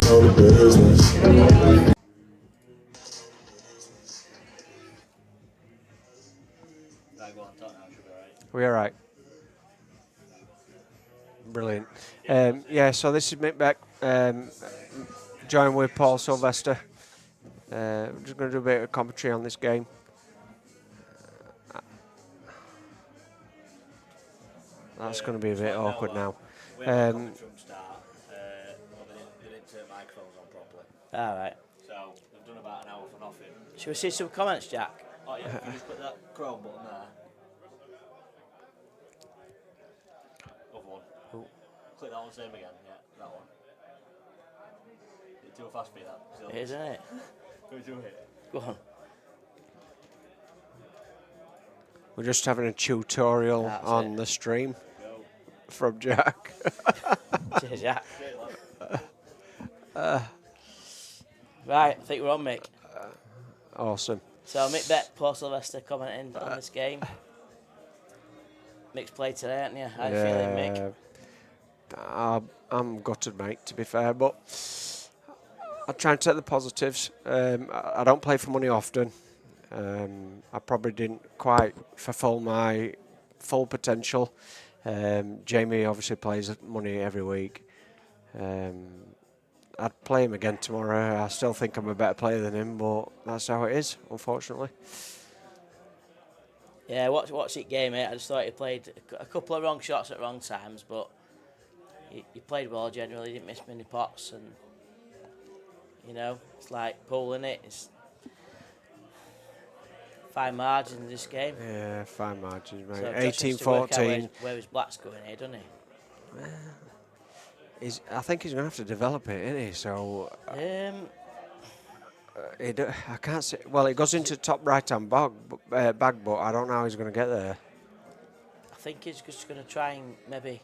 all the business. We're right. Brilliant. Yeah, so this is Mick Beck, joined with Paul Sylvester. We're just going to do a bit of commentary on this game. That's going to be a bit awkward now. We had a commentary from start, but they didn't turn microphones on properly. Alright. So they've done about an hour for nothing. Should we see some comments, Jack? Oh yeah, you just put that Chrome button there. Other one. Ooh. Click that one, same again. Yeah, that one. Is it too fast for you, that? Still? It is, isn't it? Go do it. Go on. We're just having a tutorial That's on it. the stream Go. from Jack. Cheers, Jack. Straight left. Right, I think we're on, Mick. Awesome. So Mick Beck, Paul Sylvester commenting on this game. Mick's played today, haven't you? How you feeling, Mick? I'm gutted, mate, to be fair, but I try and take the positives. I don't play for money often. I probably didn't quite fulfill my full potential. Jamie obviously plays money every week. I'd play him again tomorrow. I still think I'm a better player than him, but that's how it is, unfortunately. Yeah, watch it game, mate. I just thought he played a couple of wrong shots at wrong times, but he played well generally. He didn't miss many pots, and you know, it's like pooling it. It's fine margins in this game. Yeah, fine margins, mate. So Josh needs to work out 18-14. where his black's going here, doesn't he? I think he's going to have to develop it, isn't he? So I can't say. Well, it goes into top right-hand bag, but I don't know how he's going to get there. I think he's just going to try and maybe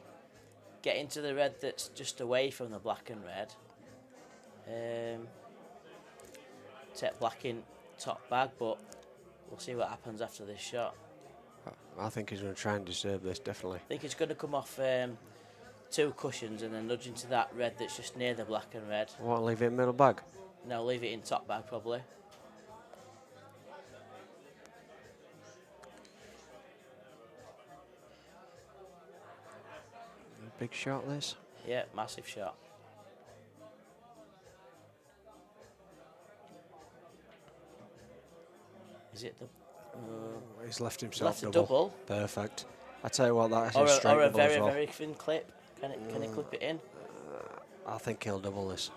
get into the red that's just away from the black and red. Take black in top bag, but we'll see what happens after this shot. I think he's going to try and disturb this, definitely. I think he's going to come off two cushions and then nudge into that red that's just near the black and red. Want to leave it in middle bag? No, leave it in top bag probably. Big shot, this. Yeah, massive shot. Is it the... He's left himself left a double. double. Perfect. I tell you what, that's Or a straight or a double very, as well. very thin clip. Can he clip it in? I think he'll double this.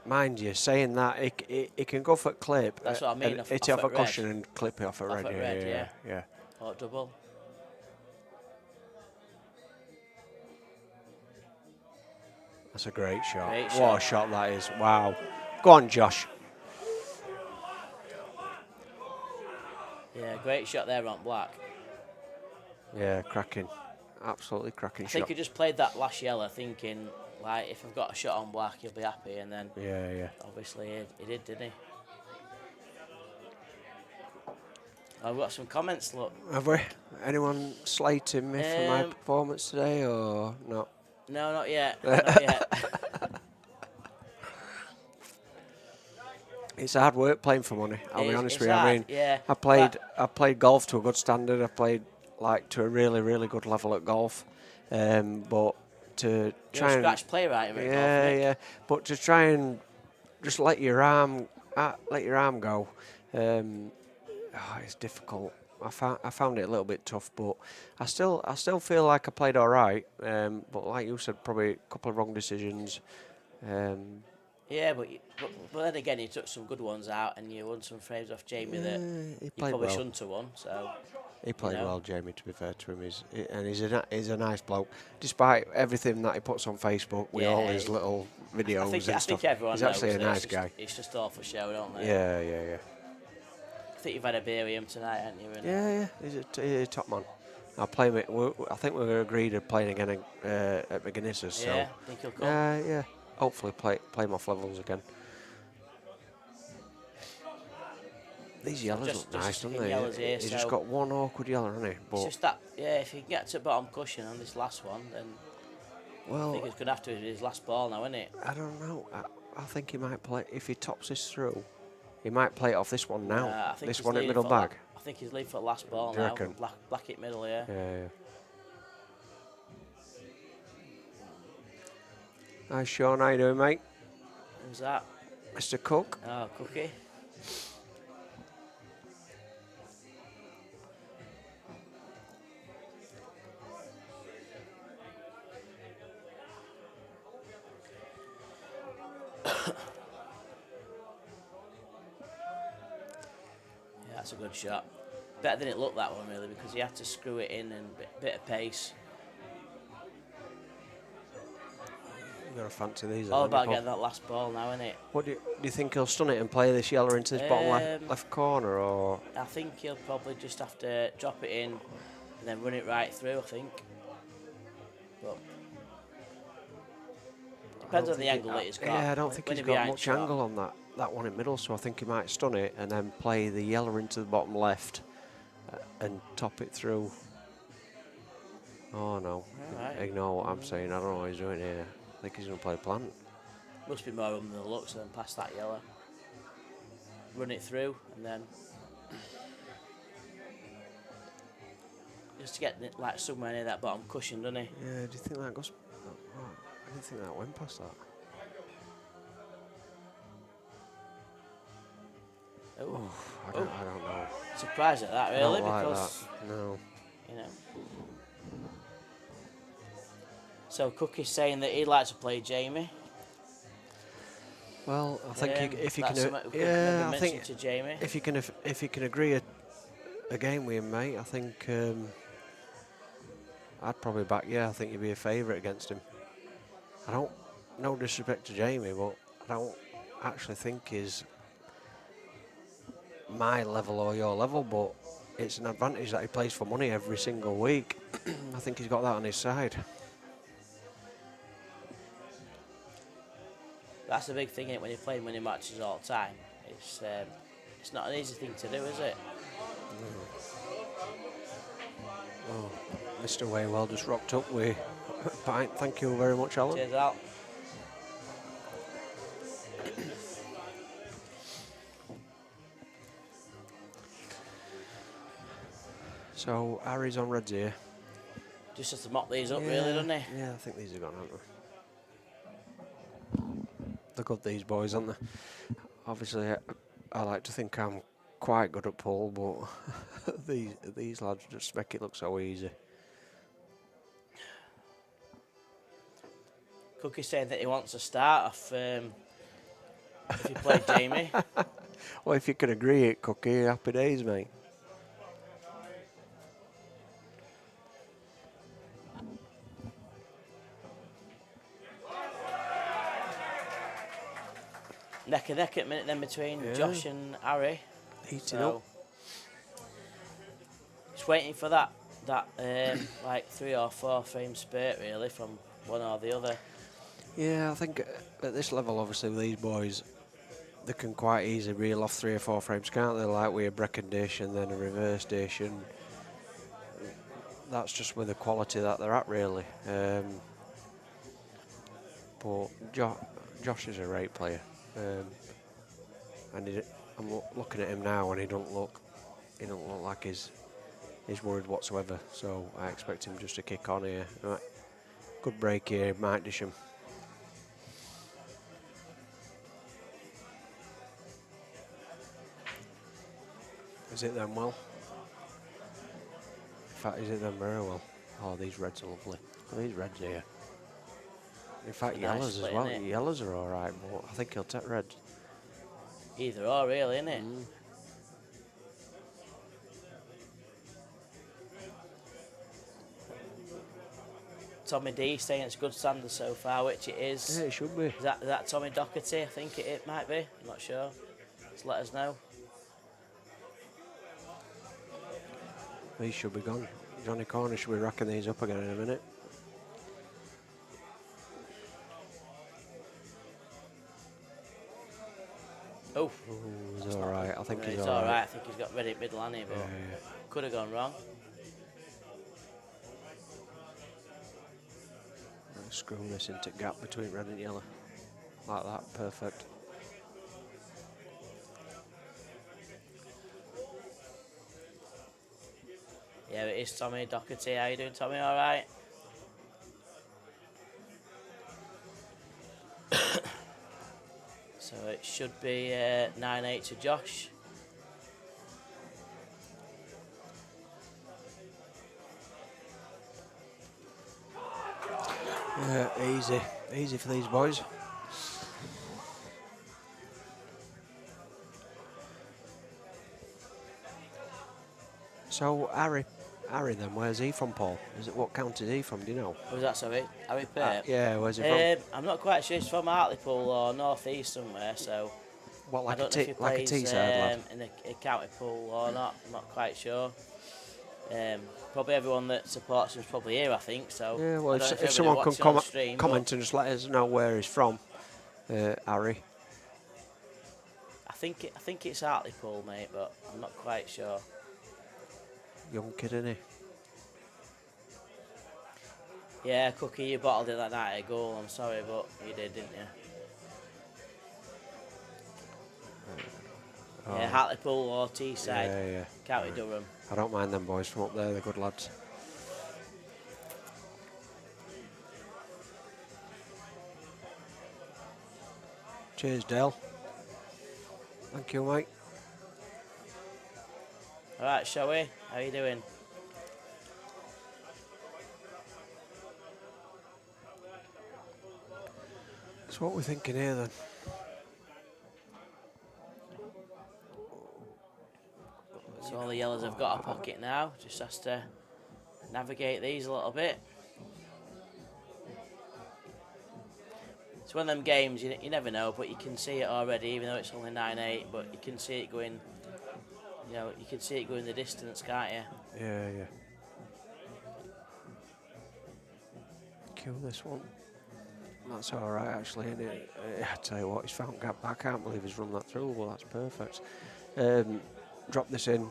Mind you, saying that, he can go for a clip. That's what I mean, and off- hit it off off a at red. cushion and clip it off a Off red. at red, Yeah. Or double. That's a great shot. Great What shot. a shot that is. Wow. Go on, Josh. Yeah, great shot there on black. Yeah, cracking. Absolutely cracking I shot. think he just played that last yellow thinking, like, if I've got a shot on black, he'll be happy. And then, Yeah. obviously, he did, didn't he? I've got some comments, look. Have we? Anyone slating me for my Um, performance today or not? No, not yet. Not yet. It's hard work playing for money. I'll be honest It's with you. I hard, mean, yeah. I played golf to a good standard. I played like to a really, really good level at golf. But to You're try a and scratch playwright, Rick. yeah. But to try and just let your arm go, it's difficult. I found it a little bit tough, but I still feel like I played all right. But like you said, probably a couple of wrong decisions. Yeah, but then again, you took some good ones out and you won some frames off Jamie that he you played probably well. shouldn't have won. So He played know. well, Jamie, to be fair to him. He's a nice bloke. Despite everything that he puts on Facebook with all his little videos I think and stuff, everyone he's actually a knows nice that guy. It's just all for show, don't they? Yeah. I think you've had a beer with him tonight, haven't you? And Yeah. He's a top man. I'll play him. I think we're agreed of playing again at McGuinness's. So Yeah, think he'll come. yeah. Hopefully play him off levels again. These yellows just look nice, sticking don't they? yellows here, He's so- just got one awkward yellow, hasn't he? It's But just that, if you can get to bottom cushion on this last one, then I Well, think he's going to have to with his last ball now, isn't it? I don't know. I think he might play, if he tops this through, he might play it off this one now. I think This he's one at leading middle for bag. I think he's leading for the last ball Do you now. reckon? Black it middle, yeah. Yeah. Hi Sean, how you doing, mate? Who's that? Mr. Cook. Oh, Cookie. Yeah, that's a good shot. Better than it looked, that one, really, because he had to screw it in and bit of pace. You've got to fancy these. All haven't you, about Paul? getting that last ball now, isn't it? What do you think he'll stun it and play this yellow into this bottom left corner, or? I think he'll probably just have to drop it in and then run it right through, I think. But depends on the angle that he's got. Yeah, I don't think When he's he got behind much shot. angle on that one in middle, so I think he might stun it and then play the yellow into the bottom left and top it through. Oh no, Alright. ignore what I'm saying. I don't know what he's doing here. I think he's going to play plant. Must be more than the looks than past that yellow. Run it through and then just to get it, like somewhere near that bottom cushion, doesn't he? Yeah, do you think that goes? Oh, I didn't think that went past that. Oh, I don't know. surprised at that, I really, don't like because that. No. you know. So Cookie's saying that he'd like to play Jamie. Well, I think if you that's can, something we could yeah, maybe I mention think to Jamie. if you can agree a game with him, mate, I think I'd probably back. Yeah, I think you'd be a favourite against him. I don't, no disrespect to Jamie, but I don't actually think he's my level or your level. But it's an advantage that he plays for money every single week. I think he's got that on his side. That's the big thing, innit, when you're playing winning matches all the time. It's not an easy thing to do, is it? Oh, Mr. Waywell just rocked up with a pint. Thank you very much, Alan. Cheers, Al. So Harry's on reds here. Just has to mop these up, really, doesn't he? Yeah, I think these are gone, haven't they? They're good, these boys, aren't they? Obviously, I like to think I'm quite good at pool, but these lads just make it look so easy. Cookie's saying that he wants to start off if you play Jamie. Well, if you can agree it, Cookie, happy days, mate. Neck and neck at minute then between Yeah. Josh and Harry. Heating up. Just waiting for that like 3 or 4 frame spurt really from one or the other. Yeah, I think at this level, obviously, with these boys, they can quite easily reel off 3 or 4 frames, can't they? Like with a Brecon dish and then a reverse dish, and that's just with the quality that they're at, really. But Josh is a great player, and I'm looking at him now, and he don't look like he's worried whatsoever. So I expect him just to kick on here. Right. Good break here, might dish him. Is it them well? In fact, is it them very well? Oh, these reds are lovely. Look at these reds here. In fact, Nice yellows as play, well. innit? Yellows are alright, but I think he'll take reds. Either or really, isn't it? Tommy D saying it's a good standard so far, which it is. Yeah, it should be. Is that Tommy Doherty? I think it might be. I'm not sure. Just let us know. These should be gone. Johnny Corner should be racking these up again in a minute. Oh, He's alright. I think he's it's alright. alright. I think he's got ready middle, hasn't he? But Yeah. could have gone wrong. Screw this into gap between red and yellow. Like that, perfect. Yeah, it is Tommy Doherty. How you doing, Tommy? All right. So it should be 9-8 to Josh. Easy for these boys. So Harry then, where's he from, Paul? Is it what county is he from? Do you know? Was that sorry? Harry Peart? Yeah, where's he from? I'm not quite sure. He's from Hartlepool or North East somewhere. So What, like I don't know if he like a plays Teesside lad? in a county pool or not. I'm not quite sure. Probably everyone that supports him is probably here, I think. So Yeah, well, I don't know if everybody someone can watching on the stream, but comment and just let us know where he's from, Harry. I think it's Hartlepool, mate, but I'm not quite sure. Young kid, isn't he? Yeah, Cookie, you bottled it that night at goal. I'm sorry, but you did, didn't you? Yeah, Hartlepool or Teesside, Yeah. County Durham. I don't mind them boys from up there, they're good lads. Cheers, Dale. Thank you, mate. All right, shall we? How you doing? So what are we thinking here then? So all the yellows have got a pocket now. Just has to navigate these a little bit. It's one of them games you never know, but you can see it already, even though it's only 9-8. But you can see it going. You know, you can see it going the distance, can't you? Yeah. Kill this one. That's all right, actually, isn't it? I tell you what, he's found gap back. I can't believe he's run that through. Well, that's perfect. Drop this in.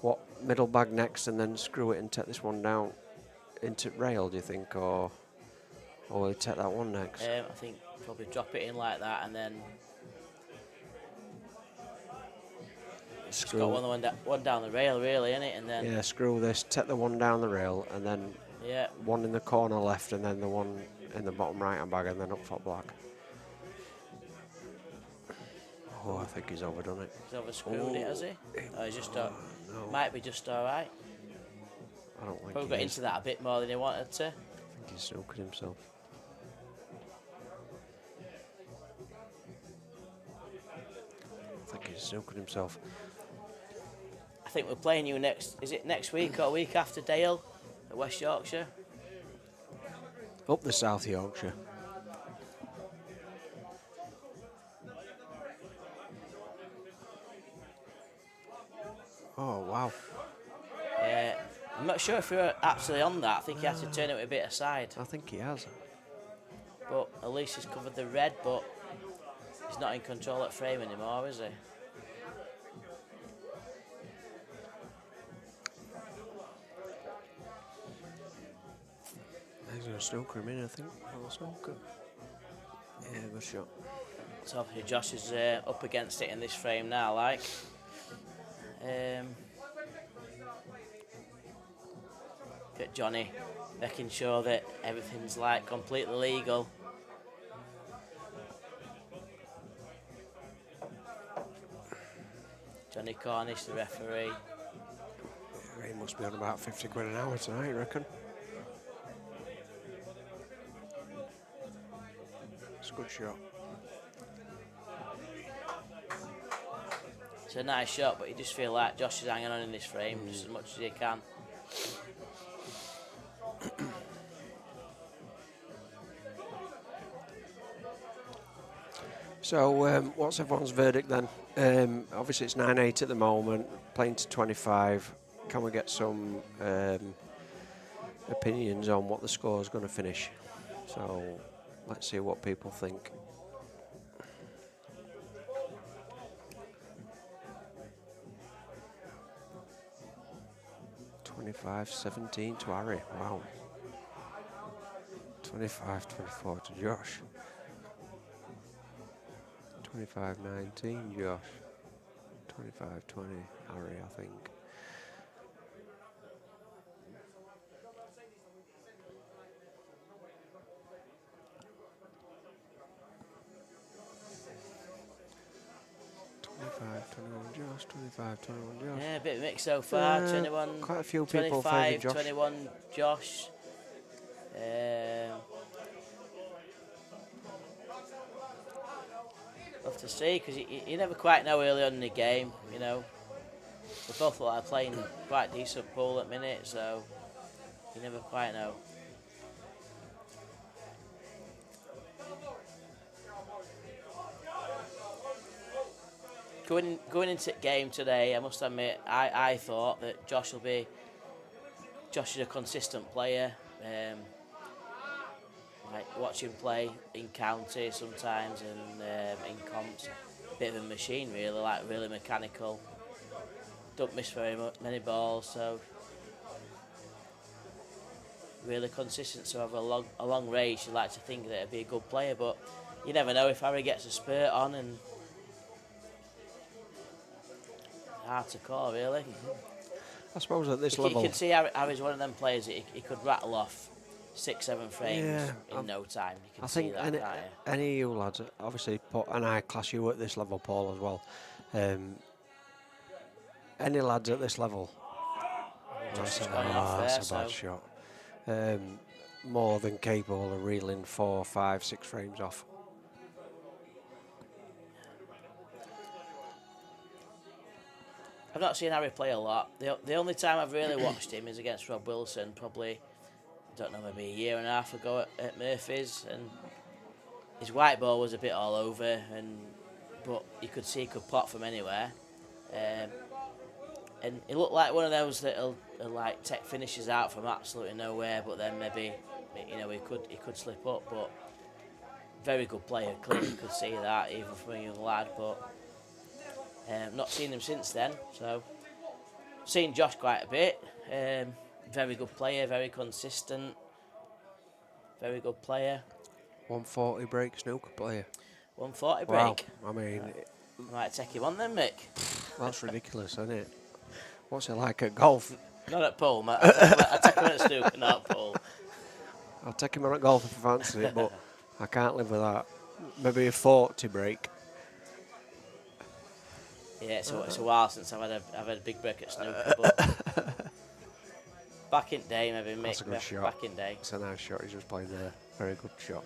What middle bag next, and then screw it and take this one down into rail. Do you think, or will he take that one next? I think probably drop it in like that, and then Screw. got one down the rail, really, isn't it? And then Yeah, screw this. Take the one down the rail, and then yeah, one in the corner left, and then the one in the bottom right hand bag, and then up for black. Oh, I think he's overdone it. he's overscrewed it, has he? Or he's just no. might be just all right. I don't think Probably he got is. into that a bit more than he wanted to. I think he's snookered himself. I think we're playing you next. Is it next week or a week after Dale at West Yorkshire? Up the South Yorkshire. Oh, wow. Yeah, I'm not sure if we were actually on that. I think he had to turn it a bit aside. I think he has. But at least he's covered the red, but he's not in control at frame anymore, is he? He's going to snooker him in, I think. Oh, snooker. Yeah, good shot. So obviously Josh is up against it in this frame now, like. Get Johnny making sure that everything's like completely legal. Johnny Cornish, the referee. He must be on about 50 quid an hour tonight, I reckon. It's a good shot. It's a nice shot, but you just feel like Josh is hanging on in this frame just as much as he can. So, what's everyone's verdict then? Obviously, it's 9-8 at the moment, playing to 25. Can we get some opinions on what the score is going to finish? So, let's see what people think. 25-17 to Harry. Wow. 25-24 to Josh. 25-19 Josh. 25-20 Harry, I think. Josh, 25-21 Josh. Yeah, a bit mixed so far. 21. Quite a few people 25, favour Josh. 21 Josh. Love to see, because you never quite know early on in the game, you know. They both look like playing quite decent pool at minute, so you never quite know. Going into the game today, I must admit, I thought that Josh is a consistent player. Like watch him play in county sometimes and in comps, bit of a machine really, like really mechanical. Don't miss very many balls, so really consistent. So over a long race, you like to think that he'd be a good player, but you never know if Harry gets a spurt on, and hard to call really. I suppose at this You level... can see Harry's one of them players that he could rattle off 6-7 frames in no time. You can see that, can't you? Any of you lads, obviously, and I class you at this level, Paul, as well. Any lads at this level... Josh has gone off there, that's a bad shot. More than capable of reeling 4, 5, 6 frames off. I've not seen Harry play a lot. The only time I've really watched him is against Rob Wilson, probably, I don't know, maybe a year and a half ago at Murphy's, and his white ball was a bit all over, but you could see he could pot from anywhere. And he looked like one of those that'll like take finishes out from absolutely nowhere, but then maybe, you know, he could slip up. But very good player, clearly you could see that even from a young lad. But not seen him since then. So seen Josh quite a bit. Very good player, very consistent. Very good player. 140 break snooker player. 140 Wow. break. I mean, I might take him on then, Mick. that's ridiculous, isn't it? What's it like at golf? Not at pool, mate. I'll take him at snooker, not at pool. I'll take him on at golf if I fancy it, but I can't live with that. Maybe a 40 break. Yeah, it's a while since I've had a big break at snooker, but back in day, maybe Mick. That's a good shot. Back in day. It's a nice shot. He's just played there. Very good shot.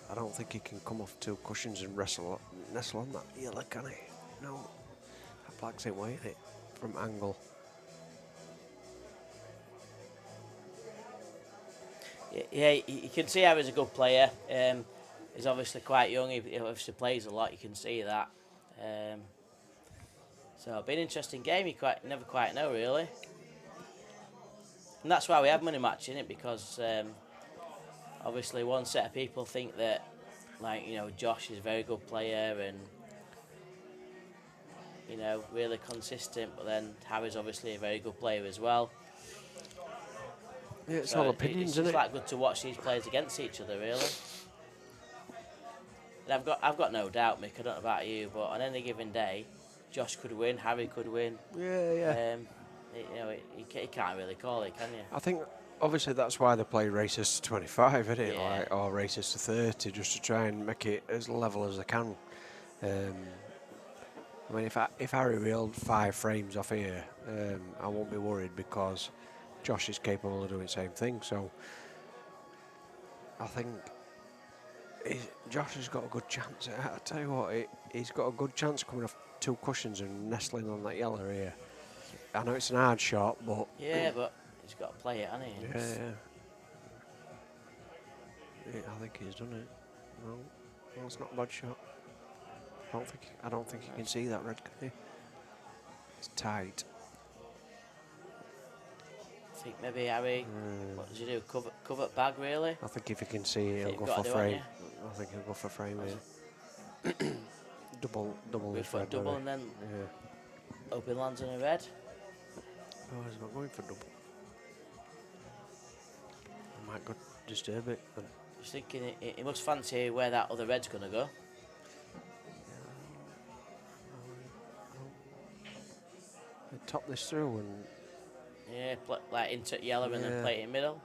I don't think he can come off 2 cushions and nestle on that yellow, can he? No. That black's in way, isn't it? From angle. Yeah, you can see how he's a good player. He's obviously quite young. He obviously plays a lot. You can see that. So it'll be an interesting game. You never quite know really, and that's why we have money matching it, because obviously one set of people think that, like, you know, Josh is a very good player and, you know, really consistent, but then Harry's obviously a very good player as well. Yeah, it's So all opinions, isn't It's it? like good to watch these players against each other, really. And I've got no doubt, Mick. I don't know about you, but on any given day, Josh could win, Harry could win. Yeah. You know, you can't really call it, can you? I think obviously that's why they play races to 25, isn't it? Yeah. Like, or races to 30, just to try and make it as level as they can. I mean, if Harry reeled 5 frames off here, I won't be worried, because Josh is capable of doing the same thing. So I think Josh has got a good chance. I tell you what, he's got a good chance coming off 2 cushions and nestling on that yellow here. I know it's an hard shot, but... Yeah, but he's got to play it, hasn't he? Yeah, I think he's done it. No, it's not a bad shot. I don't think you can see that red, can you? It's tight. I think maybe Harry, what does he do? Cover bag, really? I think if you can see it, he'll go for frame. I think he'll go for frame here. double Good this for a red. double, maybe. and then Yeah. open lands in a red. Oh, he's not going for double. I might go disturb it. But Just thinking he must fancy where that other red's going to go. they top this through and Yeah, like into yellow and then Yeah. play it in middle.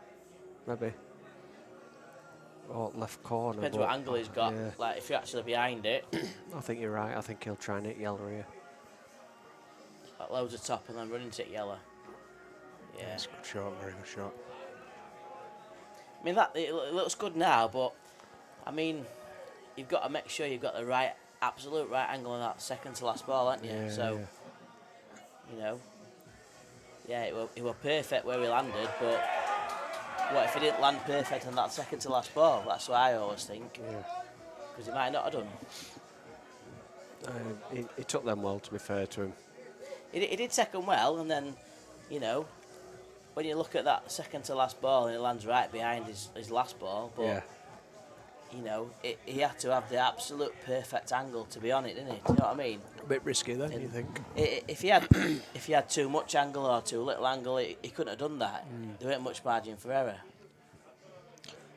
maybe. Or left corner. Depends but what angle he's got. Yeah. Like if you're actually behind it, I think you're right. I think he'll try and hit yellow here. like loads of top and then run into yellow. Yeah. It's a good shot, very good shot. I mean it looks good now, but I mean, you've got to make sure you've got the absolute right angle on that second to last ball, haven't you? Yeah, So, yeah. you know, yeah, it were perfect where we landed, but what if he didn't land perfect on that second to last ball? That's what I always think, Yeah. because he might not have done. He took them well, to be fair to him. He did second well, and then, you know, when you look at that second to last ball and it lands right behind his last ball, but Yeah. you know, he had to have the absolute perfect angle to be on it, didn't he? Do you know what I mean? A bit risky then, you think? If he had too much angle or too little angle, he couldn't have done that. There weren't much margin for error.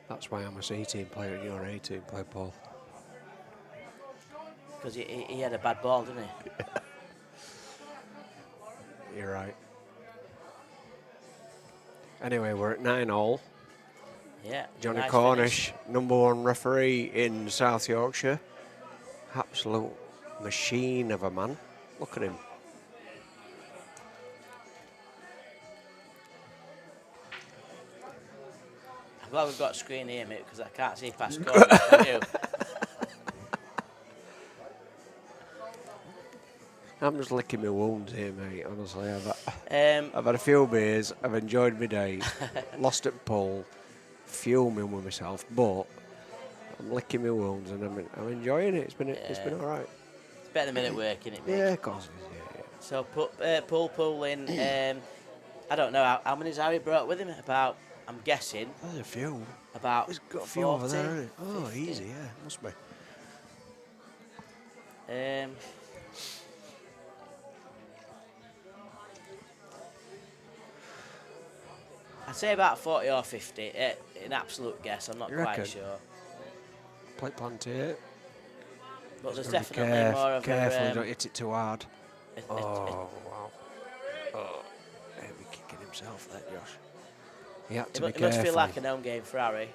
That's why I'm a C-team player and you're an A-team player, Paul. Because he had a bad ball, didn't he? You're right. Anyway, we're at 9-all. Yeah. Johnny nice Cornish, finish. #1 referee in South Yorkshire. Absolute machine of a man. Look at him. I'm glad we've got a screen here, mate, because I can't see past Cornish. Can you? I'm just licking my wounds here, mate, honestly. Um, I've had a few beers, I've enjoyed my day, lost at pool, fuming with myself, but I'm licking my wounds and I'm enjoying it. It's been all right. it's better than minute work, innit, mate? Yeah, of course it is. Yeah. So put pool in. I don't know how many's Harry brought with him. About, I'm guessing, There's a few. about He's got a 40, few over there, hasn't he? Oh, 50. easy, yeah, must be. I'd say about 40 or 50. An absolute guess. I'm not You quite reckon? sure. Plate planter. But there's Gotta be definitely more of careful, a. don't hit it too hard. a- Oh, wow. Oh, he'll be kicking himself there, Josh. He had it to mu- be it must careful. feel like an home game for Harry.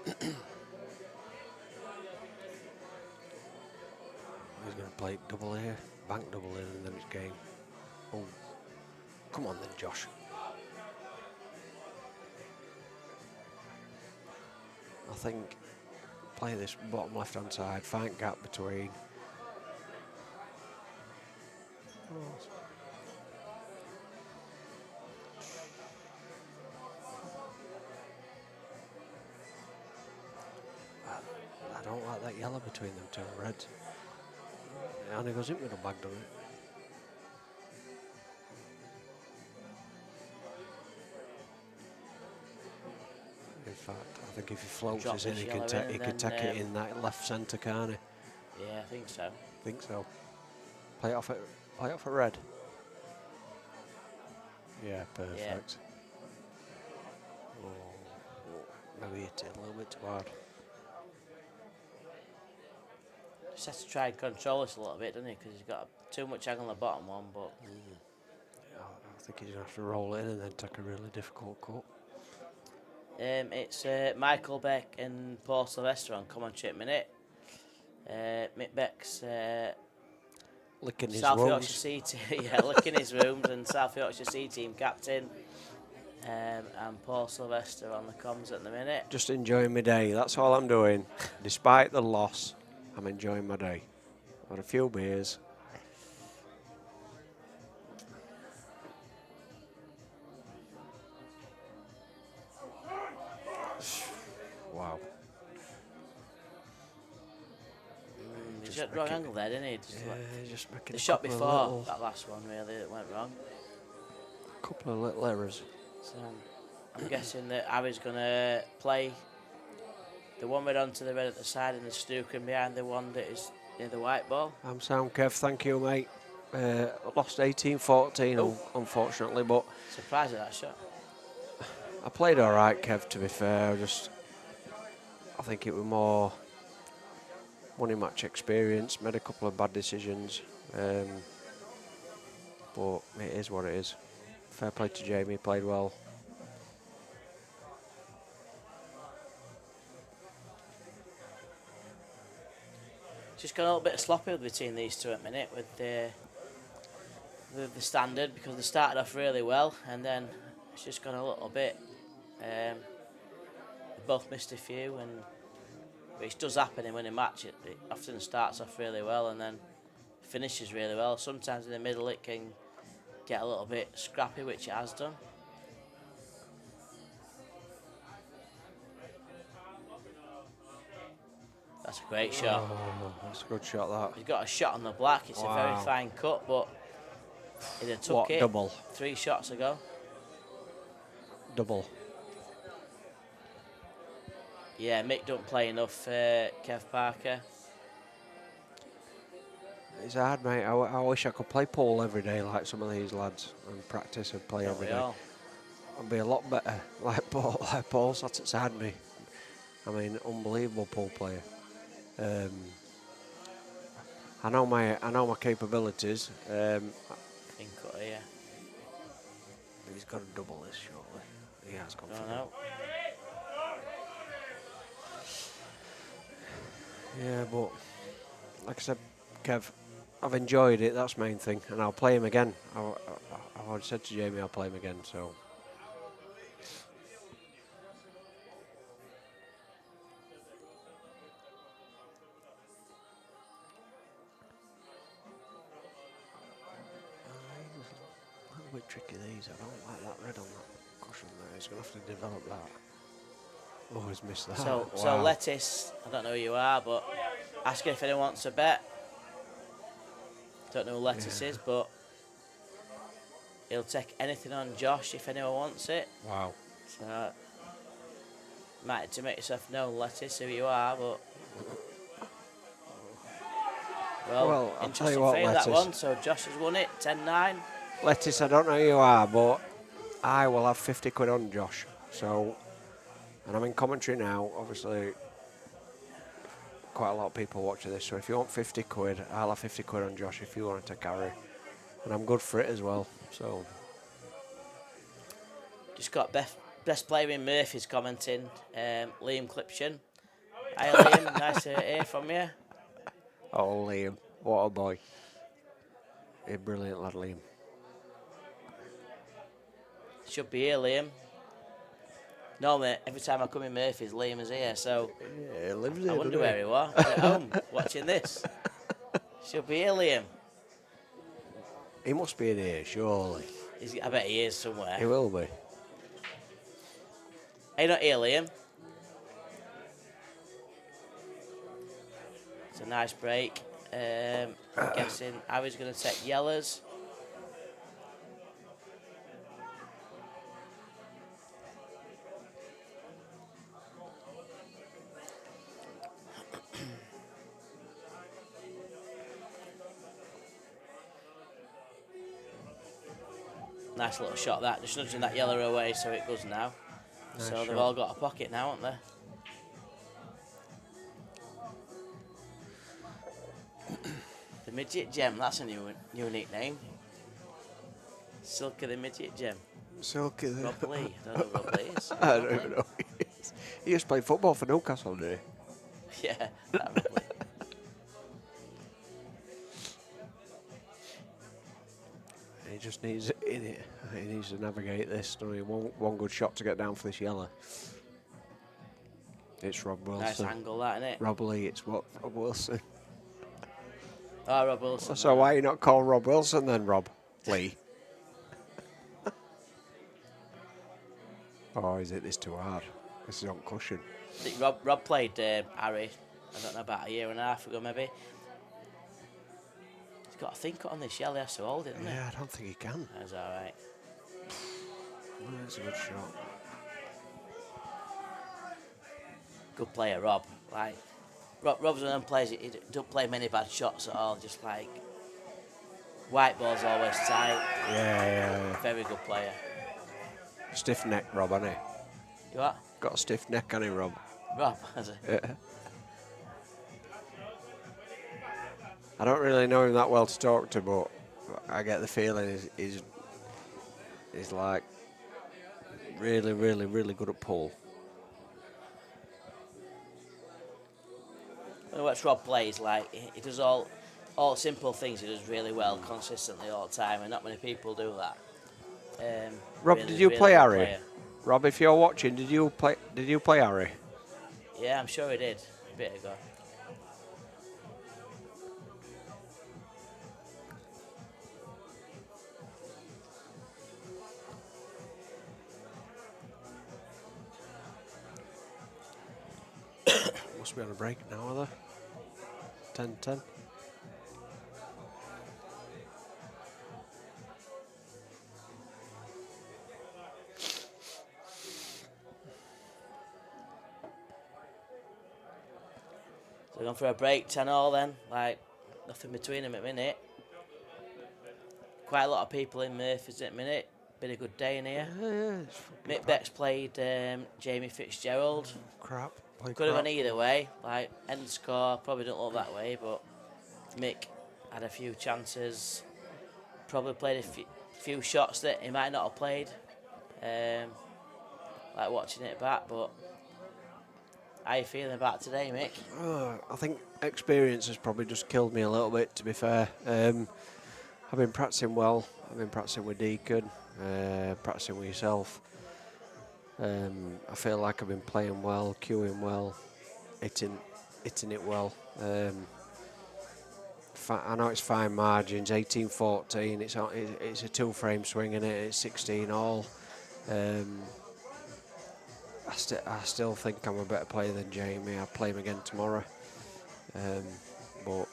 He's going to play double here, bank double in, and then it's game. Oh, come on then, Josh. I think play this bottom left-hand side, find gap between. I don't like that yellow between them two reds. It only goes in middle bag, doesn't it? In fact, I think if he floats Drop us in, this he can yellow take in he and can take then, it in that left centre, can't he? Yeah, I think so. Think so. Play it off at red. Yeah, perfect. Oh, maybe hit it a little bit too hard. Just has to try and control this a little bit, doesn't he? Because he's got too much angle on the bottom one. But I think he's going to have to roll it in and then take a really difficult cut. it's Michael Beck and Paul Sylvester on commentary at minute. Mick Beck's Licking his South wounds. Yorkshire C team, yeah, licking his wounds, and South Yorkshire C team captain. And Paul Sylvester on the comms at the minute. Just enjoying my day. That's all I'm doing. Despite the loss, I'm enjoying my day. I've had a few beers. Wow. He Just got the wrong making- angle there, didn't he? Just making The a shot couple of before little- that last one, really, that went wrong. couple of little errors. So I'm guessing that Harry's going to play the one red onto the red at the side and the snooker behind the one that is near the white ball. I'm sound, Kev. Thank you, mate. Lost 18-14, unfortunately, but Surprised at that shot. I played all right, Kev, to be fair. I think it was more money match experience, made a couple of bad decisions, but it is what it is. Fair play to Jamie, played well. Just got a little bit sloppy between these two at the minute with the standard, because they started off really well and then it's just gone a little bit. They both missed a few, and which does happen in winning match. It often starts off really well and then finishes really well. Sometimes in the middle it can get a little bit scrappy, which it has done. That's a great shot. Oh, that's a good shot, that. He's got a shot on the black. It's a very fine cut, but he'd have took it double? 3 shots ago. Double. Yeah, Mick don't play enough, Kev Parker. It's hard, mate. I wish I could play pool every day like some of these lads and practice and play every day. I'd be a lot better like Paul sat outside me. I mean, unbelievable pool player. I know my capabilities. Think, yeah. He's got to double this shortly. He has got. No. Yeah, but like I said, Kev, I've enjoyed it. That's the main thing, and I'll play him again. I've already said to Jamie I'll play him again. So. A little bit tricky these. I don't like that red on that cushion there. He's going to have to develop that. Oh, he's missed that. So Lettuce, I don't know who you are, but asking if anyone wants a bet. Don't know who Lettuce is, but he'll take anything on Josh if anyone wants it. Wow. So, might to make yourself known, Lettuce, who you are, but. Well, I'll tell interesting you what, fame, that Lettuce. one. So Josh has won it, 10-9. Lettuce, I don't know who you are, but I will have 50 quid on Josh. So, and I'm in commentary now, obviously. Quite a lot of people watching this, so if you want 50 quid, I'll have 50 quid on Josh if you want to carry. And I'm good for it as well, so. Just got best player in Murphy's commenting, Liam Clipshan. Hi Liam, nice to hear from you. Oh, Liam, what a boy. A brilliant lad, Liam. Should be here, Liam. Normally, every time I come in Murphy's, Liam is here, so Yeah, he lives here. I wonder where he was. At home, watching this. Should be here, Liam. He must be in here, surely. I bet he is somewhere. He will be. Are you not here, Liam? It's a nice break. I'm guessing Harry's going to take yellows. Nice little shot that, just nudging that yellow away so it goes now. Nice so they've shot. all got a pocket now, haven't they? The Midget Gem, that's a new nickname. Silky the Midget Gem. Silky. Rob Lee, I don't know who Rob Lee is. I don't even know who he is. He used to play football for Newcastle, did he? Yeah, that Rob Lee. He just needs he needs to navigate this. Only one good shot to get down for this yellow. It's Rob Wilson. Nice angle, that, isn't it? Rob Lee, it's what? Rob Wilson. Oh, Rob Wilson. So why are you not called Rob Wilson then, Rob Lee? Oh, is it this too hard? This is on cushion. I think Rob played Harry, I don't know, about a year and a half ago maybe. He's got a thin cut on this yellow, he has to hold it, doesn't he? Yeah, I don't think he can. That's alright. That's a good shot. Good player, Rob. Like, Rob's one of them players, he don't play many bad shots at all, just like, White ball's always tight. Yeah. Very good player. Stiff neck, Rob, hasn't he? You what? Got a stiff neck, hasn't he, Rob? Rob, has it? Yeah. I don't really know him that well to talk to, but I get the feeling he's like really, really, really good at pool. When I watch Rob plays, like he does all simple things. He does really well consistently all the time, and not many people do that. Rob, Really, did you really play good Harry? player. Rob, if you're watching, did you play Harry? Yeah, I'm sure he did a bit ago. Must be on a break now, are they? 10-10. So we're going for a break, 10-all then. Like, nothing between them at the minute. Quite a lot of people in Murphy's at the minute. Been a good day in here. Mick Beck's played Jamie Fitzgerald. Crap. Could have gone either way. Like, end score, probably don't look that way, but Mick had a few chances. Probably played a few shots that he might not have played. Like watching it back, but how are you feeling about today, Mick? I think experience has probably just killed me a little bit, to be fair. I've been practicing well. I've been practicing with Deacon, practicing with yourself. I feel like I've been playing well, cueing well, hitting it well. I know it's fine margins, 18-14. It's a two-frame swing in it. It's 16-all. I still think I'm a better player than Jamie. I'll play him again tomorrow. But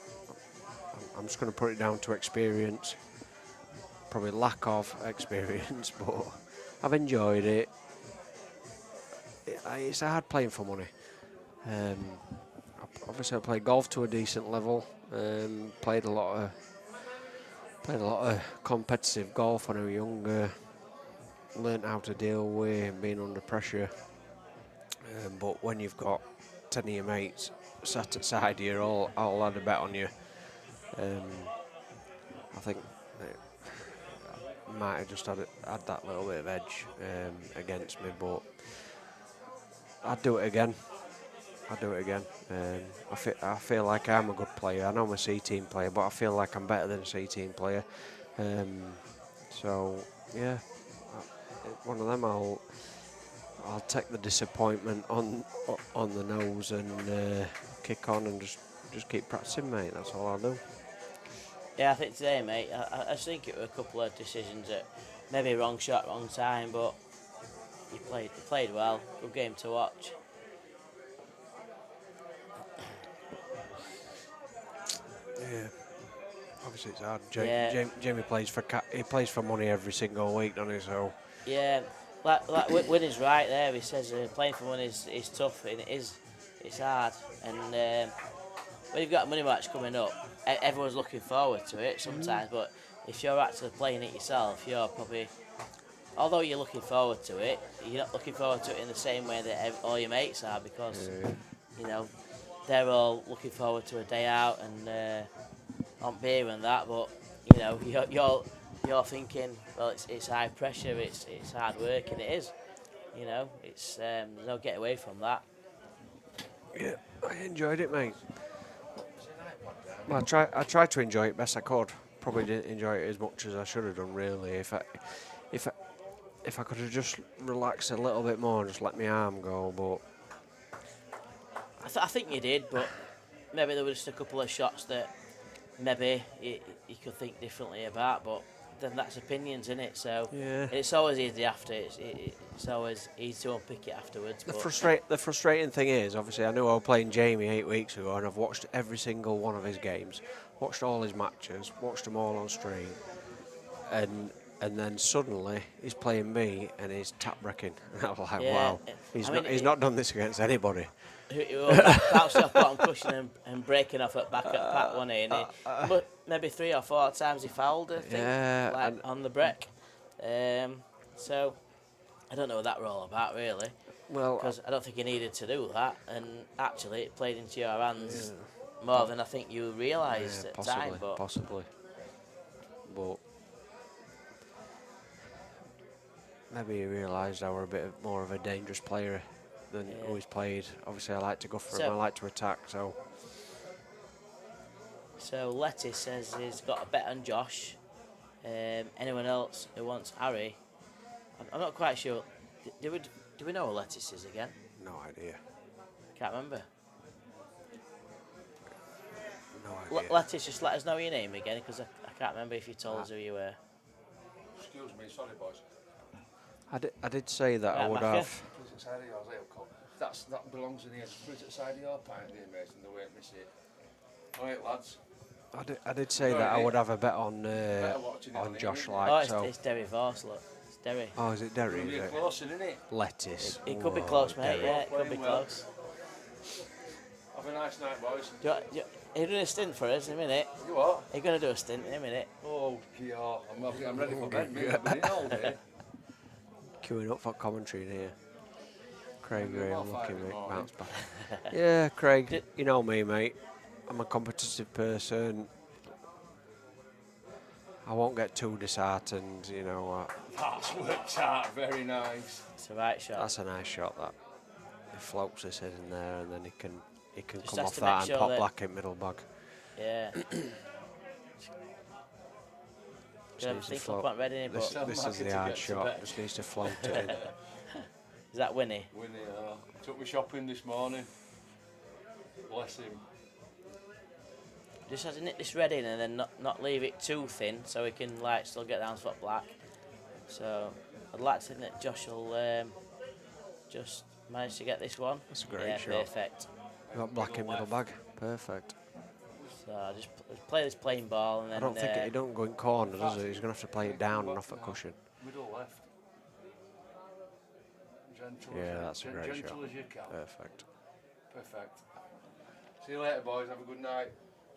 I'm just going to put it down to experience. Probably lack of experience, but I've enjoyed it. It's hard playing for money. Obviously, I played golf to a decent level. Played a lot of competitive golf when I was younger. Learned how to deal with being under pressure. But when you've got 10 of your mates sat aside you, all had a bet on you. I think I might have just had that little bit of edge against me, but I'd do it again. I feel like I'm a good player. I know I'm a C-team player, but I feel like I'm better than a C-team player. So yeah, one of them I'll take the disappointment on the nose and kick on and just keep practicing, mate. That's all I'll do. Yeah, I think today, mate, I just think it were a couple of decisions that maybe wrong shot, wrong time, but you played well. Good game to watch. Yeah, obviously it's hard. Jamie plays for money every single week, doesn't he? So yeah, like Winning's right there. He says playing for money is tough, and it's hard. And when you've got a money match coming up, everyone's looking forward to it sometimes. But if you're actually playing it yourself, you're probably, although you're looking forward to it, you're not looking forward to it in the same way that all your mates are, because you know they're all looking forward to a day out and on beer and that. But you know you're thinking, well, it's high pressure, it's hard work, and it is. You know, it's there's no get away from that. yeah, I enjoyed it, mate. Well, I tried to enjoy it best I could. Probably didn't enjoy it as much as I should have done, really. If I could have just relaxed a little bit more and just let my arm go, but I think you did, but maybe there were just a couple of shots that maybe you could think differently about, but then that's opinions, isn't it? So yeah. it's always easy after. It's always easy to unpick it afterwards. The frustrating thing is, obviously, I knew I was playing Jamie 8 weeks ago, and I've watched every single one of his games, watched all his matches, watched them all on stream, and and then suddenly he's playing me and he's tap wrecking. I was like, Yeah, wow, he's not done this against anybody. He was bouncing off bottom cushion and breaking off at back at Pat, wasn't he? And but maybe 3 or 4 times he fouled, I think, Yeah, on the break. So I don't know what that were all about, really. Well, Because I don't think you needed to do that, and actually it played into your hands more than I think you realised at the time. But possibly. But maybe he realised I were a bit more of a dangerous player than who he's played. Obviously, I like to go for him. I like to attack. So Letty says he's got a bet on Josh. Anyone else who wants Harry? I'm not quite sure. Do we know who Lettis is again? No idea. Can't remember. No idea. Lettis, just let us know your name again, because I can't remember if you told us who you were. Excuse me, sorry boys. I did say that I would Macca? have. Put it aside of yours, ale cup. That belongs in here. Just put it aside of your pint there, mate, and they won't miss it. Alright, lads. I did say that I would have a bet on watching it on Josh here, like It's Derry Voss, look. It's Derry. Oh, is it Derry? It'll Is be it? closer, isn't it? Lettuce. It could be Whoa, close, mate. Derry. Yeah, it could be Playing well. close. Have a nice night, boys. Are you doing a stint for us in a minute? You what? Are you going to do a stint in a minute? Oh, yeah. I'm ready for bed, mate. I've been in all day. Queuing up for commentary in here. Craig Graham about 5 looking in the mate, morning. bounce back. Yeah, Craig, you know me, mate. I'm a competitive person. I won't get too disheartened, you know. That's worked out. Very nice. It's the right shot. That's a nice shot, that. He floats his head in there and then he can Just come has off to that make and sure pop that- black in middle bag. Yeah. Just I needs to think float. I'm ready, This, but this Mark is it the to hard get to shot. bed. Just needs to float it in. is that Winnie? Winnie, took me shopping this morning. Bless him. Just has to knit this red in and then not leave it too thin, so we can still get down to foot black. So I'd like to think that Josh will just manage to get this one. That's a great shot. Perfect. Got black in middle bag. Perfect. So I just play this plain ball and then. I don't think it don't go in corner, does it? He's going to have to play it down and off a cushion. Middle left. Gentle Yeah, as that's a great gentle shot. as you can. Perfect. Perfect. See you later, boys. Have a good night.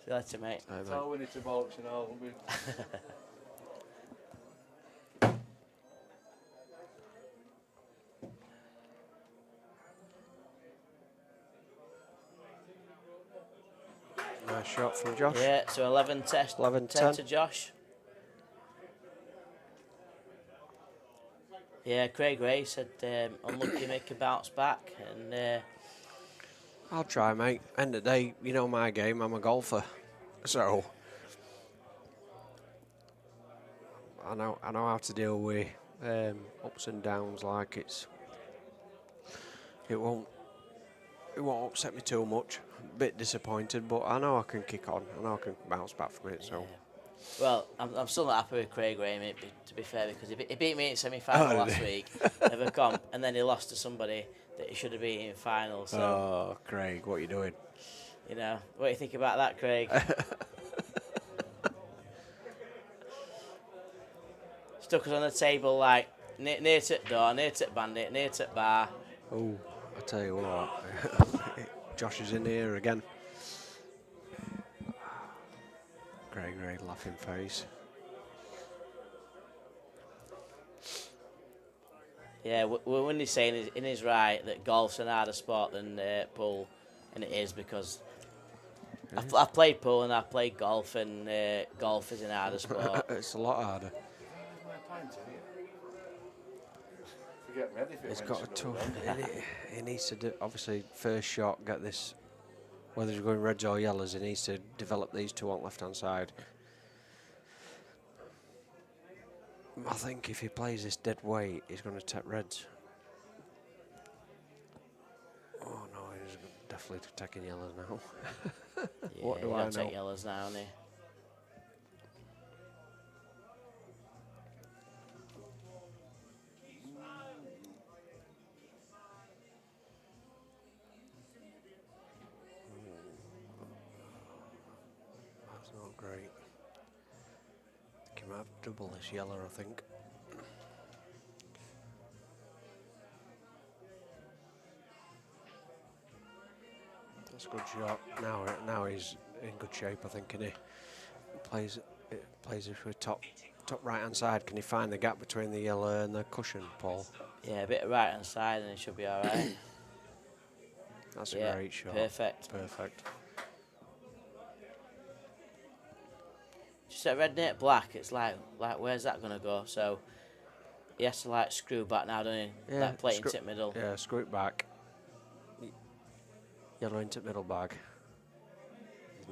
See you later, mate. Hey, mate. Tell Winnie to box and all. Nice shot from Josh. Yeah, so 11 test. 11, 10 to Josh. Yeah, Craig Ray said unlucky make a bounce back, and I'll try, mate. End of the day, you know my game. I'm a golfer, so I know how to deal with ups and downs. Like it won't upset me too much. A bit disappointed, but I know I can kick on. I know I can bounce back from it. So. well, I'm still not happy with Craig Ray, mate, to be fair, because he beat me in semi-final last week of a comp, and then he lost to somebody that he should have beaten in final. So, Oh, Craig, what are you doing? you know, what do you think about that, Craig? Stuck us on the table like near to the door, near to the bandit, near to the bar. Oh, I tell you what, Josh is in here again. Great laughing face. Yeah, when he's saying in his right that golf's an harder sport than pool, and it is because I've played pool and I've played golf, and golf is an harder sport. It's a lot harder. My pint in here. Forget ready for it. It's when got a it's tough. done. He needs to do, obviously, first shot, get this, whether he's going reds or yellows, he needs to develop these two on left hand side. I think if he plays this dead weight, he's going to take reds. Oh no, he's definitely taking yellows now. Yeah, What do you I don't take know? yellows now, innit? That's not great. He might have double this yellow, I think. That's a good shot. Now he's in good shape, I think, and he plays it with top right hand side. Can he find the gap between the yellow and the cushion, Paul? Yeah, a bit of right hand side and it should be alright. That's a great shot. Perfect. Perfect. Just at red net black, it's like where's that gonna go? So he has to like screw back now, doesn't he? Yeah, Like plate into middle. Yeah, screw it back. Yellow into middle bag.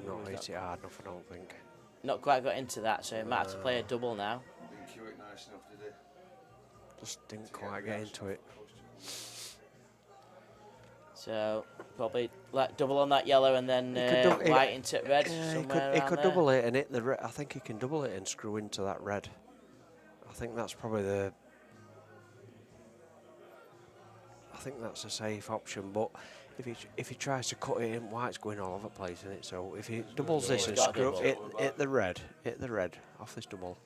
Not hit it hard enough, I don't think. Not quite got into that, so he might have to play a double now. Didn't cue it nice enough, did he? Just didn't quite get into it. So probably like double on that yellow and then white into red. He could double it and hit the red. I think he can double it and screw into that red. I think that's probably I think that's a safe option, but if he tries to cut it in, white's going all over the place, isn't it? So if he doubles this and screw hit the red off this double.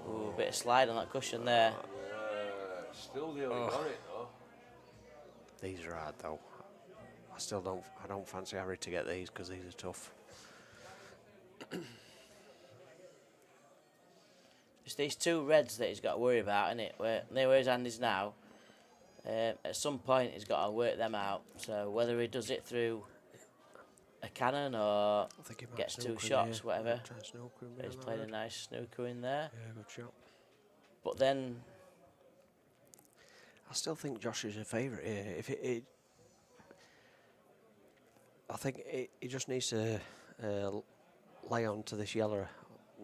Ooh, a bit of slide on that cushion there. Still the only got it though. These are hard though. I don't fancy Harry to get these because these are tough. It's these two reds that he's got to worry about, isn't it? Where his hand is now. At some point he's got to work them out. So whether he does it through a cannon or gets two shots, whatever. But he's played a nice snooker in there. Yeah, good shot. But then I still think Josh is a favourite here. I think he just needs to lay on to this yellow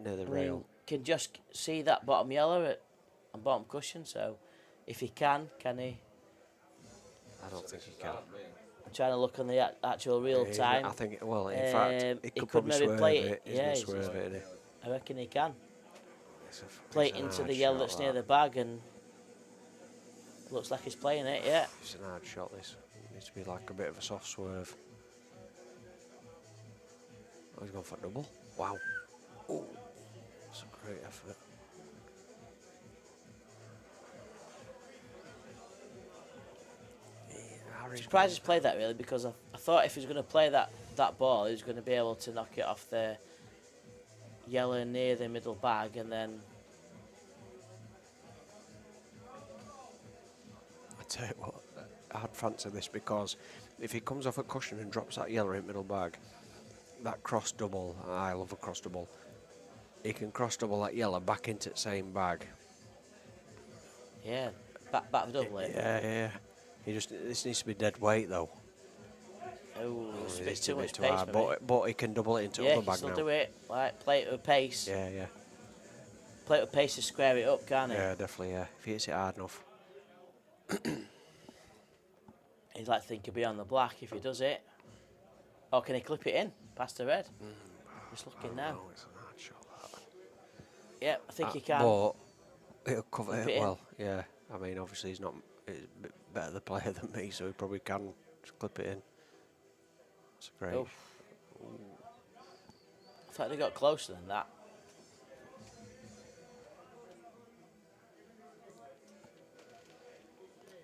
near the rail. Can Josh see that bottom yellow and bottom cushion? So if he can he? I don't think he can. I'm trying to look on the actual real time. I think, well, in fact, he could probably maybe swerve play it. He's going to swerve it, isn't he? I reckon he can. It's Play it an into hard the yellow shot, that's near that. the bag and looks like he's playing it, yeah. It's an hard shot, this. It needs to be like a bit of a soft swerve. Oh, he's gone for a double. Wow. Oh, that's a great effort. I'm surprised he's played that really, because I thought if he was going to play that ball, he was going to be able to knock it off the yellow near the middle bag and then... I tell you what, I'd fancy this because if he comes off a cushion and drops that yellow in middle bag, that cross double, I love a cross double, he can cross double that yellow back into the same bag. Yeah, back double it. Yeah. This needs to be dead weight though. Oh, it's a bit It's too much too pace hard, for me. but he can double it into Yeah, other he bag can now. still do it. Like, play it with pace. Yeah. Play it with pace to square it up, can't he? Yeah, definitely, yeah. If he hits it hard enough. He'd like to think he'll be on the black if he does it. Or can he clip it in past the red? Just looking now. No, it's a hard shot, that. Yeah, I think he can. But it'll cover Clip it it in. well, yeah. I mean, obviously he's a bit better the player than me, so he probably can just clip it in. It's great. Oh. I thought they got closer than that.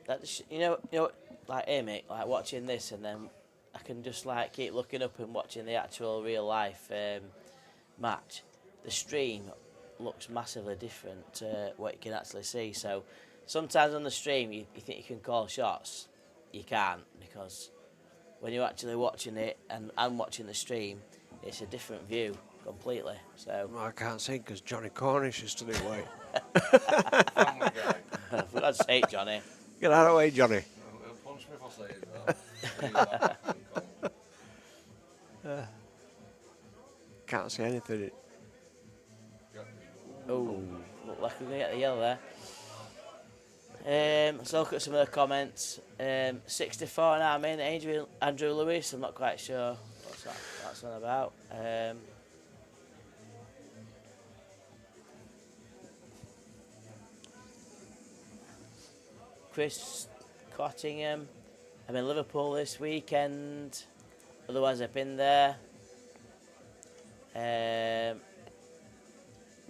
That's, you know, like Amy, like watching this, and then I can just like keep looking up and watching the actual real life match. The stream looks massively different to what you can actually see. So sometimes on the stream, you think you can call shots, you can't, because when you're actually watching it and I'm watching the stream, it's a different view completely. So I can't see because Johnny Cornish is to the way. Family guy. for God's sake, Johnny. Get out of the way, Johnny. He'll punch me if I say it. Can't see anything. Oh, look like we're going to get the yellow there. Let's look at some of the comments. 64 now, I'm in. Andrew Lewis, I'm not quite sure what that's all about. Chris Cottingham, I'm in Liverpool this weekend. Otherwise, I've been there.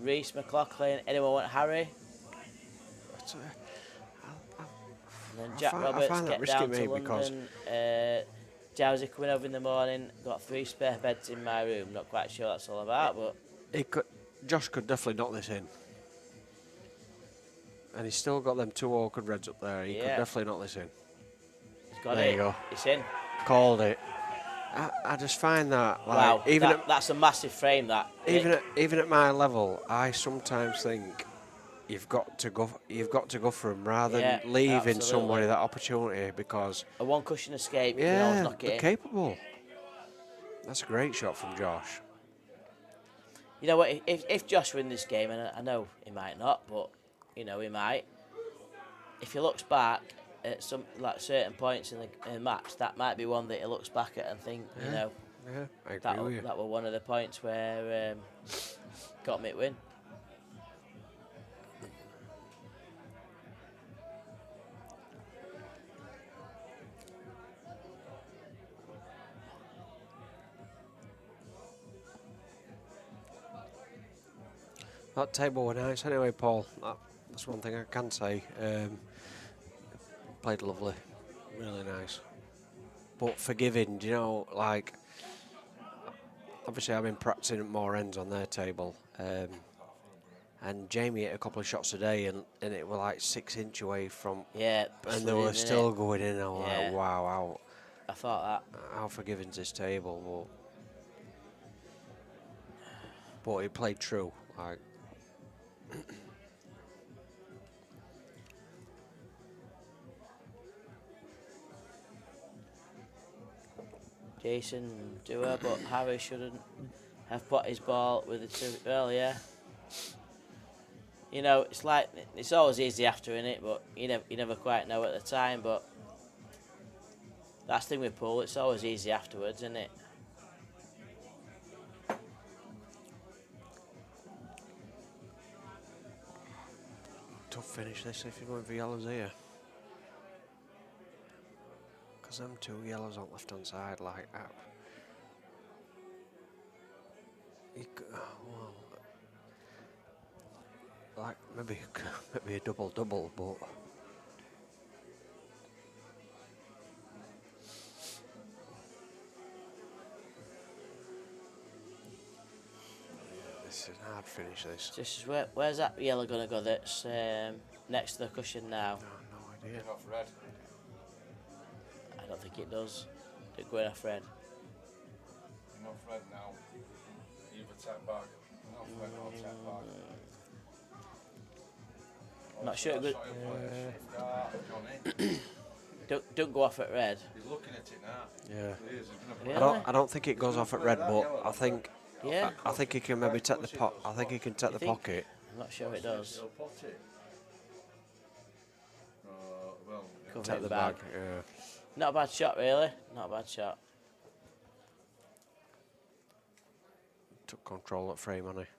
Reese McLaughlin. Anyone want Harry? But, And then Jack I Roberts find that get risky, down to mate, because- London. Jowsey coming over in the morning. Got 3 spare beds in my room. Not quite sure what that's all about, but Josh could definitely knock this in. And he's still got them 2 awkward reds up there. He could Yeah. definitely knock this in. he's got There it. you go. It's in. Called it. I just find that, like, Wow, even that's a massive frame. That Nick. even at my level, I sometimes think you've got to go for him rather Yeah, than leaving absolutely. somebody that opportunity, because A 1 cushion escape. You can always yeah, knock it they're in. capable. That's a great shot from Josh. You know what? If Josh wins this game, and I know he might not, but you know he might. If he looks back at some certain points in the match, that might be one that he looks back at and think, you know, Yeah, I agree with you. that were one of the points where got me to win. That table was nice anyway, Paul. That's one thing I can say. Played lovely, really nice. But forgiving, do you know, like, obviously I've been practicing at more ends on their table. And Jamie hit a couple of shots a day, and it were like 6 inch away from, Yeah, and they were still going in. I was Yeah. like, wow, I thought that. how forgiving's this table? But he played true, like. Jason do her, but Harry shouldn't have put his ball with it too earlier. You know, it's like it's always easy after in it, but you never quite know at the time. But that's the thing with pool; it's always easy afterwards, isn't it? Tough finish this if you're going for yellows here. Because them 2 yellows on left hand side like that. Well, like maybe a double, but this is a hard finish. This. Just where's that yellow gonna go? That's next to the cushion now. No idea. Off red. I don't think it does. It's going off red. Enough red now. Either tap back. Enough red or tap back. Not sure. That's But not in place. Johnny. don't go off at red. He's looking at it now. Yeah. He is. He's gonna Really? I don't think it goes off at red, but I think Yeah. I think he can maybe take the pot. I think he can take the think? pocket. I'm not sure it does. He'll pot it. Well, yeah. Cover Take it the back. bag. Yeah. Not a bad shot, really. Not a bad shot. Took control at frame, hasn't he?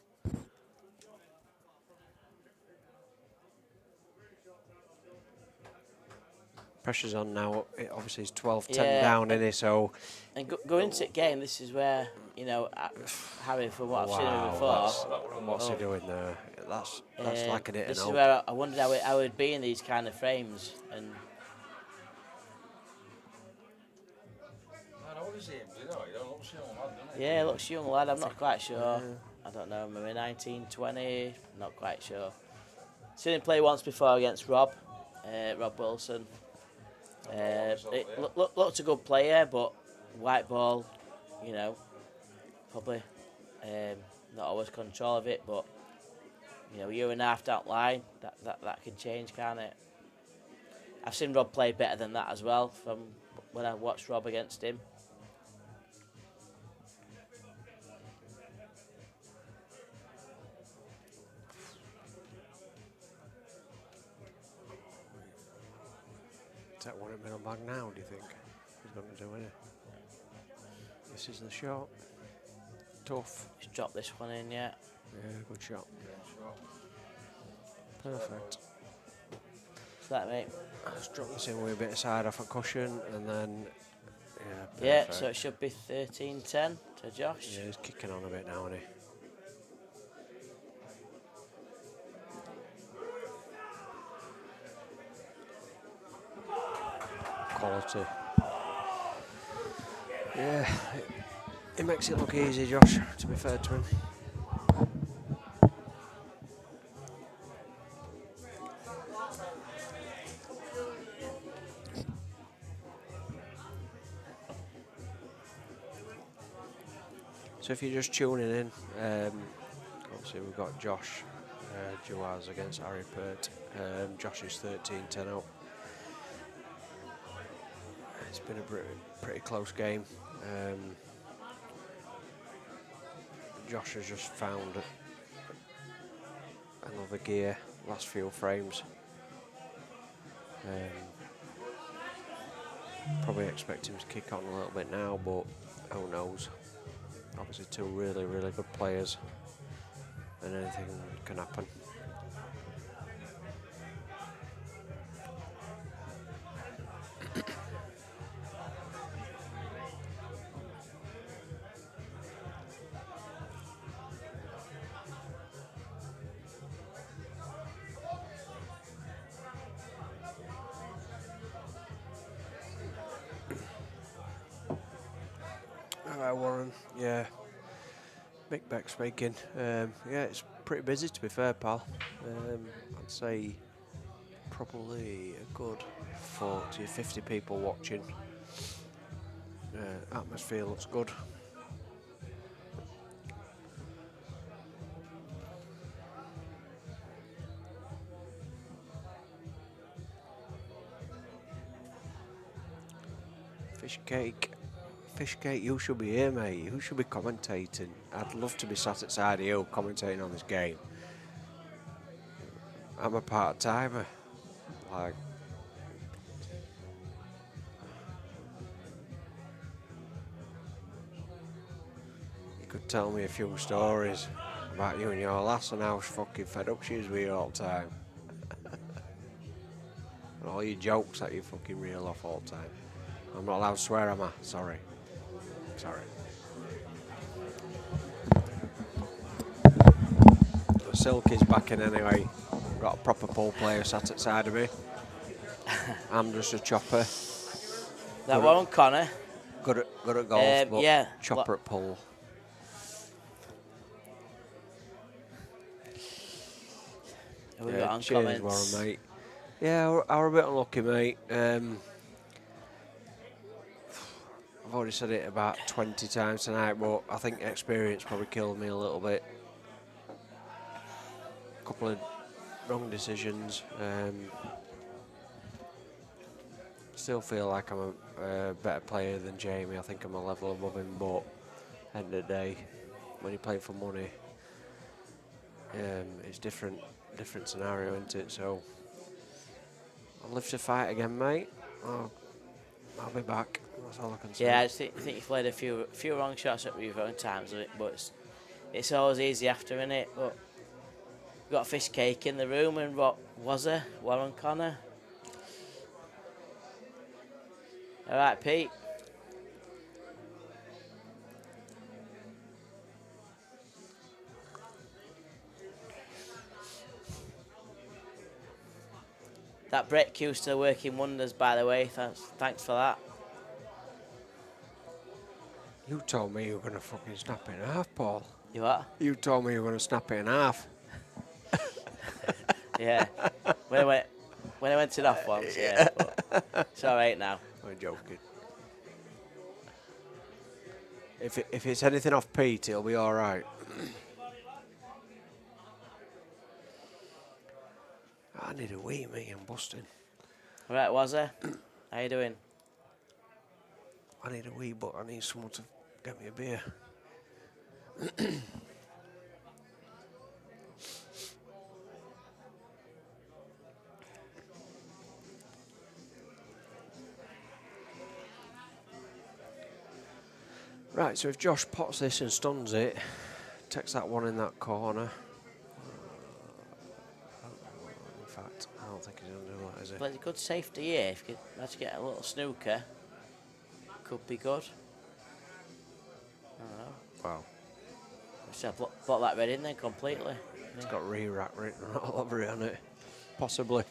Pressure's on now. Obviously, he's 12-10 Yeah. down, isn't he? So, And go into the game, this is where, you know, Harry, from what I've seen him before, what's he doing there? That's like an hit this and is hope. where I wondered how it would be in these kind of frames. And How old is he? Do you know? He don't look so young, lad, doesn't he? yeah, looks young lad. I'm not quite sure. I don't know, maybe 19, 20. Not quite sure. Seen him play once before against Rob Wilson. Looked a good player, but white ball, you know, probably not always control of it. But you know, 1.5 years down the line, that can change, can't it? I've seen Rob play better than that as well from when I watched Rob against him. Take one at middle bag now, do you think? He's going to do it. This is the shot. Tough. He's dropped this one in, yeah. Yeah, good shot. Perfect. So that, mate. Just drop this in with a bit of side off a cushion, and then Yeah, perfect. so it should be 13-10 to Josh. Yeah, he's kicking on a bit now, isn't he? quality. Yeah, it makes it look easy, Josh, to be fair to him. So if you're just tuning in, obviously we've got Josh, Juhasz against Harry Peart. Josh is 13-10 up. It's been a pretty close game. Josh has just found another gear, last few frames. Probably expect him to kick on a little bit now, but who knows. Obviously two really good players, and anything can happen. Alright, Warren. Yeah. Big Beck speaking. Yeah, it's pretty busy to be fair, pal. I'd say probably a good 40, 50 people watching. Atmosphere looks good. Fish cake, you should be here, mate. You should be commentating. I'd love to be sat outside of you commentating on this game. I'm a part-timer. Like, you could tell me a few stories about you and your lass and how fucking fed up she is with you all the time. And all your jokes that you fucking reel off all the time. I'm not allowed to swear, am I? Sorry. Silky's back in anyway. Got a proper pool player sat outside of me. I'm just a chopper. That one, Connor. Good at golf, but yeah. Chopper at pool. Have we got on cheers, comments? Warren, mate. Yeah, I were a bit unlucky, mate. I've already said it about 20 times tonight, but I think experience probably killed me a little bit. A couple of wrong decisions. Still feel like I'm a better player than Jamie. I think I'm a level above him, but end of the day, when you play for money, it's different scenario, isn't it? So I'll live to fight again, mate. I'll be back. That's all I can say. Yeah, I think you've played a few wrong shots at your own times, but it's always easy after, innit? But we've got a fish cake in the room, and what was it? Warren Connor. All right, Pete. That Brett Q still working wonders, by the way. Thanks for that. You told me you were going to fucking snap it in half, Paul. You what? You told me you were going to snap it in half. Yeah. When I went it off once, yeah. But it's all right now. I'm joking. If it's anything off Pete, it'll be all right. I need a wee, me. I'm busting. All right, was there? How you doing? I need a wee, but I need someone to get me a beer. Right, so if Josh pots this and stuns it, takes that one in that corner. In fact, I don't think he's going to do that, is he? But a good safety here. If you could manage to get a little snooker, could be good. I don't know. Wow. So block that red in then completely. It's got re-rack written all over it, hasn't it? Possibly.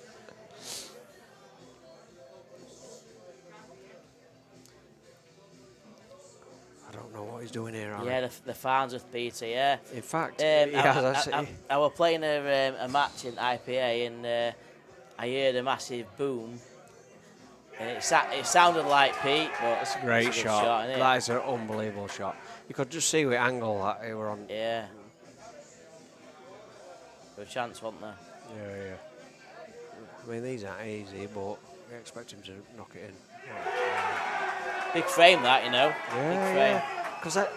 what he's doing here, Yeah, the fans with Peart, yeah. In fact, I was playing a match in IPA and I heard a massive boom. And it sounded like Pete, but it's a great it's a good shot. isn't it? That is an unbelievable shot. You could just see what angle that they were on. Yeah. There was a chance, wasn't there? Yeah. I mean, these aren't easy, but we expect him to knock it in. Big frame, that, you know. Yeah, Big frame. Because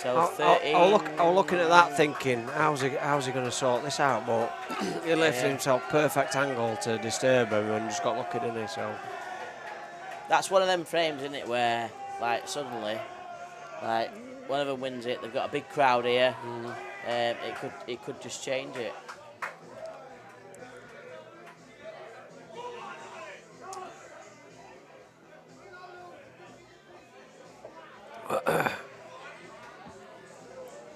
So 13. I was looking at that thinking, how's he going to sort this out? But he left himself perfect angle to disturb him and just got lucky, didn't he? So That's one of them frames, isn't it, where like suddenly, like one of them wins it. They've got a big crowd here. It could just change it.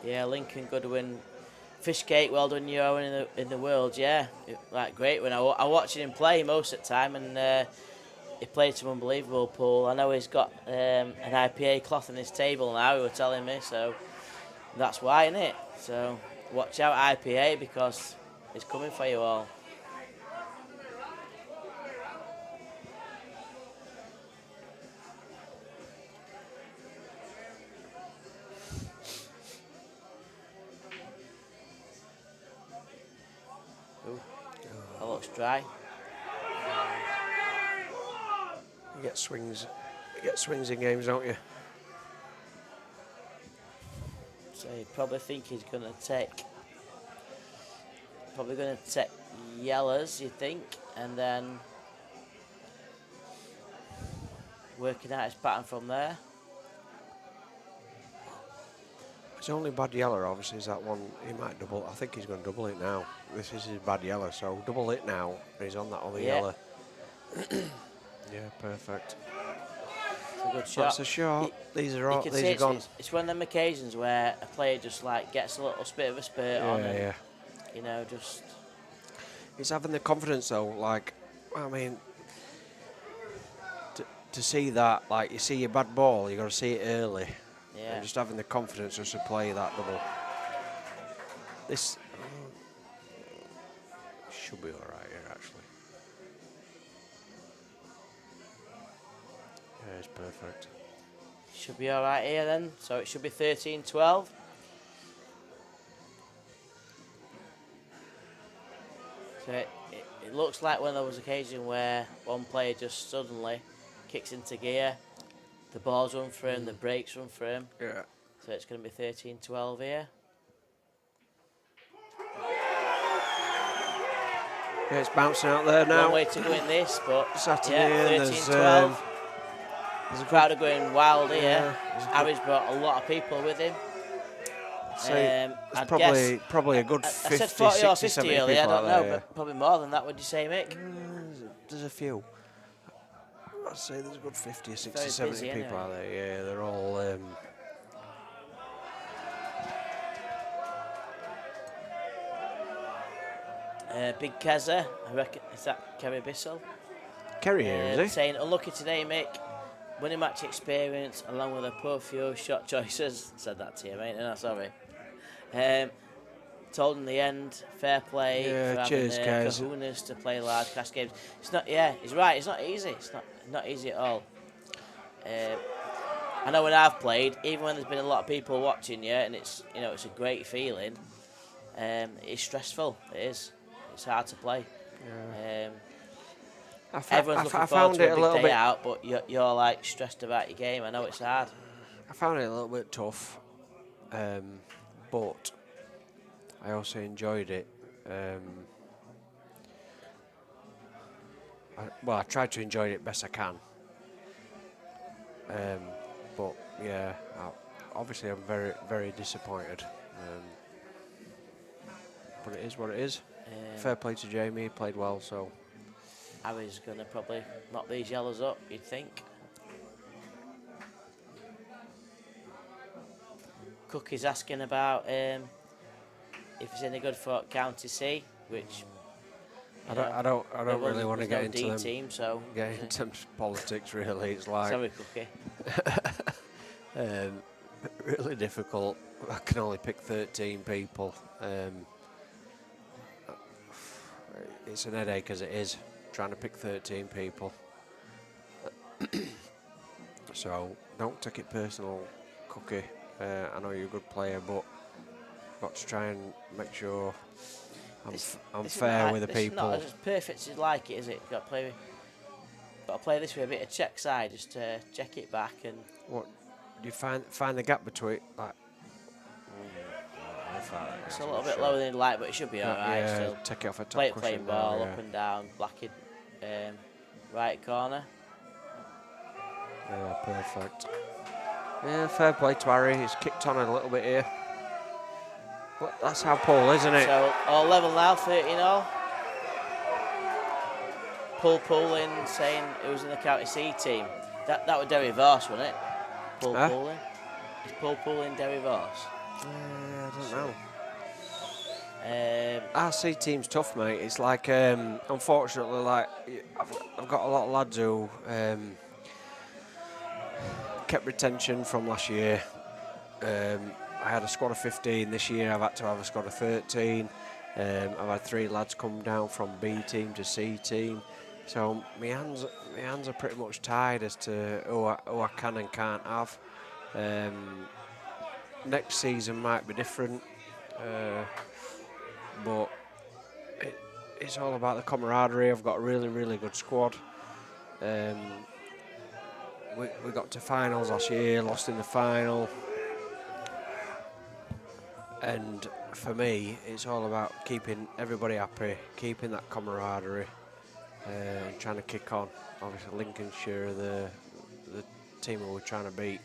Yeah, Lincoln Goodwin, Fishcake, well done, you in the world. Yeah, like great. When I watched him play most of the time, and he played some unbelievable pool. I know he's got an IPA cloth on his table now. He was telling me, so that's why, isn't it? So watch out, IPA, because it's coming for you all. That looks dry. you get swings in games, don't you? So you probably think he's going to take yellows, you think, and then working out his pattern from there. His only bad yellow, obviously, is that one he might double. I think he's going to double it now. This is his bad yellow, so double it now, and he's on that other yellow. Yeah, perfect. It's a good shot. That's a shot. These are all. You can These see are gone. it's one of them occasions where a player just like gets a little bit of a spurt on, and you know, just. He's having the confidence though. Like, I mean, to see that, like, you see your bad ball, you got to see it early. Yeah. And just having the confidence just to play that double. This should be all right here, actually. Yeah, it's perfect. Should be all right here then. So it should be 13-12. So it looks like one of those occasions where one player just suddenly kicks into gear, the balls run for him, the brakes run for him. Yeah. So it's going to be 13-12 here. Yeah, it's bouncing out there now. One way to win this, but Saturday, yeah, 13-12. There's a crowd are going wild here. Yeah, Harry's brought a lot of people with him. So there's probably a good 50, I said 40 or 60, 50 70 earlier, I people don't out know, there, but probably more than that, would you say, Mick? There's a few. I'd say there's a good 50 or 60, Very 70 busy, people anyway. out there. Yeah, they're all. Big Keza, I reckon, is that Kerry Bissell? Kerry here, is he? Saying, unlucky today, Mick. Winning match experience along with a poor few shot choices. Said that to you, mate. No, sorry. Told in the end, fair play Yeah, for cheers, having guys. kahunas to play large cash games. It's not. Yeah, he's right. It's not easy. It's not easy at all. I know when I've played, even when there's been a lot of people watching you, and it's it's a great feeling. It's stressful. It is. It's hard to play. Yeah. Everyone's looking forward to a big day out, but you're like stressed about your game. I know it's hard. I found it a little bit tough, but I also enjoyed it. I tried to enjoy it best I can. But yeah, obviously I'm very, very disappointed. But it is what it is. Fair play to Jamie, he played well, so. Harry's going to probably knock these yellows up, you'd think. Cookie's asking about if it's any good for County C, which I don't really want to get into D them. team, so Get into politics really. It's like sorry, Cookie. really difficult. I can only pick 13 people. It's an headache as it is, trying to pick 13 people. So don't take it personal, Cookie. I know you're a good player, but I've got to try and make sure I'm fair with the people. It's not as perfect as you'd like it, is it? Got to play this with a bit of check side, just to check it back and. What do you find the gap between like? It's a little bit lower than you'd like, but it should be alright. Yeah, Still. take it off a top Play cushion playing ball now, up and down, blacked right corner. Yeah, perfect. Yeah, fair play to Harry. He's kicked on a little bit here. But that's how Paul is, isn't it? So all level now, 13 all. Paul Pooling saying it was in the County C team. That was Derry Voss, wasn't it? Paul Pooling. Is Paul Pooling Derry Voss? I don't know. Our RC team's tough, mate. It's like, unfortunately, like I've got a lot of lads who kept retention from last year. I had a squad of 15 this year. I've had to have a squad of 13. I've had 3 lads come down from B team to C team. So my hands are pretty much tied as to who I can and can't have. Next season might be different, but it's all about the camaraderie. I've got a really, really good squad. We got to finals last year, lost in the final. And for me, it's all about keeping everybody happy, keeping that camaraderie, and trying to kick on. Obviously, Lincolnshire, the team who we're trying to beat.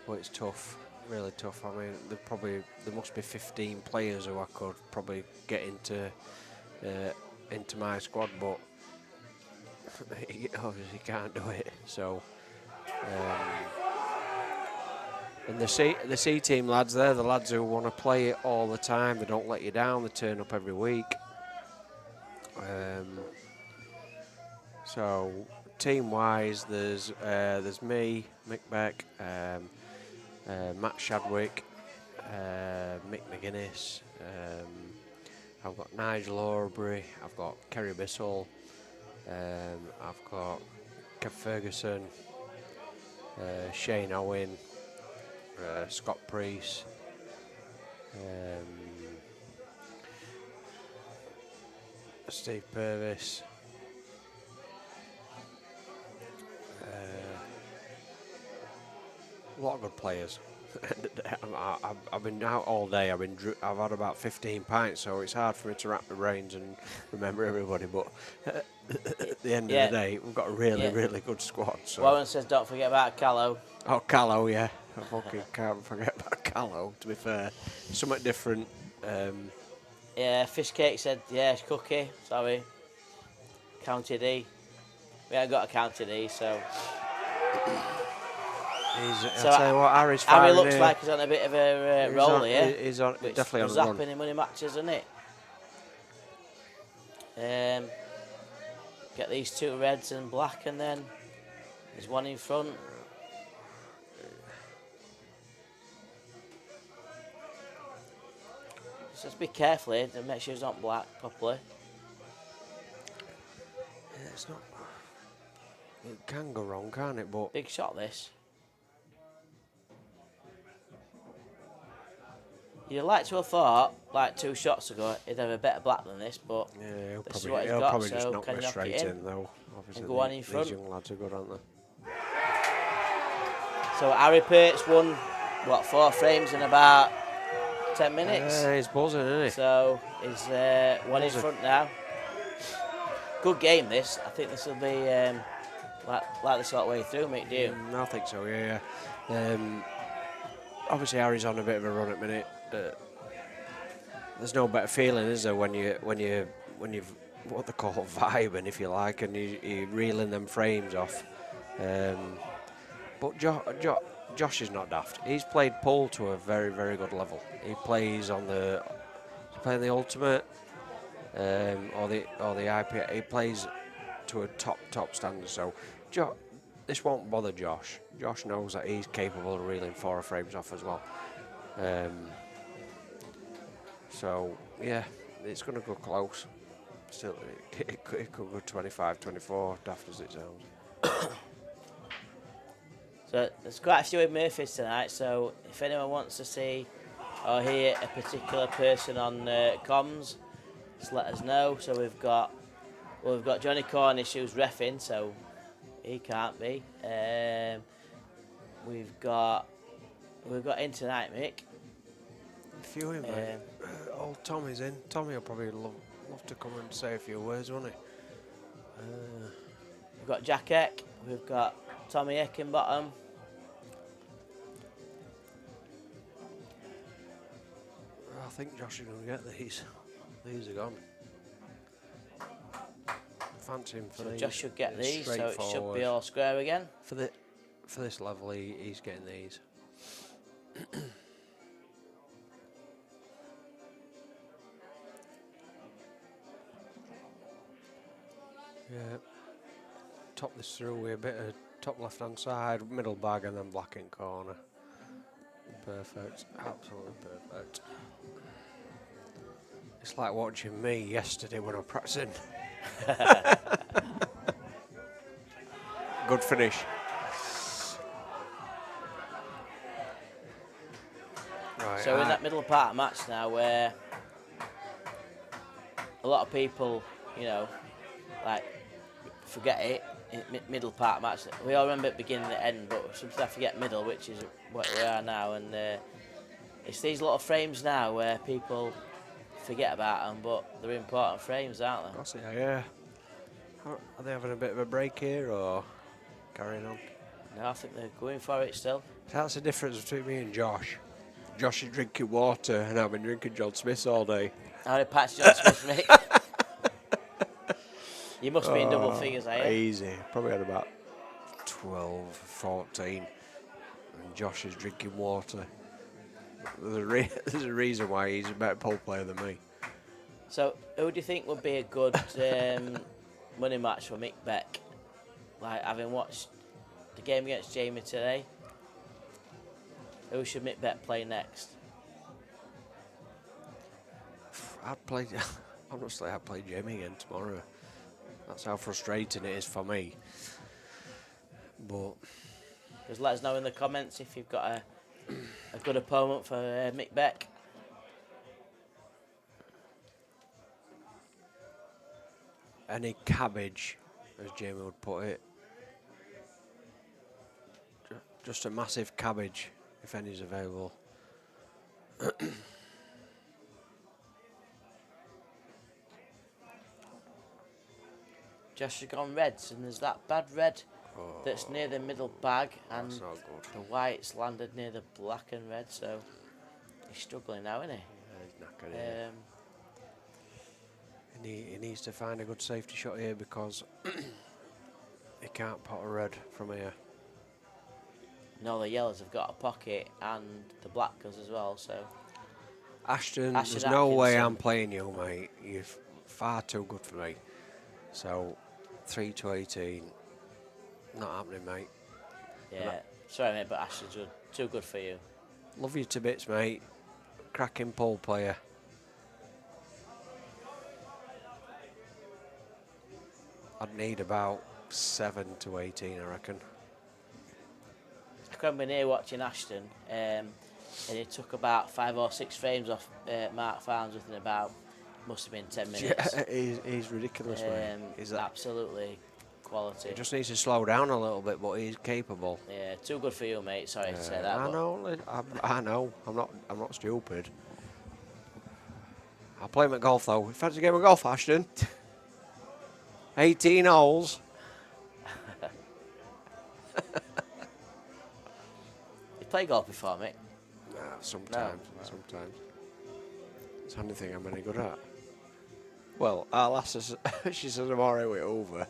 But it's tough, really tough. I mean, there must be 15 players who I could probably get into my squad, but you obviously can't do it. So. And the C team lads, they're the lads who want to play it all the time. They don't let you down. They turn up every week. So team-wise, there's me, Mick Beck, Matt Shadwick, Mick McGuinness. I've got Nigel Aubrey. I've got Kerry Bissell. I've got Kev Ferguson, Shane Owen. Scott Priest, Steve Purvis, a lot of good players. I've been out all day. I've had about 15 pints, so it's hard for me to wrap my brains and remember everybody. But at the end of the day, we've got a really good squad. So. Warren says, "Don't forget about Callow." Oh, Callow, yeah. I fucking can't forget about Callow, to be fair. Something different. Yeah, Fishcake said, yeah, Cookie, sorry. County D. We haven't got a County D, so... I'll tell you what, Harry's Harry firing looks here. like he's on a bit of a roll here. He's definitely on a run. Zapping in money matches, isn't it? Get these 2 reds and black, and then there's one in front. Just be careful here to make sure it's not black properly. Yeah, it's not. It can go wrong, can't it? But big shot this. You'd like to have thought, like 2 shots ago, he'd have a better black than this, but yeah, this is what he's got, just so knock can me you knock straight it in though. Obviously, and go on in these front. young lads are good, aren't they? So Harry Peart's won, what, 4 frames in about 10 minutes? Yeah, he's buzzing, isn't he? So he's one in front now. Good game, this. I think this will be like the sort of way through, mate, do you? I think so, yeah. Obviously, Harry's on a bit of a run at the minute. There's no better feeling, is there, when you've what they call vibing, if you like, and you're reeling them frames off. But Josh is not daft. He's played pool to a very, very good level. He plays on the ultimate or the IPA. He plays to a top standard. So this won't bother Josh. Josh knows that he's capable of reeling 4 frames off as well. So yeah, it's going to go close. Still, it could go 25, 24, daft as it sounds. So there's quite a few in Murphy's tonight, so if anyone wants to see or hear a particular person on comms, just let us know. So we've got Johnny Cornish who's reffing, so he can't be. We've got in tonight, Mick. A few in, mate. Old Tommy's in. Tommy will probably love to come and say a few words, won't he? We've got Jack Eck. We've got Tommy Eckenbottom. I think Josh is going to get these. These are gone. Fancy him for So these. Josh should get these, so it should Straightforward. be all square again. For this level, he's getting these. Yeah. Top this through with a bit of top left hand side, middle bag, and then black in corner. Perfect. Absolutely perfect. It's like watching me yesterday when I'm practicing. Good finish. Right, So in that middle part of match now, where a lot of people, you know, like forget it. Middle part match. We all remember it beginning and end, but sometimes I forget middle, which is what we are now. And it's these little frames now where people forget about them, but they're important frames, aren't they? of course, yeah. Are they having a bit of a break here or carrying on? No, I think they're going for it still. That's the difference between me and Josh. Josh is drinking water and I've been drinking John Smith's all day. How did Patch John Smith make? You must be in double figures, are you? Easy. Probably had about 12, 14. And Josh is drinking water. There's a reason why he's a better pole player than me. So, who do you think would be a good money match for Mick Beck? Like, having watched the game against Jamie today, who should Mick Beck play next? Honestly, I'd play Jamie again tomorrow. That's how frustrating it is for me. But Just let us know in the comments if you've got a good opponent for Mick Beck. any cabbage, as Jamie would put it. Just a massive cabbage, if any's available. Josh has gone reds, and there's that bad red that's near the middle bag, and That's not good. the white's landed near the black and red, so he's struggling now, isn't he? Yeah, he's knackered here. He needs to find a good safety shot here because he can't pot a red from here. No, the yellows have got a pocket, and the black does as well, so... Ashton, Ashton there's no way Atkinson. I'm playing you, mate. You're far too good for me. So, 3 to 18. Not happening, mate. Yeah, sorry mate, but Ashton's too good for you. Love you to bits, mate. Cracking pole player. I'd need about 7 to 18, I reckon. I can remember near watching Ashton, and he took about 5 or 6 frames off Mark Farnsworth in about, must have been 10 minutes. Yeah, he's ridiculous, mate. He's Absolutely quality. He just needs to slow down a little bit, but he's capable. Yeah, too good for you, mate. Sorry to say that. I but know. I know. I'm not stupid. I'll play him at golf though. Fancy a game of golf, Ashton? 18 holes. You play golf before, mate? Nah, sometimes. No. Sometimes. It's the only thing I'm any good at. Well, our lass says, she says I'm alright with over.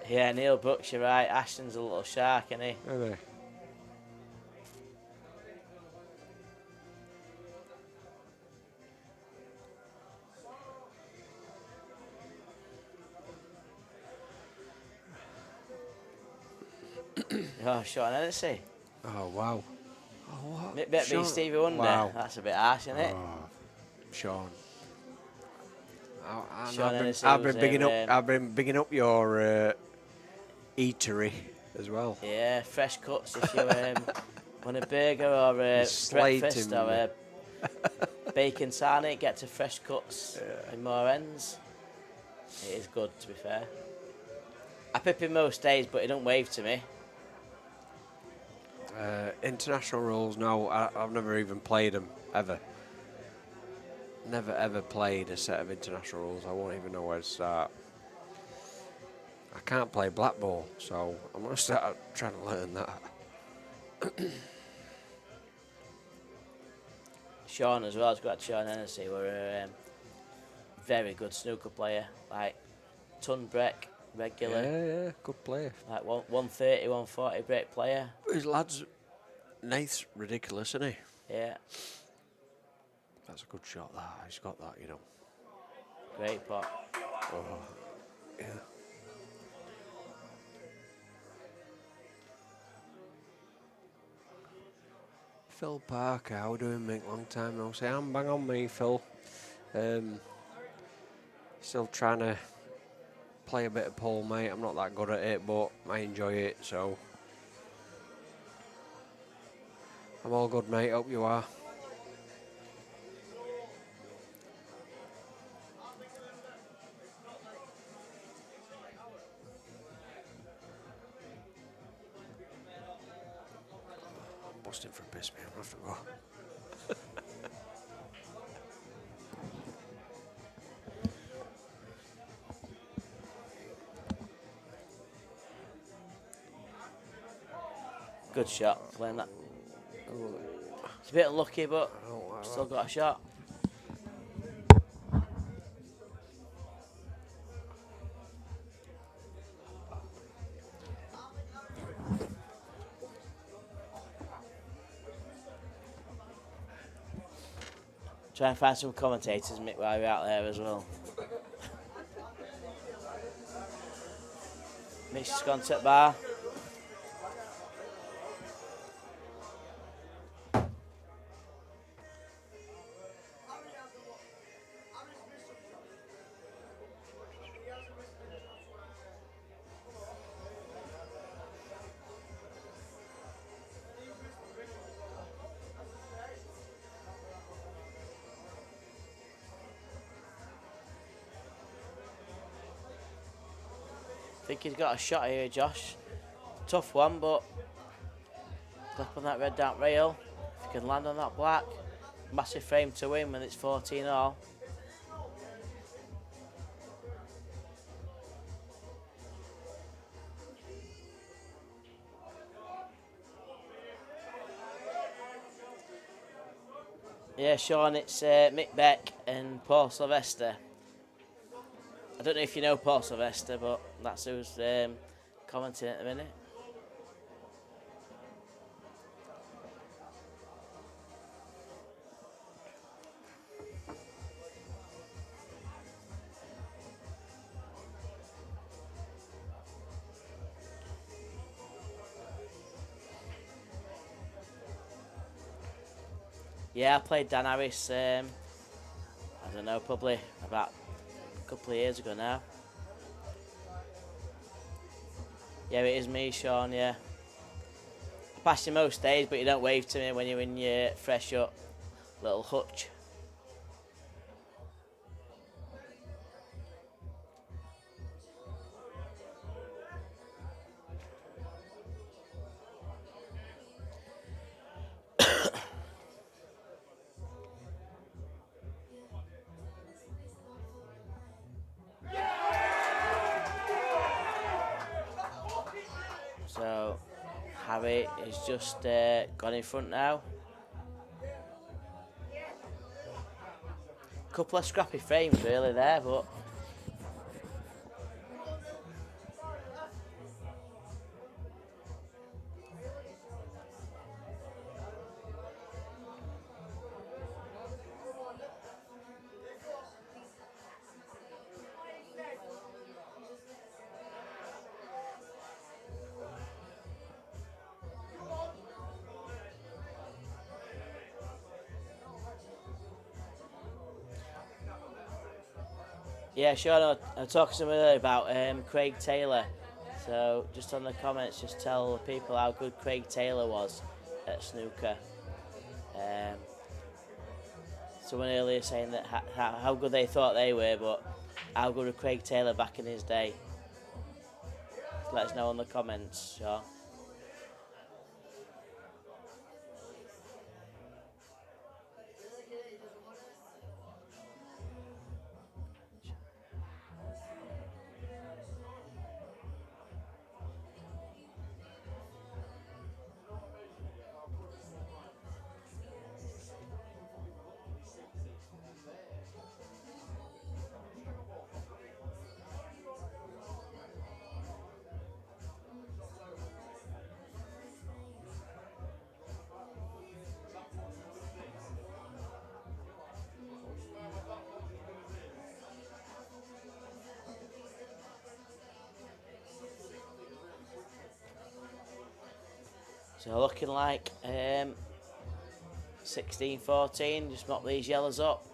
Yeah, Neil Brooks, you're right. Ashton's a little shark, isn't he? Anyway. Oh, Sean Hennessy. Oh, wow. Oh, what? Mick Beck beat Sean- Stevie Wonder. Wow. That's a bit harsh, isn't it? Oh, Sean. Sean Hennessy I've was been bigging up. there, I've been bigging up your eatery as well. Yeah, fresh cuts if you want a burger or a Slating breakfast or me. a bacon sarnie, get to fresh cuts in more ends. It is good, to be fair. I pip him most days, but he don't wave to me. International rules, no. I've never even played them ever. Never ever played a set of international rules. I won't even know where to start. I can't play Blackball, so I'm gonna start trying to learn that. Sean as well, has got Sean Hennessy, were a very good snooker player, like ton break regular, Yeah, good player. like 130, 140 break player. His lad's Nath's ridiculous, isn't he? Yeah, That's a good shot. That he's got that, you know. great pot. Oh, yeah. Phil Parker, how we doing, Mick? Long time no see. I'm bang on me, Phil. Still trying to play a bit of pool, mate. I'm not that good at it, but I enjoy it, so I'm all good, mate. Hope you are. I'm busting for a piss, mate. I have to go. Good shot, playing that. It's a bit unlucky, but still got a shot. Try and find some commentators, Mick, while you're out there as well. Mick's just gone to the bar. I think he's got a shot here, Josh. Tough one, but clip on that red dart rail. If he can land on that black, massive frame to win when it's 14 all. Yeah, Sean, it's Mick Beck and Paul Sylvester. I don't know if you know Paul Sylvester, but that's who's commenting at the minute. Yeah, I played Dan Harris, I don't know, probably about a couple of years ago now. Yeah, it is me, Sean, yeah. I pass you most days, but you don't wave to me when you're in your fresh up little hutch. So, Harry is just gone in front now. Couple of scrappy frames really there, but Yeah, Sean, I was talking to him earlier about Craig Taylor. So just on the comments, just tell people how good Craig Taylor was at snooker. Um, someone earlier saying that how good they thought they were, but how good was Craig Taylor back in his day? Let us know in the comments, Sean. So looking like 16-14, just mop these yellows up.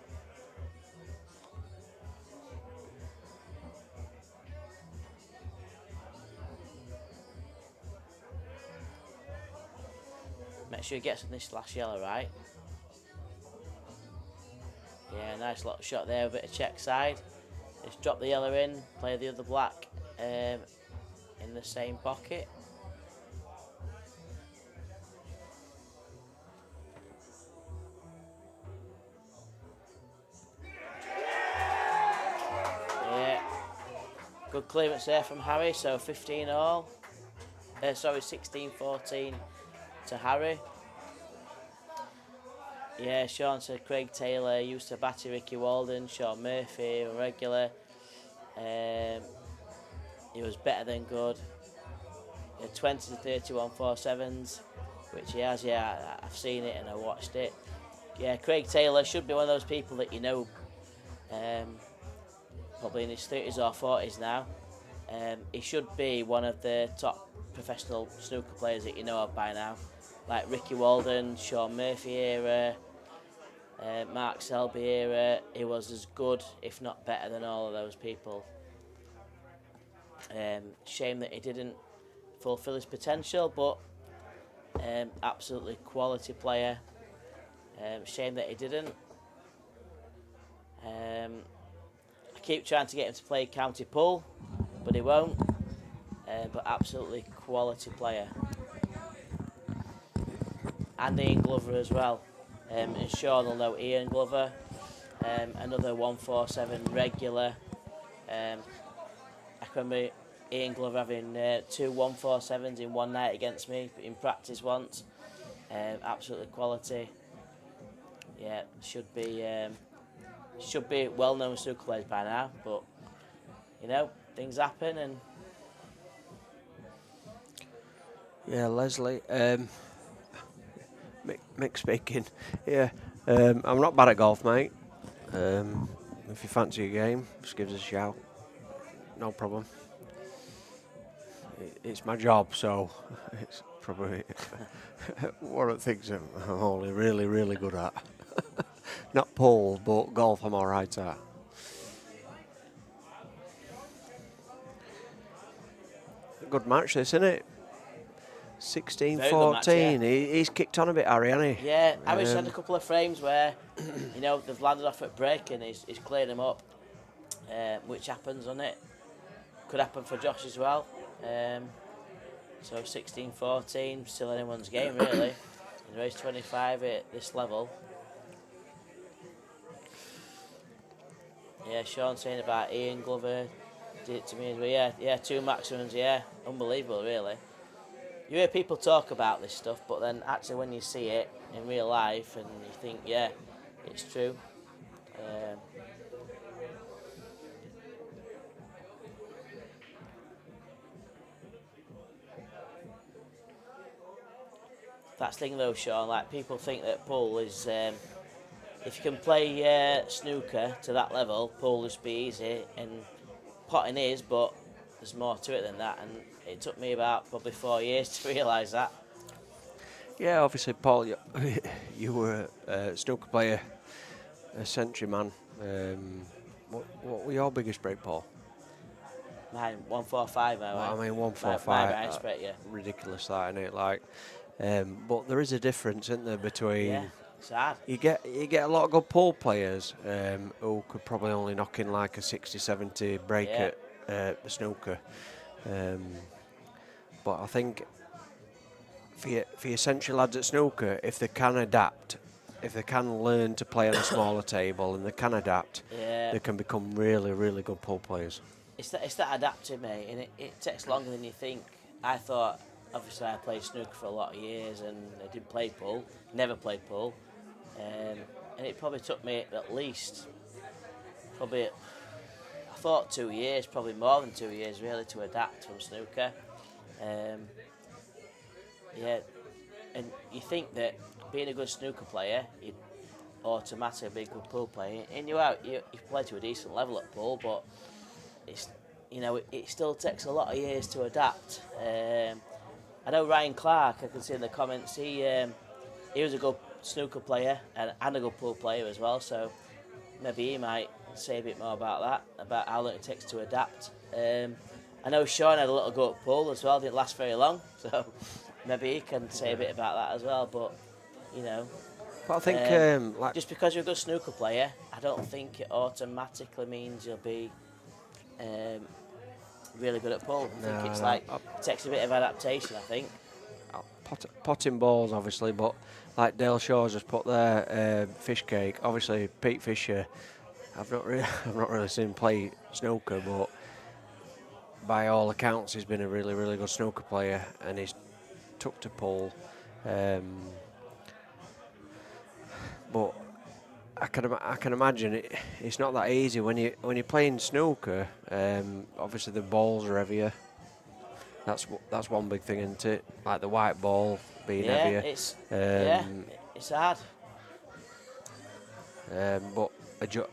Make sure you get this last yellow right. Yeah, nice little shot there, a bit of check side. Just drop the yellow in, play the other black in the same pocket. Yeah, good clearance there from Harry, so 15 all. Sorry, 16-14 to Harry. Yeah, Sean said Craig Taylor used to batter Ricky Walden, Sean Murphy, a regular. He was better than good. He had 20 to 31 4-7s, which he has, yeah, I've seen it and I watched it. Yeah, Craig Taylor should be one of those people that you know, probably in his 30s or 40s now. He should be one of the top professional snooker players that you know of by now. Like Ricky Walden, Sean Murphy era, Mark Selby era. He was as good, if not better, than all of those people. Shame that he didn't fulfill his potential, but absolutely quality player. Shame that he didn't. I keep trying to get him to play county pool, but he won't. But absolutely quality player. And Ian Glover as well. And Sean will know Ian Glover, another 147 regular. I can remember Ian Glover having 2 147s in one night against me in practice once. Absolutely quality. Yeah, should be well-known snooker players by now, but you know, things happen. And Yeah, Leslie. Mick speaking. Yeah, I'm not bad at golf, mate. If you fancy a game, just give us a shout. No problem. It's my job, so it's probably one of the things I'm only really, really good at. Not pool, but golf I'm all right at. Good match, this, isn't it? 16-14. He's kicked on a bit, Harry, hasn't he? yeah, Harry's had a couple of frames where you know they've landed off at break and he's cleared them up, which happens on it. Could happen for Josh as well. So 16-14, still anyone's game really. In race 25 at this level. Yeah, Sean saying about Ian Glover did it to me as well. Yeah, 2 maximums. Yeah, unbelievable really. You hear people talk about this stuff, but then actually when you see it in real life and you think, yeah, it's true. That's the thing though, Sean, like people think that pool is, if you can play snooker to that level, pool will just be easy, and potting is, but there's more to it than that, and it took me about probably 4 years to realise that. Yeah, obviously, Paul, you were a snooker player, a century man. What were your biggest break, Paul? Mine 145. Well, I mean, My 145. range break, yeah. Ridiculous, that, isn't it? Like, but there is a difference, isn't there, between. Yeah, it's hard. You get a lot of good pool players who could probably only knock in like a 60, 70 break Yeah. at the snooker. But I think for your central lads at snooker, if they can adapt, if they can learn to play on a smaller table and they can adapt, Yeah. they can become really, really good pool players. It's that adapting, mate, and it takes longer than you think. I thought, obviously, I played snooker for a lot of years, and I didn't play pool, never played pool, and it probably took me at least, I thought 2 years, probably more than 2 years, really, to adapt from snooker. Yeah, and you think that being a good snooker player, you'd automatically be a good pool player, and you play to a decent level at pool, but it's, it still takes a lot of years to adapt. I know Ryan Clark, I can see in the comments, he was a good snooker player and a good pool player as well, so maybe he might say a bit more about that, about how long it takes to adapt. I know Sean had a little go at pool as well, didn't last very long, so maybe he can say a bit about that as well, but, But I think, just because you're a good snooker player, I don't think it automatically means you'll be really good at pool. I think it takes a bit of adaptation, I think. potting balls, obviously, but like Dale Shaw's just put there, fish cake. Obviously, Pete Fisher, I've not really seen him play snooker, but by all accounts, he's been a really, really good snooker player, and he's took to pool. But I can imagine it's not that easy when you're playing snooker. Obviously, the balls are heavier. That's one big thing, isn't it? Like the white ball being heavier. It's hard. But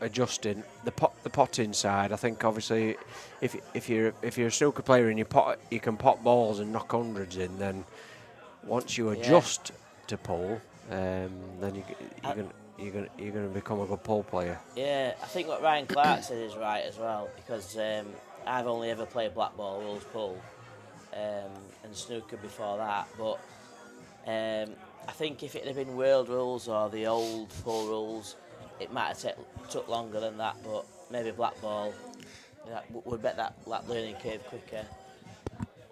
adjusting the potting side, I think obviously if you're a snooker player and you can pot balls and knock hundreds in, then once you adjust to pool, then you're gonna become a good pool player. Yeah, I think what Ryan Clark said is right as well, because I've only ever played Blackball rules pool and snooker before that, but I think if it had been world rules or the old pool rules, it might have took longer than that, but maybe Blackball would make that learning curve quicker,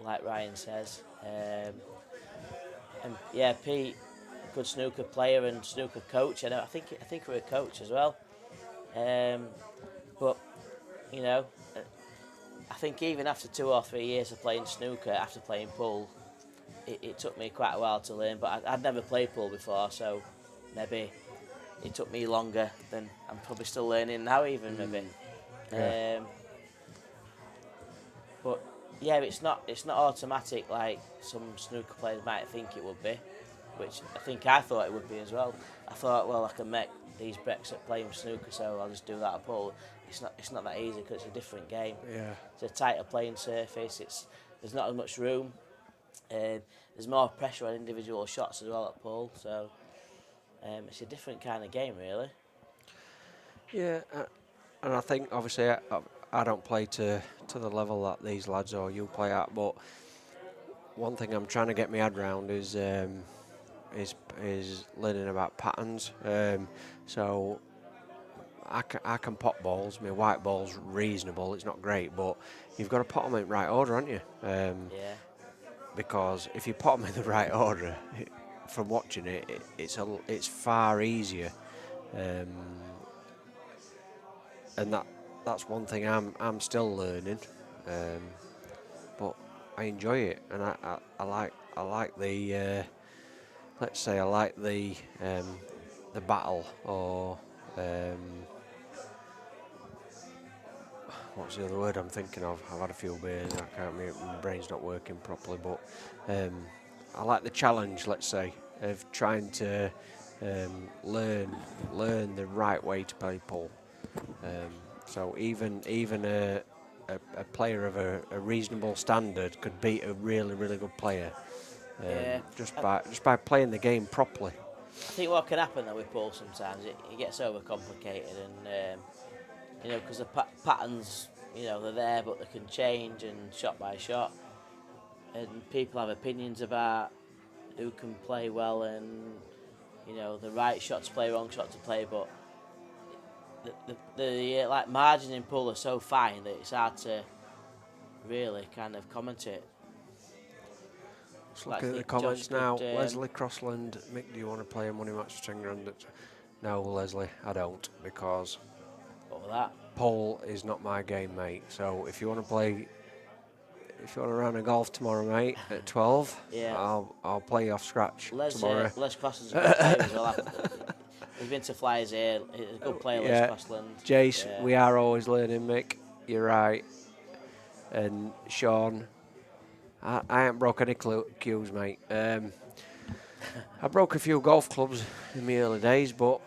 like Ryan says. And yeah, Pete, good snooker player and snooker coach. I think we're a coach as well. But I think even after 2 or 3 years of playing snooker, after playing pool, it took me quite a while to learn. But I'd never played pool before, so maybe it took me longer than I'm probably still learning now, even maybe. Yeah. But yeah, it's not automatic like some snooker players might think it would be, which I thought it would be as well. I thought, well, I can make these breaks at playing snooker, so I'll just do that at pool. It's not that easy because it's a different game. Yeah. It's a tighter playing surface. There's not as much room. There's more pressure on individual shots as well at pool, so it's a different kind of game, really. Yeah, and I think obviously I don't play to the level that these lads or you play at, but one thing I'm trying to get my head around is learning about patterns. So I can pot balls. My white ball's reasonable. It's not great, but you've got to pot them in the right order, haven't you? Yeah. Because if you pot them in the right order, from watching it's far easier. And that's one thing I'm still learning, but I enjoy it, and I like the let's say I like the battle, or what's the other word I'm thinking of? I've had a few beers, I can't remember, my brain's not working properly, but I like the challenge, let's say, of trying to learn the right way to play pool. So even a player of a reasonable standard could beat a really, really good player just by playing the game properly. I think what can happen though with pool sometimes, it gets overcomplicated, You know, because the patterns, you know, they're there, but they can change and shot by shot. And people have opinions about who can play well and, you know, the right shot to play, wrong shot to play. But the like margin in pool are so fine that it's hard to really kind of commentate. Let's look at the comments now. Leslie Crossland, Mick, do you want to play a money match for 10 grand? No, Leslie, I don't, because What was that? pole is not my game, mate. So if you want to play, if you want to run a golf tomorrow, mate, at 12, Yeah. I'll play you off scratch tomorrow. Les Crossland's a good player as well. He's been to Flyers here. He's a good player, Les Crossland. Jace, Yeah. we are always learning, Mick. You're right. And Sean, I ain't broke any cues, mate. I broke a few golf clubs in my early days, but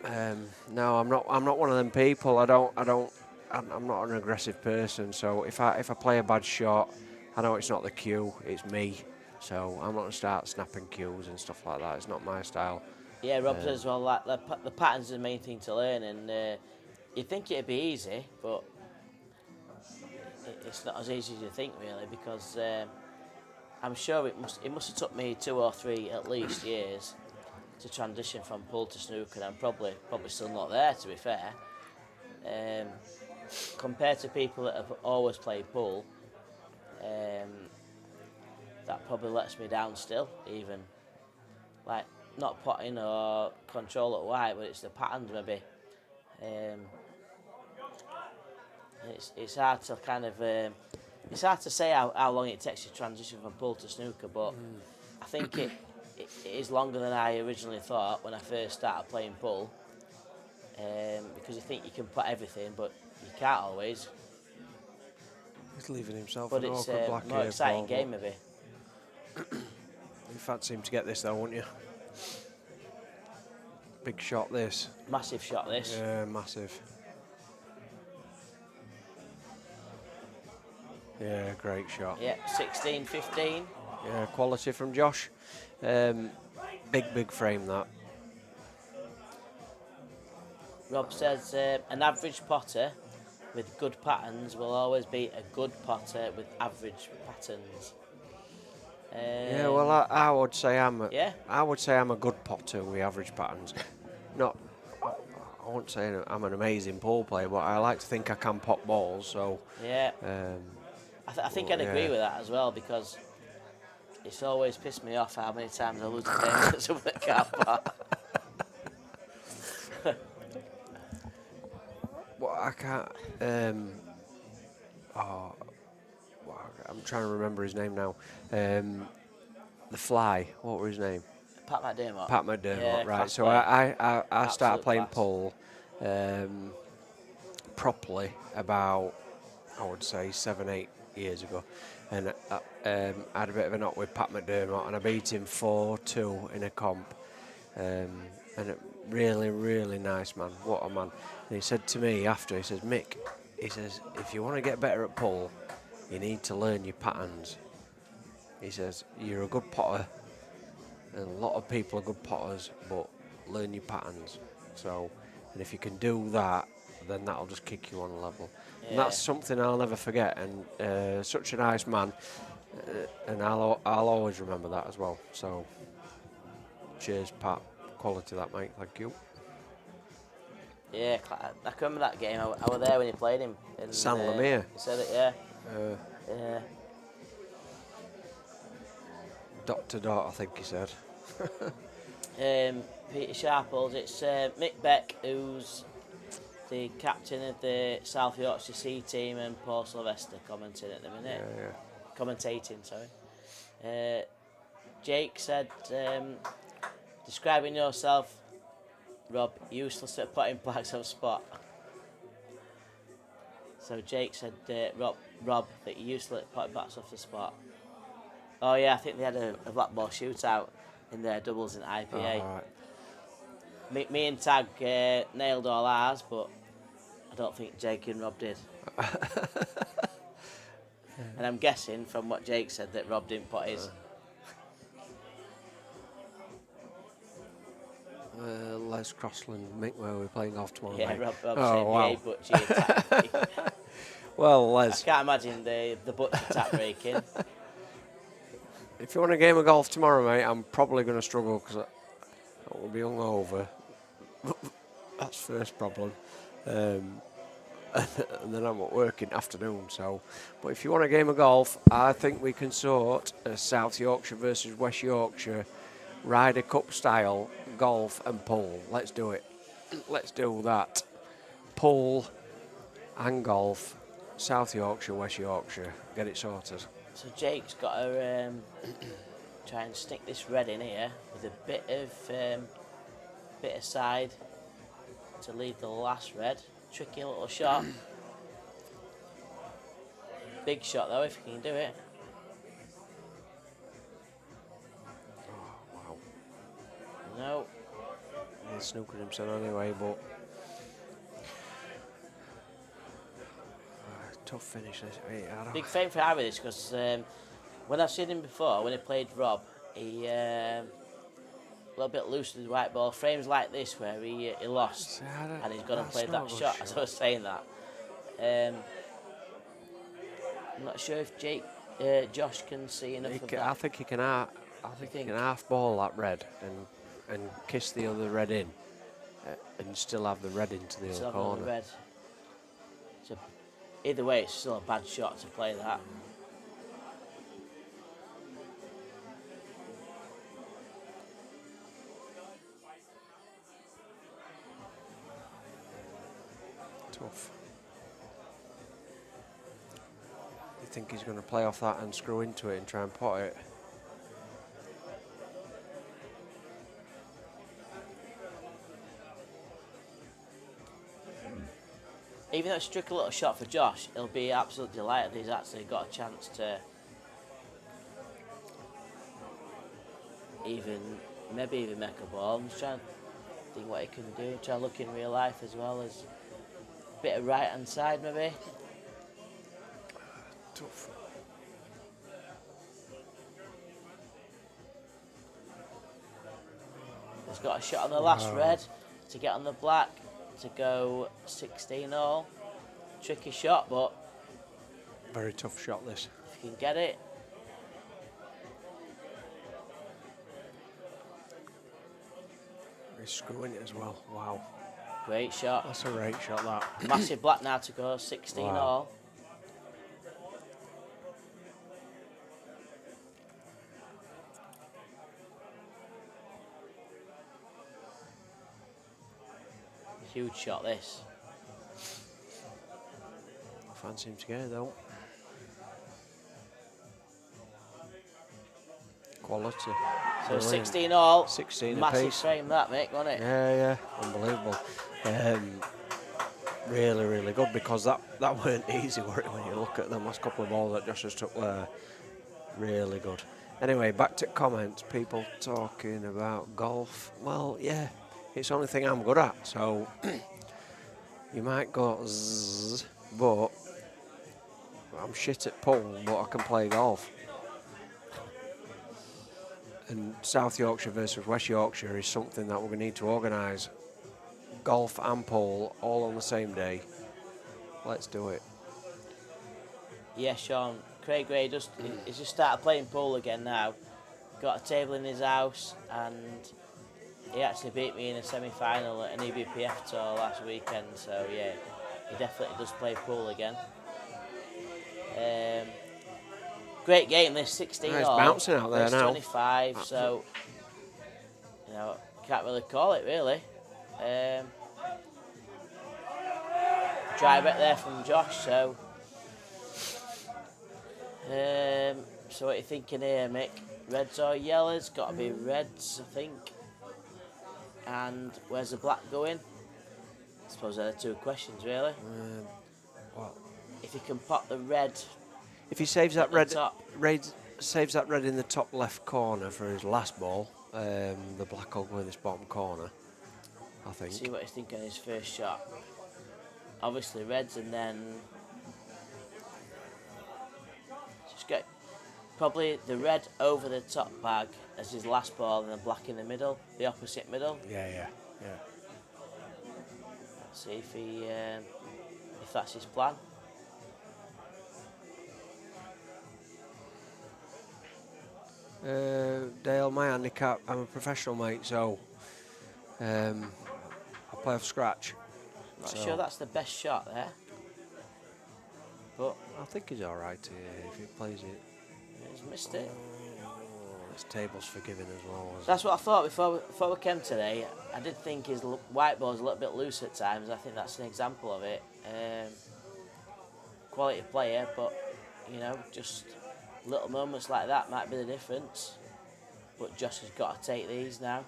no, I'm not one of them people. I'm not an aggressive person. So if I play a bad shot, I know it's not the cue, it's me. So I'm not gonna start snapping cues and stuff like that. It's not my style. Yeah, Rob says as well, like the pattern's the main thing to learn, and you'd think it'd be easy, but it's not as easy as you think, really, because I'm sure it must have took me 2 or 3 at least years to transition from pool to snooker, and I'm probably still not there, to be fair. Compared to people that have always played pool, that probably lets me down still, even. Like, not potting or control at white, but it's the patterns maybe. It's hard to kind of it's hard to say how long it takes to transition from pool to snooker, but I think it is longer than I originally thought when I first started playing pool, because you think you can put everything, but you can't always. He's leaving himself But an it's awkward a black more ear exciting ball, game maybe. You fancy him to get this though, wouldn't you? Big shot this. Massive shot this. Yeah, massive. Yeah, great shot. Yeah, 16, 15. Yeah, quality from Josh. Big frame that. Rob says an average potter with good patterns will always be a good potter with average patterns. Yeah, well, I would say Yeah? I would say I'm a good potter with average patterns. Not, I won't say I'm an amazing pool player, but I like to think I can pot balls. So Yeah. I think I'd agree yeah. with that as well, because it's always pissed me off how many times I lose the game because someone that can't pot. Well, I can't. I'm trying to remember his name now. The Fly. What was his name? Pat McDermott. Pat McDermott. Yeah, right. class So player. I started Absolute playing class. pool properly about, I would say, 7-8 years ago, and I had a bit of a knock with Pat McDermott, and I beat him 4-2 in a comp. And a really nice man. What a man. And he said to me after, he says, Mick, he says, if you want to get better at pool, you need to learn your patterns. He says, you're a good potter, and a lot of people are good potters, but learn your patterns. So, and if you can do that, then that'll just kick you on a level. Yeah. And that's something I'll never forget, and such a nice man, and I'll always remember that as well. So, cheers, Pat. Quality that, mate. Thank you. Yeah, I can remember that game. I was there when he played him. In, San Lemire. He said it, yeah. Uh, Dr. Dot, I think he said. Peter Sharples, it's Mick Beck, who's the captain of the South Yorkshire C team, and Paul Sylvester commenting at the minute. Yeah. Commentating, sorry. Jake said, describing yourself, Rob, useless at putting blacks on spot. So Jake said, Rob, that you're useless at putting blacks off the spot. Oh yeah, I think they had a Blackball shootout in their doubles in IPA. All right. Me and Tag nailed all ours, but I don't think Jake and Rob did. And I'm guessing from what Jake said that Rob didn't put his. Les Crossland, Mick, where we're playing golf tomorrow. Yeah, mate. Rob Oh, said wow. the butchie attack. Well, I Les, can't imagine the butcher attack breaking. if you want a game of golf tomorrow, mate, I'm probably going to struggle because I will be hungover. That's first problem. And then I'm at work in the afternoon. So, but if you want a game of golf, I think we can sort a South Yorkshire versus West Yorkshire Ryder Cup style golf and pull. Let's do it. Let's do that. Pull and golf, South Yorkshire, West Yorkshire. Get it sorted. So Jake's got to try and stick this red in here with a bit of side to lead the last red. Tricky little shot. Big shot though, if he can do it. Wow. No. He's snookered himself anyway, but tough finish. Big fame for Harry this because when I've seen him before, when he played Rob, he a little bit loose with the white ball. Frames like this where he lost and he's gone and played that shot. As I was saying that. I'm not sure if Josh can see enough of that. I think he can. I think he can half ball that red and kiss the other red in, and still have the red into the other corner. Red. So either way, it's still a bad shot to play that. Tough. You think he's going to play off that and screw into it and try and pot it? Even though it's struck a little shot for Josh, he'll be absolutely delighted he's actually got a chance to maybe even make a ball. I'm just trying to think what he can do, try to look in real life as well as a bit of right hand side maybe. Tough. He's got a shot on the last red to get on the black to go 16 all. Tricky shot, but Very tough shot this. if you can get it. He's screwing it as well. Wow. Great shot. That's a great shot, that. Massive black now to go 16 Wow. all. Huge shot this. Fancy him to get it though. Quality. So Brilliant. 16 all. 16 Massive apiece. frame that, Mick, wasn't it? Yeah, unbelievable. Really, really good because that weren't easy, were it, when you look at them last couple of balls that Josh has took there. Really good. Anyway, back to comments. People talking about golf. Well, yeah, it's the only thing I'm good at. So you might go zzz, but I'm shit at pool, but I can play golf. And South Yorkshire versus West Yorkshire is something that we're going to need to organise. Golf and pool all on the same day. Let's do it. Yeah, Sean. Craig Gray he's just started playing pool again now. Got a table in his house and he actually beat me in a semi-final at an EBPF tour last weekend. So yeah, he definitely does play pool again. Great game this, 16 He's all. bouncing out there now. 25, so you know, can't really call it really. Try bet there from Josh, so so what are you thinking here, Mick? Reds or yellows? Got to be reds, I think. And where's the black going? I suppose they're the two questions, really. Well, If you can pop the red, if he saves that the top. saves that red in the top left corner for his last ball, the black will go in this bottom corner, I think. See what he's thinking on his first shot. Obviously reds, and then just Probably the red over the top bag as his last ball and the black in the middle, the opposite middle. Yeah. See if that's his plan. Dale, my handicap, I'm a professional, mate, so I play off scratch. Not So sure that's the best shot there, but I think he's all right here if he plays it. he's missed it. This table's forgiving as well. That's what I thought before we came today. I did think his white ball's a little bit loose at times. I think that's an example of it. Quality player, but you know, just little moments like that might be the difference. But Josh has got to take these now.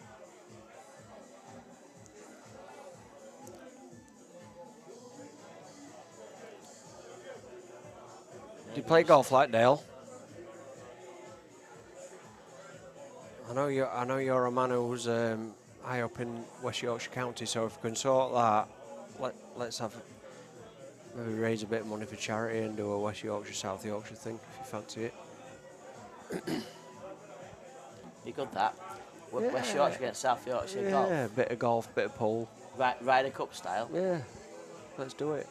Do you play golf like Dale? I know you're a man who's high up in West Yorkshire County, so if we can sort that, let's have maybe raise a bit of money for charity and do a West Yorkshire, South Yorkshire thing if you fancy it. Be good that. Yeah. West Yorkshire against South Yorkshire golf. Yeah, bit of golf, bit of pool. Ryder Cup style. Yeah, let's do it.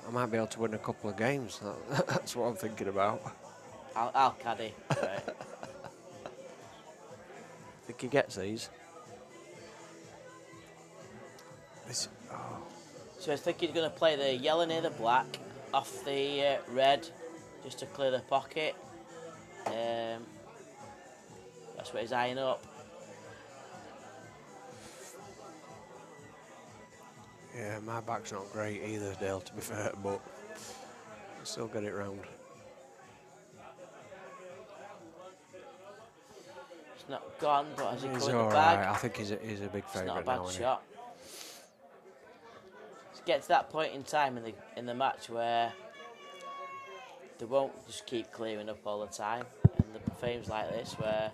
I might be able to win a couple of games. That's what I'm thinking about. I'll caddy. Right. Think he gets these? So I think he's going to play the yellow near the black, off the red, just to clear the pocket. That's what he's eyeing up. Yeah, my back's not great either, Dale, to be fair, but I still get it round. It's not gone, but has he He's covered all the bag? right. I think he's a big It's favourite not a now, bad isn't shot. To get to that point in time in the match where they won't just keep clearing up all the time, and the frames like this where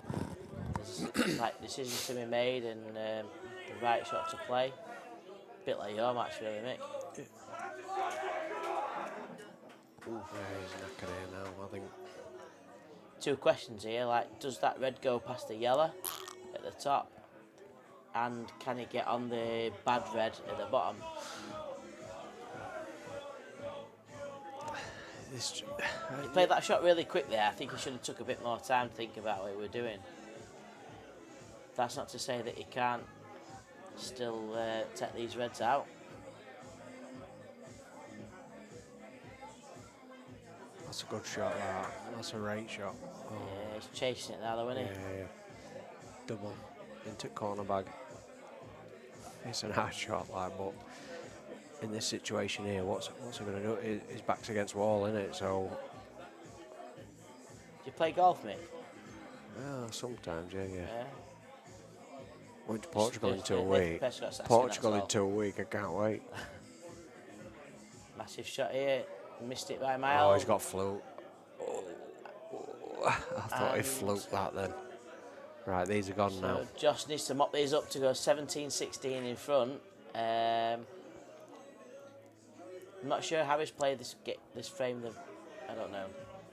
there's like decisions to be made and the right shot to play. A bit like your match, really, Mick. Yeah, he's knackered here now, I think. Two questions here, like, does that red go past the yellow at the top? And can he get on the bad red at the bottom? He played that shot really quick there. I think he should have took a bit more time to think about what he was doing. That's not to say that he can't still take these reds out. That's a good shot, that. That's a great shot. Oh. Yeah, he's chasing it now though, isn't he? Yeah. Double into corner bag. It's a nice shot, like, but in this situation here, what's he going to do? His back's against the wall, isn't it? So. Do you play golf, Mick? Sometimes, yeah. Yeah. Went to Portugal in 2 The weeks. person that's asking Portugal that as in 2 weeks. I can't wait. Massive shot here. Missed it by a Oh, mile. he's got fluke. Oh. I thought he And- fluked that then. Right, these are gone now. So Josh needs to mop these up to go 17-16 in front. I'm not sure how he's played this frame. I don't know.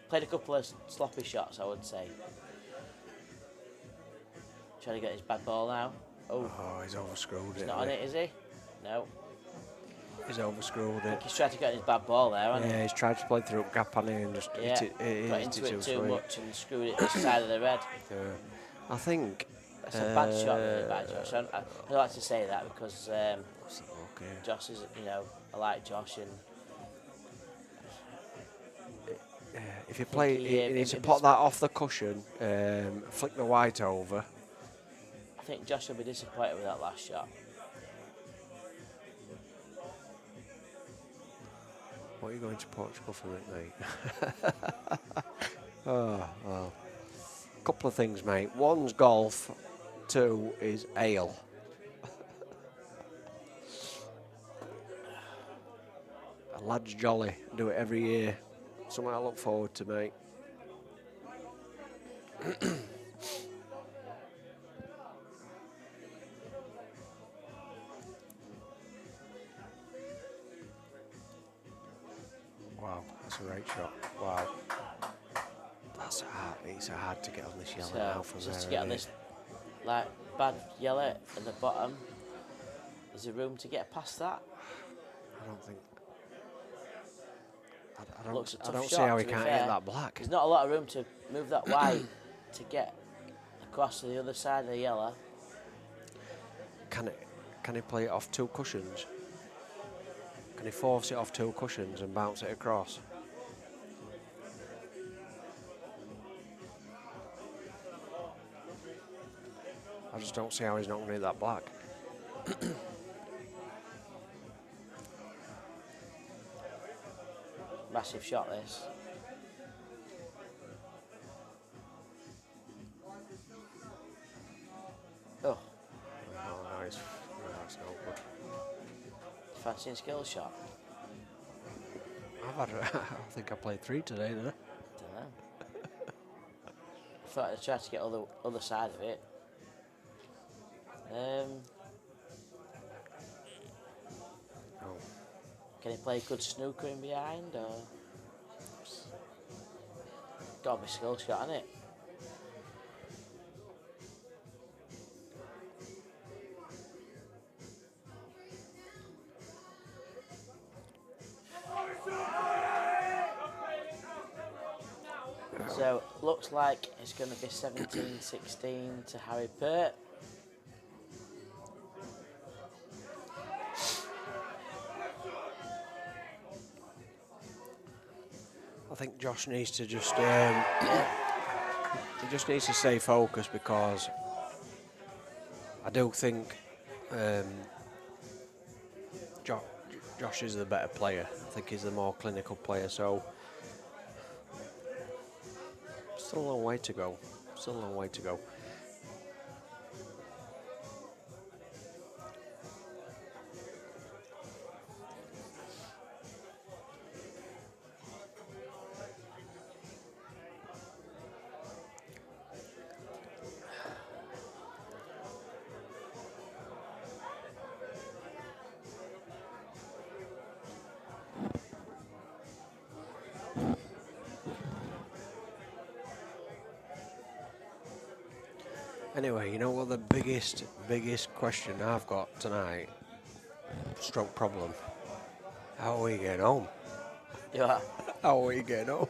Played a couple of sloppy shots, I would say. Trying to get his bad ball now. Oh, He's overscrewed he's it. not on it, is he? No. He's overscrewed I it. think he's tried to get his bad ball there, hasn't Yeah, he's tried to play through a gap on it and just Yeah, hit it. got into it too much and screwed it to the side of the red. Yeah. I think. That's a bad shot, really bad, Josh. I like to say that because Okay. Josh is, I like Josh and If you play, he, you need if to it's- pop that off the cushion, flick the white over. I think Josh will be disappointed with that last shot. What are you going to Portugal for, mate? Oh, well. Couple of things, mate. One's golf, two is ale. A lad's jolly. Do it every year. Something I look forward to, mate. That's a right shot. Wow. That's hard. It's hard to get on this yellow So now from just there. to get on isn't this like bad yellow at the bottom. Is there room to get past that? it? I don't think. Looks a I tough don't see shot, how he to be can't fair. hit that black. There's not a lot of room to move that white to get across to the other side of the yellow. Can he play it off 2 cushions? Can he force it off 2 cushions and bounce it across? I just don't see how he's not going to hit that black. Massive shot this. Oh, Oh, nice. No, that's no good. fancy a skill shot. I think I played 3 today, didn't I? Don't know. I thought I'd try to get other side of it. Oh. Can he play good snooker in behind, or gotta be skill shot, isn't it? So looks like it's going to be 17-16 to Harry Peart. I think Josh needs to just he just needs to stay focused, because I do think Josh is the better player. I think he's the more clinical player, so still a long way to go. Still a long way to go. Anyway, you know what the biggest question I've got tonight? Stroke problem. How are we getting home? Yeah. How are we getting home?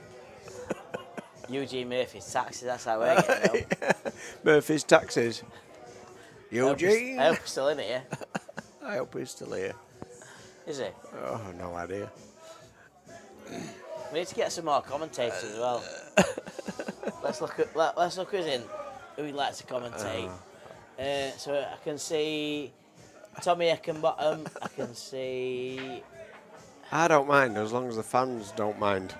Eugene Murphy's taxis, that's how we're getting home. Murphy's taxis. Eugene? I hope he's still in here. I hope he's still here. Is he? Oh, no idea. We need to get some more commentators as well. Let's look who's in, who we'd like to commentate. So I can see Tommy Eckenbottom. I can see. I don't mind, as long as the fans don't mind.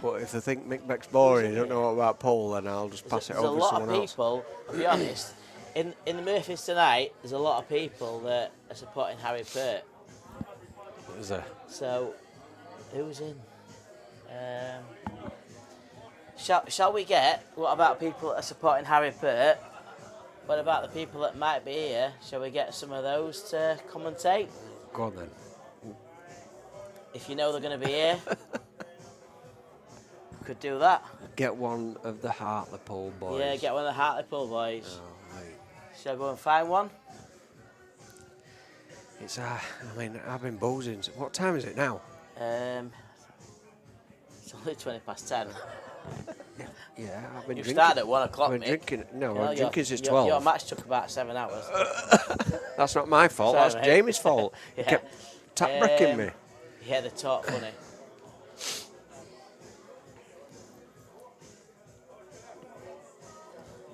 But if they think Mick Beck's boring, don't know what about Paul, then I'll just pass it over to someone else. There's a lot of people, to be honest, in the Murphys tonight, there's a lot of people that are supporting Harry Peart. Is there? So, who's in? Shall we get, what about people that are supporting Harry Peart? What about the people that might be here? Shall we get some of those to commentate? Go on then. If you know they're going to be here, could do that. Get one of the Hartlepool boys. Yeah, get one of the Hartlepool boys. Oh, mate. Shall I go and find one? It's, I mean, I've been boozing. What time is it now? It's only 10:20. Yeah, I've been You drinking. started at 1 o'clock, I've been mate. drinking. No, You know, I'm drinking since your 12. Your match took about 7 hours. That's not my fault. Sorry, That's mate. Jamie's fault. He Yeah. kept tap-bricking me. Yeah, they talk funny.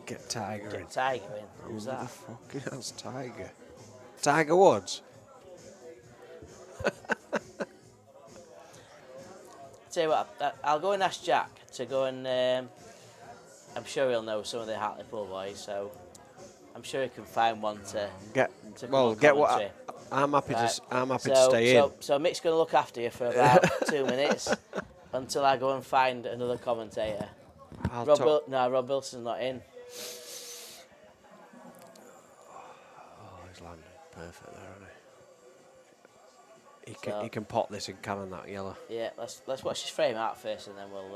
Get Tiger in. Get Tiger in. Who's Who the that? fucking hell's Tiger? Tiger Woods? Tell you what, I'll go and ask Jack to go and. I'm sure he'll know some of the Hartlepool boys, so I'm sure he can find one to. Get to come well. on Get what commentary. I'm happy Right. to. I'm happy to stay in. So Mick's going to look after you for about 2 minutes until I go and find another commentator. I'll Rob talk. Rob Wilson's not in. Oh, he's landed perfect there, hasn't he? He can pot this in cannon, that yellow. Yeah, let's watch his frame out first, and then we'll.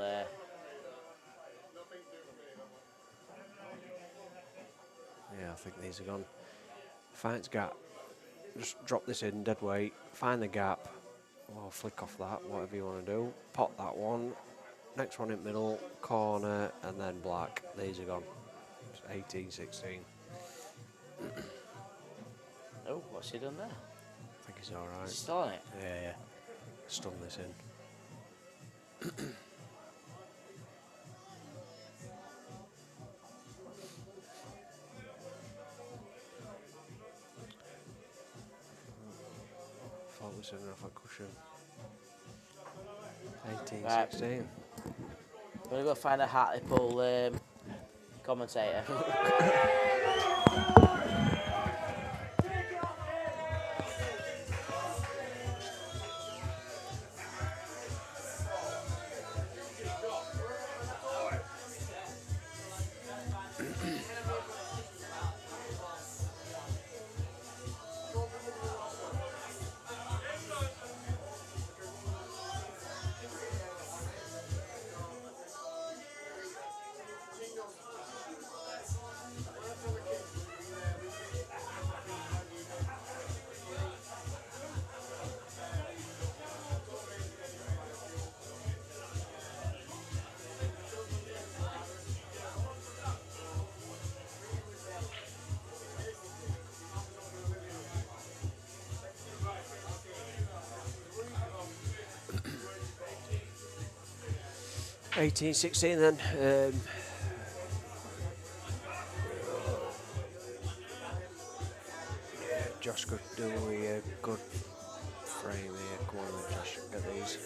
Yeah, I think these are gone. Finds gap. Just drop this in, dead weight. Find the gap. Or flick off that, whatever you want to do. Pot that one. Next one in middle, corner, and then black. These are gone. It's 18, 16. Oh, what's he done there? I think he's alright. Is he still on it? Yeah. Stun this in. Focusing off a cushion. 18, Right. 16. I'm gonna go find a Hartlepool commentator. 18, 16 then. Josh could do a good frame here. Come on then, Josh, get these.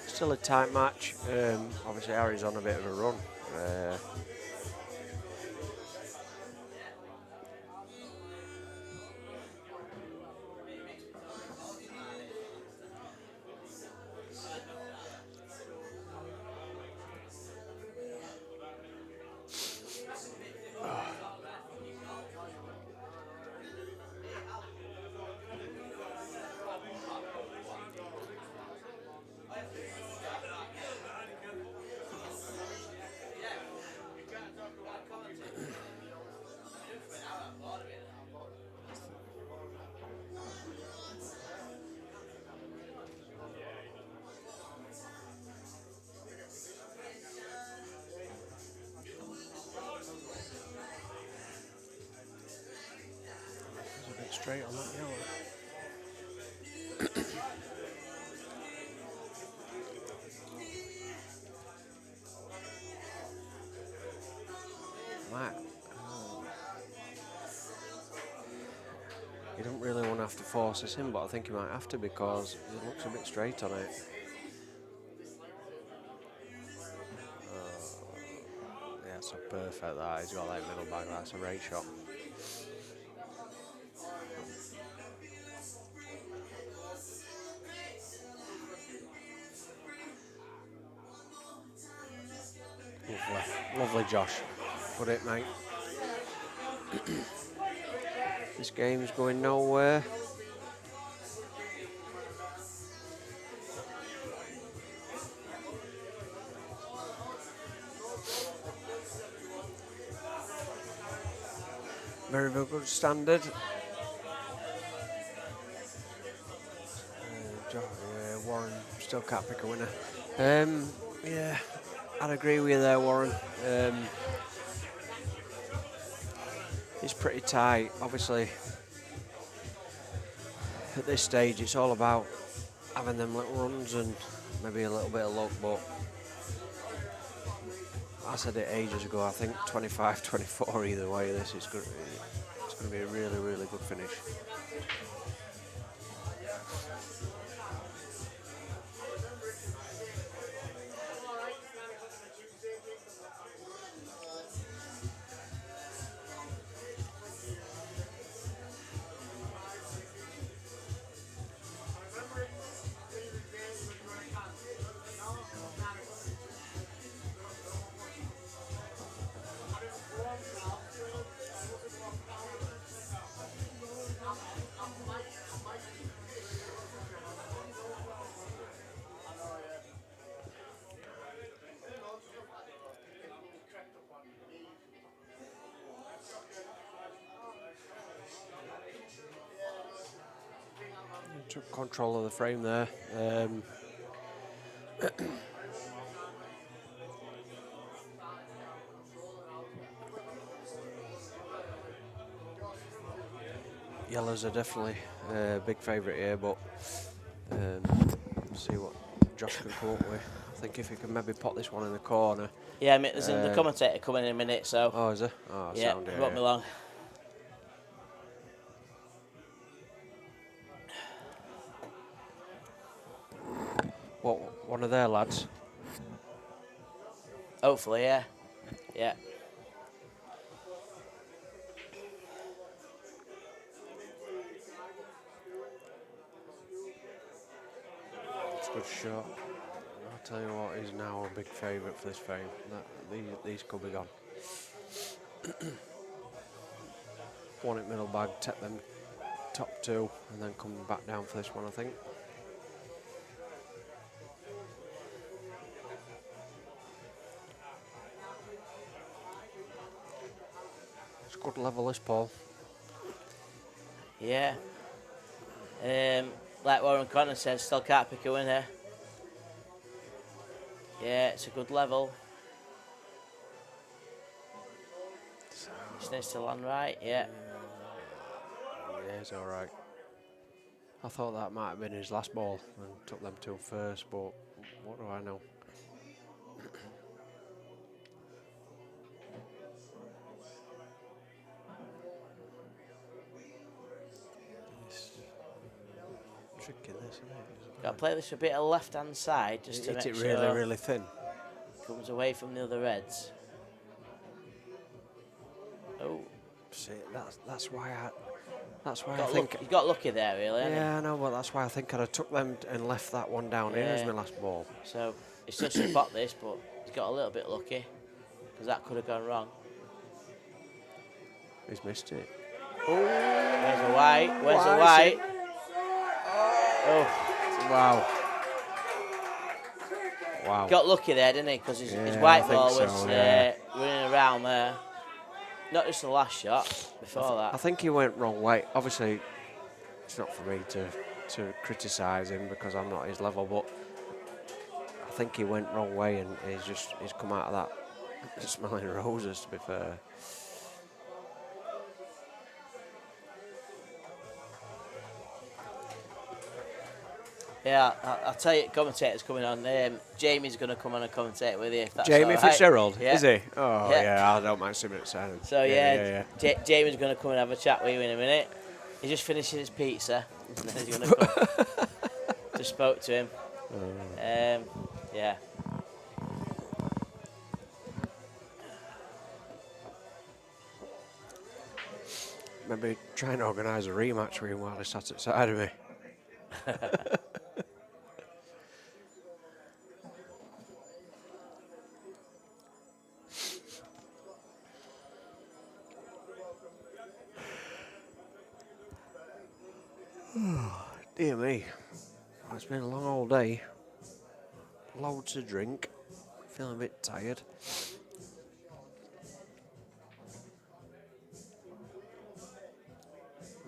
Still a tight match. Obviously Harry's on a bit of a run. Straight on that yellow. Right. You don't really want to have to force this in, but I think you might have to because it looks a bit straight on it. Yeah, so perfect that. He's got that middle bag, that's a great shot. Lovely, Josh. Put it, mate. This game's going nowhere. Very, very good standard. Warren still can't pick a winner. Yeah, I'd agree with you there, Warren. It's pretty tight. Obviously, at this stage, it's all about having them little runs and maybe a little bit of luck, but I said it ages ago, I think 25-24 either way. This is good. It's going to be a really, really good finish. took control of the frame there. Yellows are definitely a big favourite here, but see what Josh can come up with. I think if he can maybe pot this one in the corner. Yeah, I mean, there's the commentator coming in a minute, so. Oh, is there? Oh, yeah, sound, it won't be long. What, one of their lads? Hopefully, yeah. Yeah. It's a good shot. I'll tell you what, he's now a big favourite for this frame. These could be gone. One at middle bag, take them top two, and then come back down for this one, I think. It's a good level, this, Paul. Yeah. Like Warren Connor said, still can't pick a winner. Yeah, it's a good level. Just needs to land right, yeah. Yeah, he's alright. I thought that might have been his last ball and took them two first, but what do I know? It's tricky, this, isn't it? Got to play this a bit of left hand side just to Hit make it sure really, really thin. comes away from the other reds. Oh, See, that's why I got think. you got lucky there, really. Hasn't Yeah, I know, but that's why I think I'd have took them and left that one down here as Yeah. my last ball. he? So he's such a pot this, but he's got a little bit lucky because that could have gone wrong. He's missed it. Where's the white? Where's the white? Oh, Wow. Wow. got lucky there, didn't he? Because his Yeah, white I think ball so, was yeah. running around there. Not just the last shot, before I that. think he went wrong way. Obviously, it's not for me to criticise him because I'm not his level, but I think he went wrong way and he's come out of that smelling roses, to be fair. Yeah, I'll tell you, commentator's coming on. Jamie's going to come on and commentate with you. If that's Jamie all right. Fitzgerald, Yeah. is he? Oh, Yeah. yeah, I don't mind sitting at silent. So Jamie's going to come and have a chat with you in a minute. He's just finishing his pizza, and then he's going to come. Just spoke to him. Yeah. Maybe try and organise a rematch with him while he sat outside of me. Dear me, it's been a long old day. Loads to drink. Feeling a bit tired.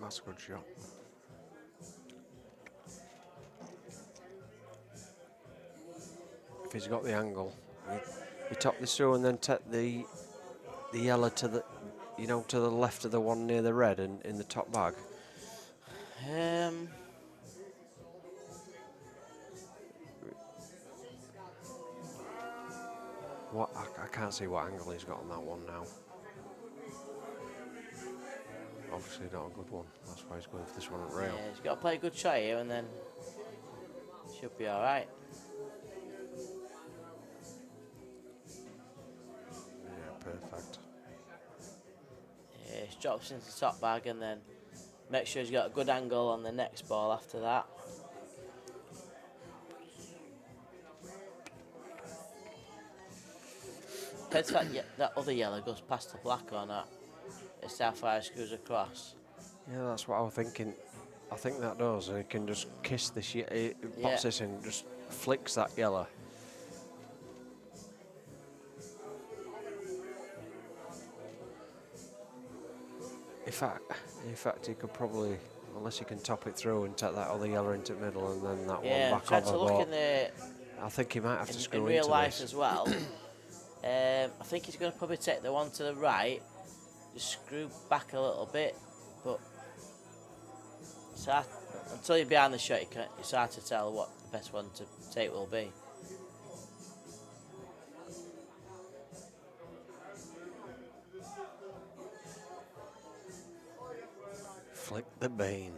That's a good shot. If he's got the angle, you top this through and then take the yellow to the, to the left of the one near the red and in the top bag. What I can't see what angle he's got on that one now. Obviously not a good one. That's why he's going for this one at rail. Yeah, he's got to play a good shot here and then should be all right. Yeah, perfect. Yeah, he drops into the top bag and then make sure he's got a good angle on the next ball after that. Depends if that other yellow goes past the black or not. It's how far it screws across. Yeah, that's what I was thinking. I think that does, and he can just kiss this. He pops Yeah. this in, just flicks that yellow. In fact, he could probably unless you can top it through and take that other yellow into the middle and then that Yeah, one I'm back trying to over. look But in the I think he might have to screw in real into life this. as well. I think he's going to probably take the one to the right, just screw back a little bit, but it's hard, until you're behind the shot, it's hard to tell what the best one to take will be. Flick the bean.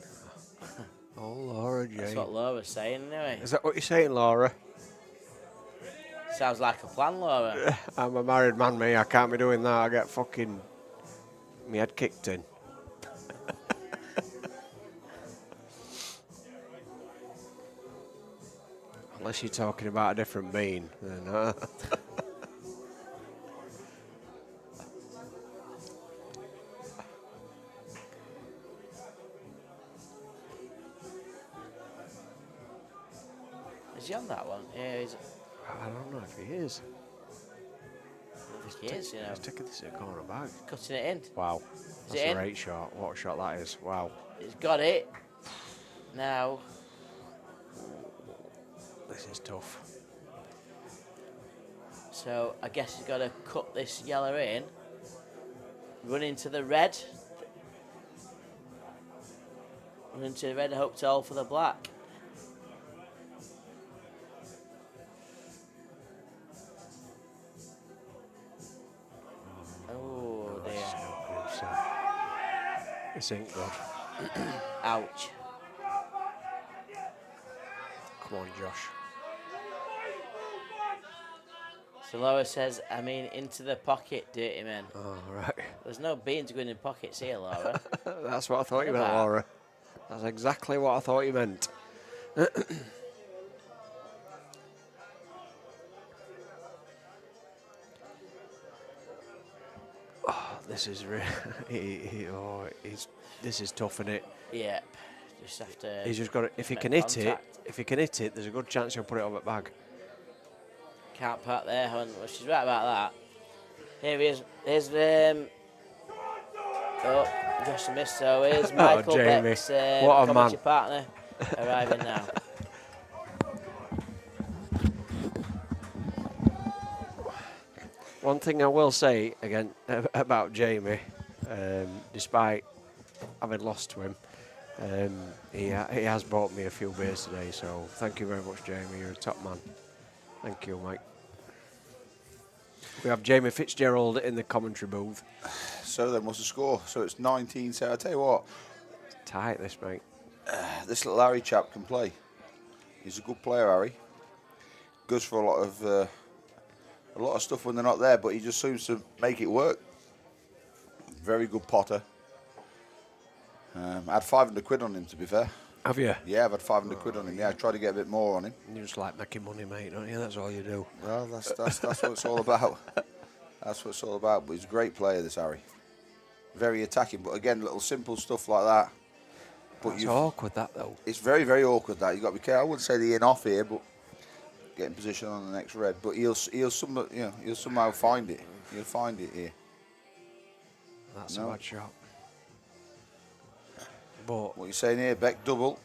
Oh, Laura Jane. That's what Laura's saying anyway. Is that what you're saying, Laura? Sounds like a plan, Laura. I'm a married man, me. I can't be doing that. I get fucking me head kicked in. Unless you're talking about a different bean, then. Is he on that one? Yeah, he's. I don't know if he is. I think he is, you know. He's taking this at corner back. Cutting it in. Wow. That's it a in? great shot. What a shot that is. Wow. He's got it. Now. This is tough. So I guess he's got to cut this yellow in. Run into the red. Run into the red and hope to hold for the black. Oh dear. This ain't good. Ouch. Come on, Josh. So Laura says, I mean, into the pocket, dirty man. Oh, right. There's no beans going in pockets here, Laura. That's what I thought you What meant, about? Laura. That's exactly what I thought you meant. Oh, this is this is tough, isn't it? Yeah. Just have to. He's just got to, if he make can hit contact. it, there's a good chance he'll put it on the bag. Can't park there, well, she's right about that. Here he is. Here's oh, just missed. So here's Michael Jamie. Beck's What a commentary man. partner arriving now. One thing I will say again about Jamie, despite having lost to him, he has bought me a few beers today. So thank you very much, Jamie. You're a top man. Thank you, Mike. We have Jamie Fitzgerald in the commentary booth. So then, what's the score? So it's 19. So I tell you what, Tight, this, mate. this little Harry chap can play. He's a good player, Harry. Goes for a lot of stuff when they're not there, but he just seems to make it work. Very good potter. I had 500 quid on him, to be fair. Have you? Yeah, I've had 500 quid on him. Yeah, I tried to get a bit more on him. You just like making money, mate, don't you? That's all you do. Well, that's what it's all about. That's what it's all about. But he's a great player, this Harry. Very attacking, but again, little simple stuff like that. But It's awkward, that, though. it's very, very awkward that. You've got to be careful. I wouldn't say the in off here, but get in position on the next red. But he'll somehow find it. He'll find it here. That's No. a bad shot. But, What are you saying here, Beck? Double?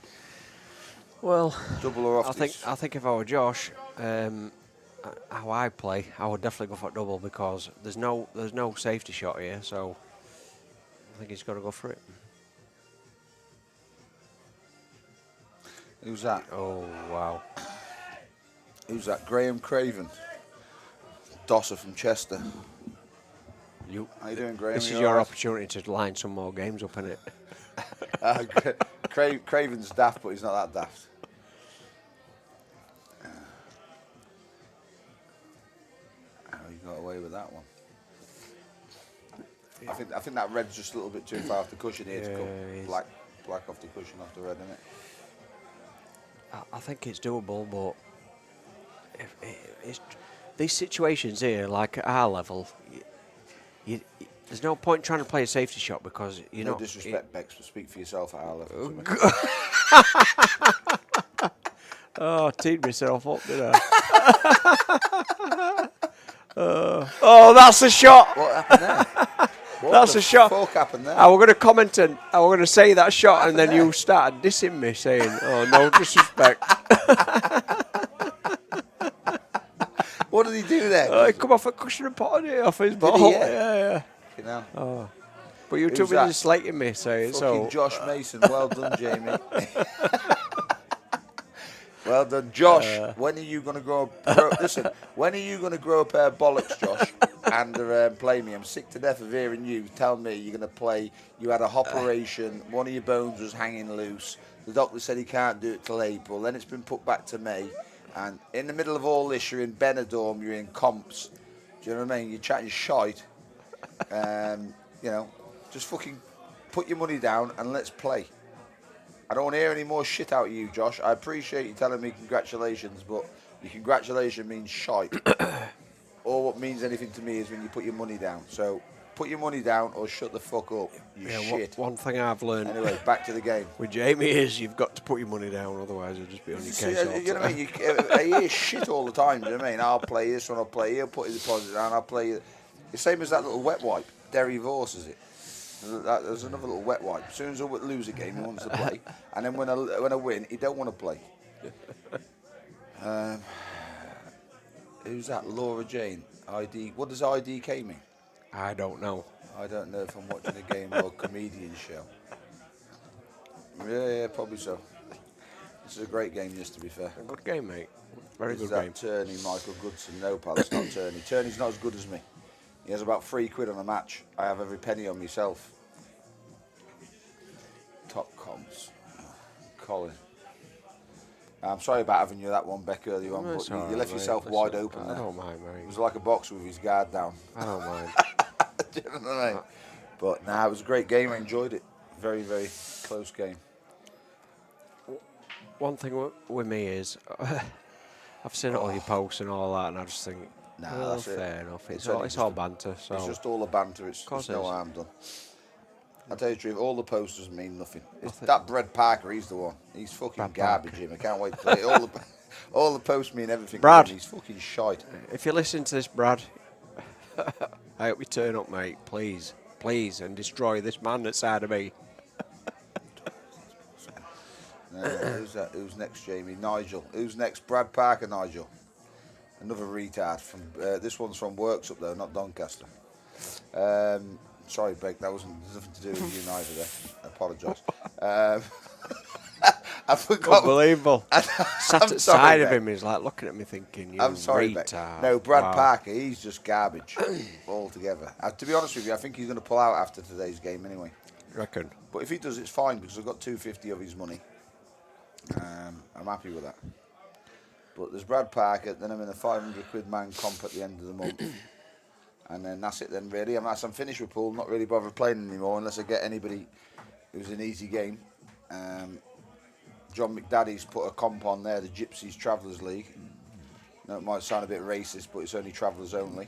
well, Double or off I this? think if I were Josh, how I play, I would definitely go for double because there's no safety shot here, so I think he's got to go for it. Who's that? Oh wow! Who's that? Graham Craven. Dosser from Chester. How you doing, Graham? This You is your alright? opportunity to line some more games up, innit? Craven's daft, but he's not that daft. How you got away with that one? I think that red's just a little bit too far off the cushion here to Yeah, come. it is. Black off the cushion off the red, isn't it? I think it's doable, but it's these situations here, like at our level, there's no point trying to play a safety shot because you No know. disrespect, Bex, but speak for yourself at our level. Oh, I teed myself up, did I? Oh, that's a shot. What happened there? What That's the a shot. fuck happened there? I was going to comment and I was going to say that shot, and then you started dissing me, saying, "Oh, no disrespect." What did he do there? Oh, he come off a cushion and potted it off his ball. he? Yeah. Yeah. You know. But you too Who's busy that? slating me, saying Fucking so. Josh Mason. Well done, Jamie. Well done, Josh. When are you going to grow up? Listen, when are you going to grow a pair of bollocks, Josh, and play me? I'm sick to death of hearing you tell me you're going to play. You had a operation. One of your bones was hanging loose. The doctor said he can't do it till April. Then it's been put back to May. And in the middle of all this, you're in Benidorm. You're in comps. Do you know what I mean? You're chatting shite. You know, just fucking put your money down and let's play. I don't want to hear any more shit out of you, Josh. I appreciate you telling me congratulations, but your congratulation means shite. All what means anything to me is when you put your money down. So put your money down or shut the fuck up, you shit. One thing I've learned Anyway, back to the game. with Jamie is you've got to put your money down, otherwise it'll just be on your case. You know what I mean? You hear shit all the time, do you know what I mean? I'll play this one, I'll play here, put his deposit down, I'll play it. The same as that little wet wipe. Derry Vorse is it. There's another little wet wipe. As soon as I lose a game, he wants to play, and then when I win, he don't want to play. Who's that? Laura Jane. ID. What does IDK mean? I don't know. I don't know if I'm watching a game or a comedian show. Yeah, probably so. This is a great game, this, to be fair. A good game, mate. Very This is good game. that Turney, Michael Goodson. No, pal, it's not Turney. Turney's not as good as me. He has about £3 on a match. I have every penny on myself. Top comps. Colin. I'm sorry about having you that one, Beck, earlier on, but you left yourself wide open there. I don't mind, mate. It was like a boxer with his guard down. I don't mind. Do you know what I mean? But nah, it was a great game. I enjoyed it. Very, very close game. One thing with me is, I've seen all your posts and all that, and I just think, Nah, well, that's it. fair enough. It's only all just banter. So It's just all a banter. It's course no it is. harm done. I'll tell you the truth, all the posters mean nothing. It's that Brad Parker, he's the one. He's fucking Brad garbage, Parker. him. I can't wait to play it. All the posts mean everything. Brad. He's fucking shite. if you listen to this, Brad, I hope you turn up, mate. Please, and destroy this man that's out of me. Who's that? Who's next, Jamie? Nigel. Who's next? Brad Parker, Nigel. Another retard. From this one's from Works up there, not Doncaster. Sorry, Beck, there's nothing to do with you neither there. I apologise. I forgot. Unbelievable. Sat I'm at sorry, side of Beck. him, he's like looking at me thinking, you I'm sorry, Beck. retard. No, Brad Wow. Parker, he's just garbage altogether. To be honest with you, I think he's going to pull out after today's game anyway. Reckon. But if he does, it's fine because I've got 250 of his money. I'm happy with that. But there's Brad Parker, then I'm in a £500 man comp at the end of the month. And then that's it then, really. I'm finished with pool, not really bothered playing anymore unless I get anybody who's an easy game. John McDaddy's put a comp on there, the Gypsies Travellers League. Now, it might sound a bit racist, but it's only travellers only.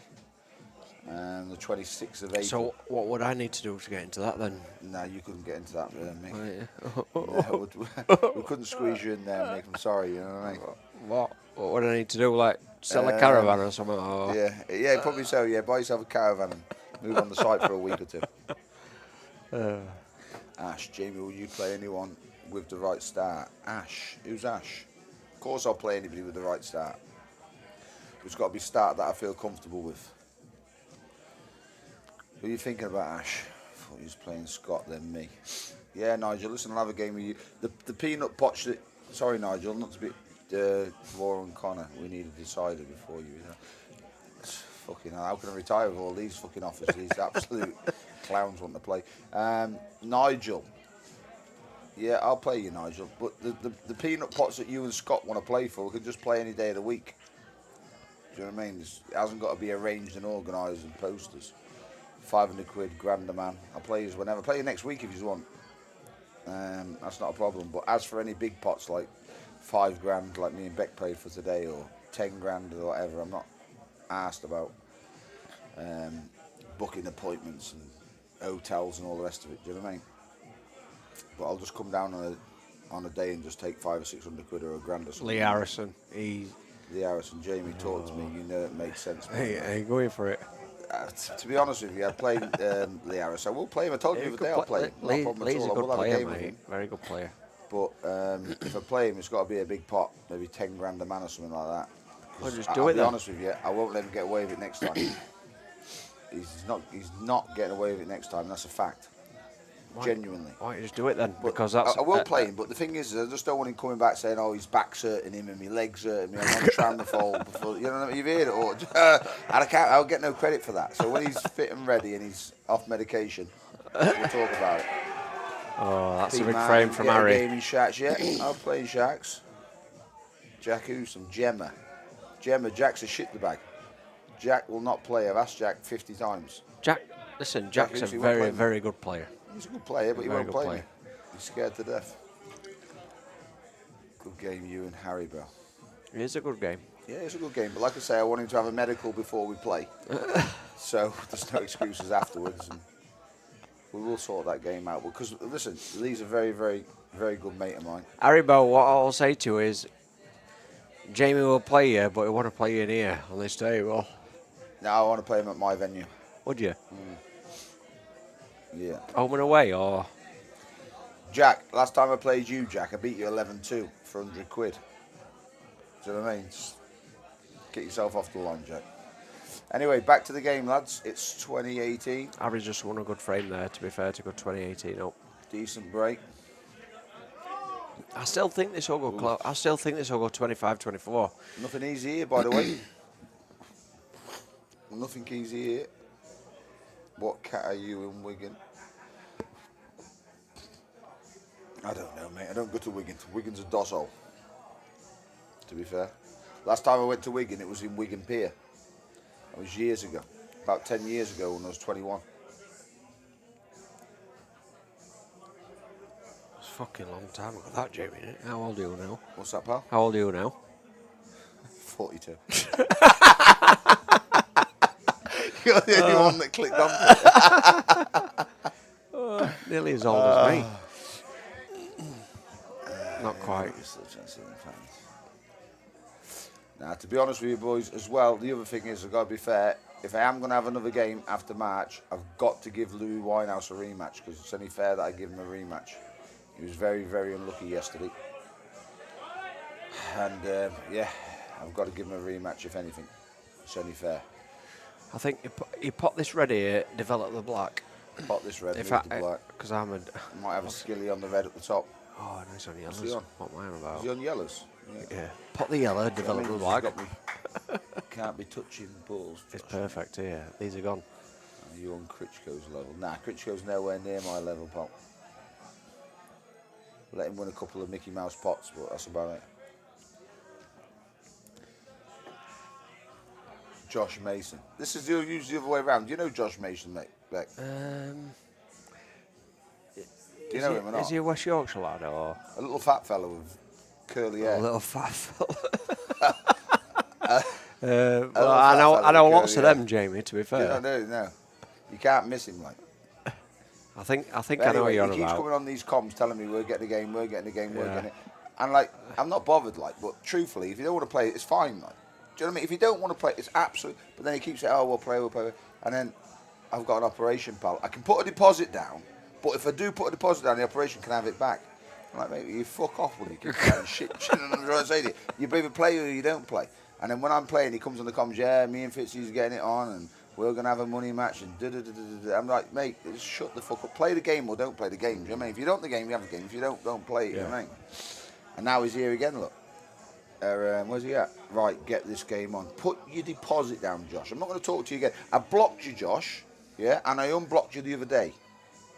The 26th of April. So what would I need to do to get into that then? No, you couldn't get into that, mate. Oh, No, we couldn't squeeze you in there, Mick. I'm sorry, you know what I mean? What would I need to do? Like sell a caravan or something? Or? Yeah, probably so. Yeah, buy yourself a caravan and move on the site for a week or two. Ash, Jamie, will you play anyone with the right start? Ash, who's Ash? Of course, I'll play anybody with the right start. It's got to be a start that I feel comfortable with. Who are you thinking about, Ash? I thought he was playing Scott, then me. Yeah, Nigel, listen, I'll have a game with you. The peanut potch that... Sorry, Nigel, not to be... Warren Connor, we need a decider before you. Fucking hell, how can I retire with all these fucking offers? These absolute clowns want to play. Nigel. Yeah, I'll play you, Nigel. But the peanut pots that you and Scott want to play for, we can just play any day of the week. Do you know what I mean? It hasn't got to be arranged and organised and posters. £500, grand a man. I'll play you whenever. Play you next week if you want. That's not a problem. But as for any big pots like £5 like me and Beck played for today, or 10 grand or whatever, I'm not asked about booking appointments and hotels and all the rest of it. Do you know what I mean? But I'll just come down on a day and just take £500 or £600 or a grand or something. Lee Harrison. Lee Harrison, Jamie, talk to me. You know it makes sense. Hey, going for it. To be honest with you, I played Lee Harris. I will play him. I told you the other day I'll play him. Not a problem at Lee's a all. I good will have a player, game with him. mate. Very good player. But if I play him, it's got to be a big pot, maybe 10 grand a man or something like that. Well, just I'll do it be then. honest with you, I won't let him get away with it next time. He's not getting away with it next time. That's a fact. Genuinely. Why don't you just do it then? But Because that's. I will play him, but the thing is, I just don't want him coming back saying, "Oh, his back's hurting him and my legs hurting me. I'm on Tramifol before." You know what I mean? You've heard it all. And I'll get no credit for that. So when he's fit and ready and he's off medication, we'll talk about it. Oh, that's Big a big man, frame from get a Harry. game in Shacks, yeah. I'll play in Shacks. Jack Houston, Gemma. Jack's a shit the bag. Jack will not play. I've asked Jack 50 times. Jack's a Lucy won't very, play me. very good player. He's a good player, but he Very won't good play player. me. He's scared to death. Good game, you and Harry Bell. It is a good game. Yeah, it's a good game, but like I say, I want him to have a medical before we play. So there's no excuses afterwards, and we will sort that game out. Because listen, Lee's a very, very, very good mate of mine. Harry Bow, what I'll say to you is, Jamie will play you, but he want to play you in here on this table. Now I want to play him at my venue. Would you? Yeah. Home and away, or? Jack, last time I played you, Jack, I beat you 11-2 for 100 quid. Do you know what I mean? Just get yourself off the line, Jack. Anyway, back to the game, lads. It's 2018. Harry's just won a good frame there, to be fair, to go 2018 up. Decent break. I still think this will go close. I still think this will go 25-24. Nothing easy here, by the way. Nothing easy here. What cat are you in Wigan? I don't know, mate. I don't go to Wigan. Wigan's a dozzle, to be fair. Last time I went to Wigan, it was in Wigan Pier. That was years ago. About 10 years ago when I was 21. It's a fucking long time ago, that, Jamie. Isn't it? How old are you now? What's that, pal? How old are you now? 42. You're the only one that clicked on it. Nearly as old as me. Not quite. Now, to be honest with you boys as well, the other thing is, I've got to be fair, if I am going to have another game after March, I've got to give Louis Winehouse a rematch, because it's only fair that I give him a rematch. He was very, very unlucky yesterday. And, yeah, I've got to give him a rematch, if anything. It's only fair. I think you put this ready here, develop the black. Pot this red, If move the black. because I'm a. Might have a skilly on the red at the top. Oh, no, it's on he yellows. on? What am I on Is about? he on yellows? Yeah. Put the yellow, develop the black. Can't be touching balls. It's perfect here. These are gone. Are you on Critchko's level? Nah, Critchko's nowhere near my level, pal. Let him win a couple of Mickey Mouse pots, but that's about it. Josh Mason. This is usually the other way around. Do you know Josh Mason, mate? Beck? Do you know him or not? Is he a West Yorkshire lad or A little fat fellow with curly hair. a little fat fella? little I fat know fella with lots of curly them, Jamie. To be hair. fair, No. You can't miss him, like. I think But I know what anyway, you're he on keeps about. coming on these comms telling me we're getting a game, we're getting Yeah. it. And like, I'm not bothered, like, but truthfully, if you don't want to play it, it's fine, like. Do you know what I mean? If you don't want to play it, it's absolute. But then he keeps saying, oh, we'll play. And then I've got an operation, pal. I can put a deposit down, but if I do put a deposit down, the operation can have it back. I'm like, mate, you fuck off when you keep saying shit. You know what I'm saying? You either play or you don't play. And then when I'm playing, he comes on the comms, yeah, me and Fitzy's getting it on, and we're going to have a money match, and da-da-da-da-da. I'm like, mate, just shut the fuck up. Play the game or don't play the game. Do you know what I mean? If you don't the game, you have the game. If you don't play it, you know what I mean? And now he's here again, look. Where's he at? Right, get this game on. Put your deposit down, Josh. I'm not going to talk to you again. I blocked you, Josh, yeah, and I unblocked you the other day.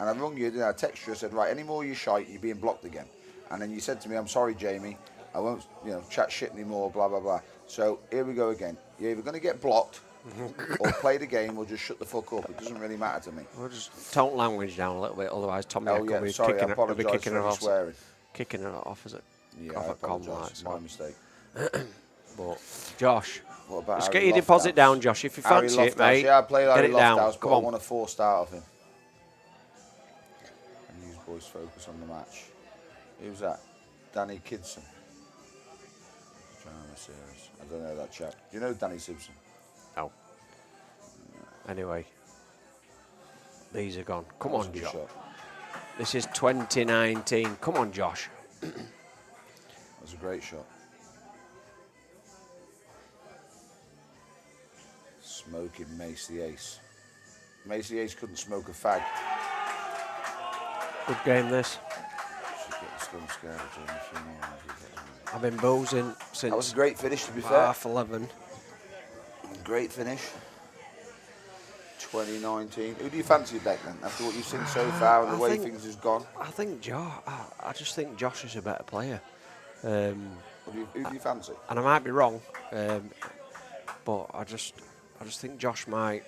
And I rung you, and I texted you, I said, right, any more you shite, you're being blocked again. And then you said to me, I'm sorry, Jamie, I won't, chat shit anymore, blah, blah, blah. So here we go again. You're either going to get blocked or play the game or just shut the fuck up. It doesn't really matter to me. We'll just tone language down a little bit, otherwise Tommy will be sorry, I kicking apologise it for any off. swearing. Kicking it off, is it? Yeah, I apologise. My mistake. But Josh, What about just Harry get your deposit Lofthouse? down, Josh. If you Harry fancy it, Lofthouse. mate, Yeah, I played get Harry it down. Lofthouse, Come but I on. want a 4-star off him. And use boys focus on the match. Who's that? Danny Kidson. Drama series. I don't know that chap. Do you know Danny Simpson? No. Anyway, these are gone. Come That was a on, good Josh. shot. This is 2019. Come on, Josh. That was a great shot. Smoking Mace the Ace. Mace the Ace couldn't smoke a fag. Good game, this. Should get the scum scared of doing a few more rounds, you get them. I've been boozing That was since a great finish, to be fair. 11:30. Great finish. 2019. Who do you fancy back then? After what you've seen so far and the I way think- things has gone, I think Josh. I just think Josh is a better player. who do you fancy? And I might be wrong, but I just think Josh might.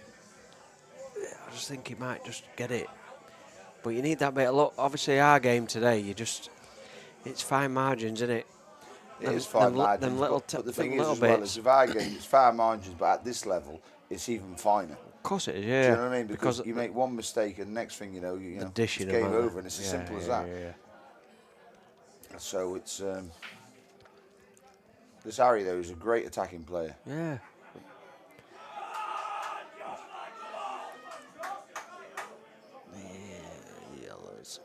I just think he might just get it. But you need that bit of luck. Obviously, our game today, it's fine margins, isn't it? It is fine margins, them little but the them thing is little as well bits. is with our game, it's fine margins, but at this level, it's even finer. Of course it is, Do yeah. you know what I mean? Because you make one mistake and next thing you know, it's dishing game them, over, and it's as simple as that. Yeah. So it's this Harry though is a great attacking player. Yeah. Yellows.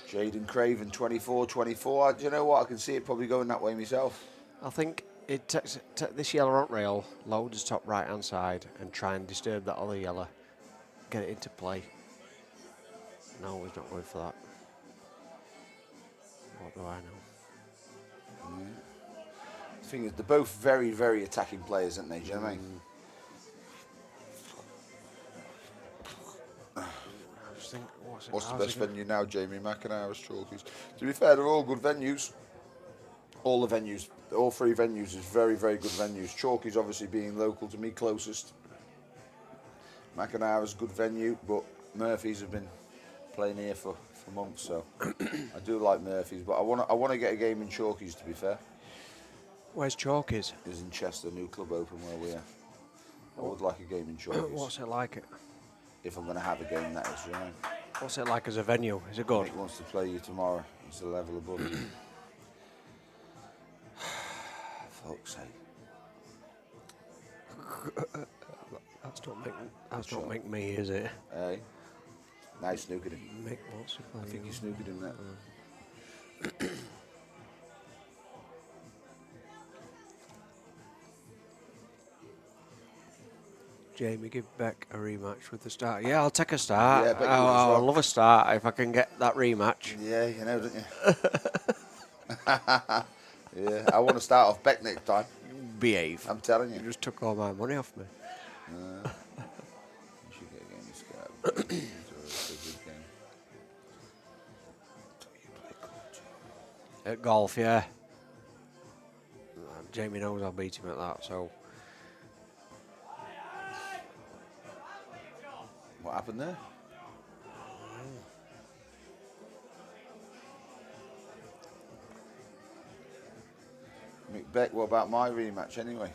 Jaden Craven 24. Do you know what? I can see it probably going that way myself. I think it takes this yellow on rail, load his top right hand side, and try and disturb that other yellow. Get it into play. No, he's not going for that. What do I know? The thing is, they're both very, very attacking players, aren't they? Do you know what I mean? I just think, What's the best venue now, Jamie? McIntyre's, Chalkies. To be fair, they're all good venues. All the venues, all three venues is very, very good venues. Chalkies obviously being local to me closest. McIntyre's a good venue, but Murphy's have been playing here for months, so I do like Murphy's. But I want to get a game in Chalkies, to be fair. Where's Chalkies? Is in Chester, new club open where we are. I would like a game in Chalkies. What's it like? If I'm going to have a game, that is, you know. What's it like as a venue? Is it good? Nick wants to play you tomorrow. It's a level above you. Fuck's sake. That's not make me, is it? Hey. Nice snookered him. Mick wants to play. I think you snookered him there. Jamie, give Beck a rematch with the start. Yeah, I'll take a start. Yeah, Beck will as well. I'll love a start if I can get that rematch. Yeah, you know, don't you? Yeah, I want to start off Beck next time. Behave. I'm telling You you. just took all my money off me. You should get a game of Scout. It's a good game. At golf, yeah. Jamie knows I'll beat him at that, so. What happened there? Mick Beck, what about my rematch anyway?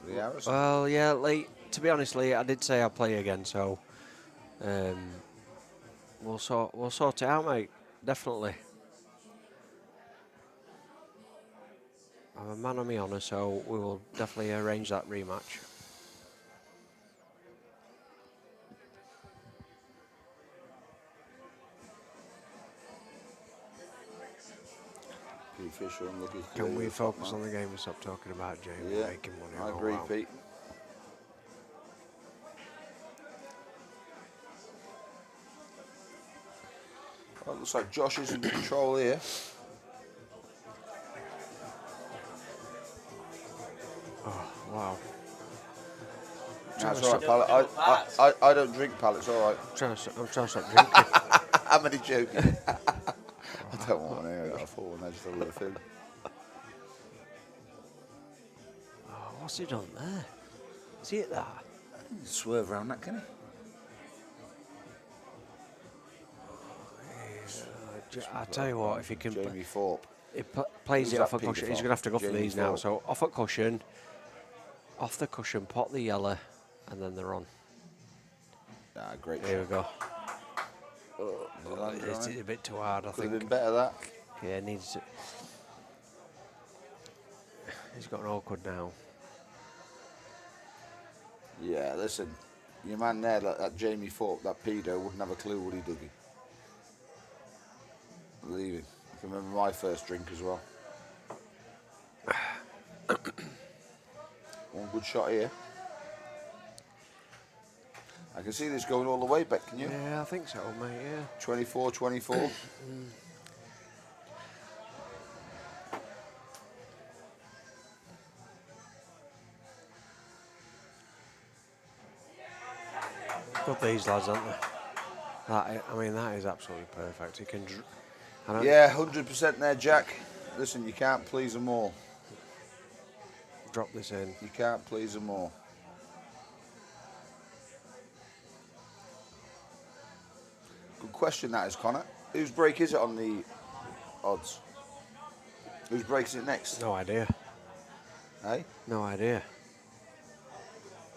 The Harrison? Well, yeah, Lee, to be honest, Lee, I did say I'll play again, so we'll sort it out, mate. Definitely. I'm a man of my honour, so we will definitely arrange that rematch. Pete Fisher, I'm looking for Can we the top focus man. on the game and stop talking about Jamie Yeah, making money? I Oh, agree, wow. Pete. Well, it looks like Josh is in control here. Wow. That's all right, pallet. I don't drink pallets, all right. I'm trying to stop drinking. I'm only joking. I don't want one here. I got a full one. I just have a little food. Oh, what's he done there? Is he at that? Swerve around that, can he? I tell you what, if he can Jamie Thorpe. he plays Who's it that off a cushion, he's paedophile? going to have to go for Jamie these now. Thorpe. So off a cushion, off the cushion, pot the yellow, and then they're on. Nah, great Here we shot. go. Did it land It's right? a bit too hard, I Could have think. been better, that. Yeah, needs to. He's got an awkward now. Yeah, listen, your man there, that Jamie Thorpe, that pedo, wouldn't have a clue what he did. Believe him. I can remember my first drink as well. One good shot here. I can see this going all the way back, can you? Yeah, I think so, mate, yeah. 24-24. Got these lads, aren't they? I mean, that is absolutely perfect. He can... Yeah, 100% there, Jack. Listen, you can't please them all. Drop this in. You can't please them all. Good question that is, Connor. Whose break is it on the odds? Whose break is it next? No idea. Hey? No idea.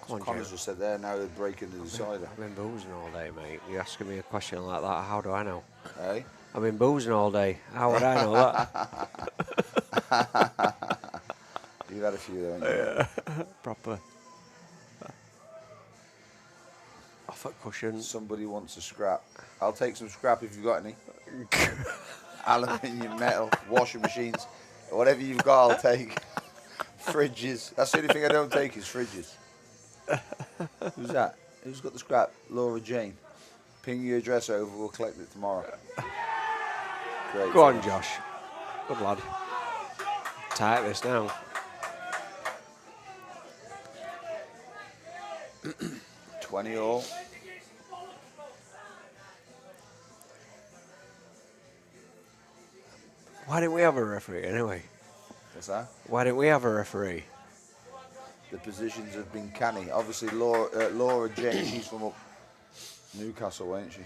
Come on, Connor's Jim. just said there, now they're breaking the decider. I've been boozing all day, mate. You're asking me a question like that. How do I know? Hey? I've been boozing all day. How would I know that? You've had a few there, haven't you? Yeah. Proper. Off at cushion. Somebody wants a scrap. I'll take some scrap if you've got any. Aluminium, metal, washing machines. Whatever you've got, I'll take. Fridges. That's the only thing I don't take is fridges. Who's that? Who's got the scrap? Laura Jane. Ping your address over, we'll collect it tomorrow. Great. Go on, Josh. Good lad. Tight this now. $20 all. Why didn't we have a referee anyway? What's that? Why didn't we have a referee? The positions have been canny. Obviously, Laura Jane, she's from up Newcastle, ain't she?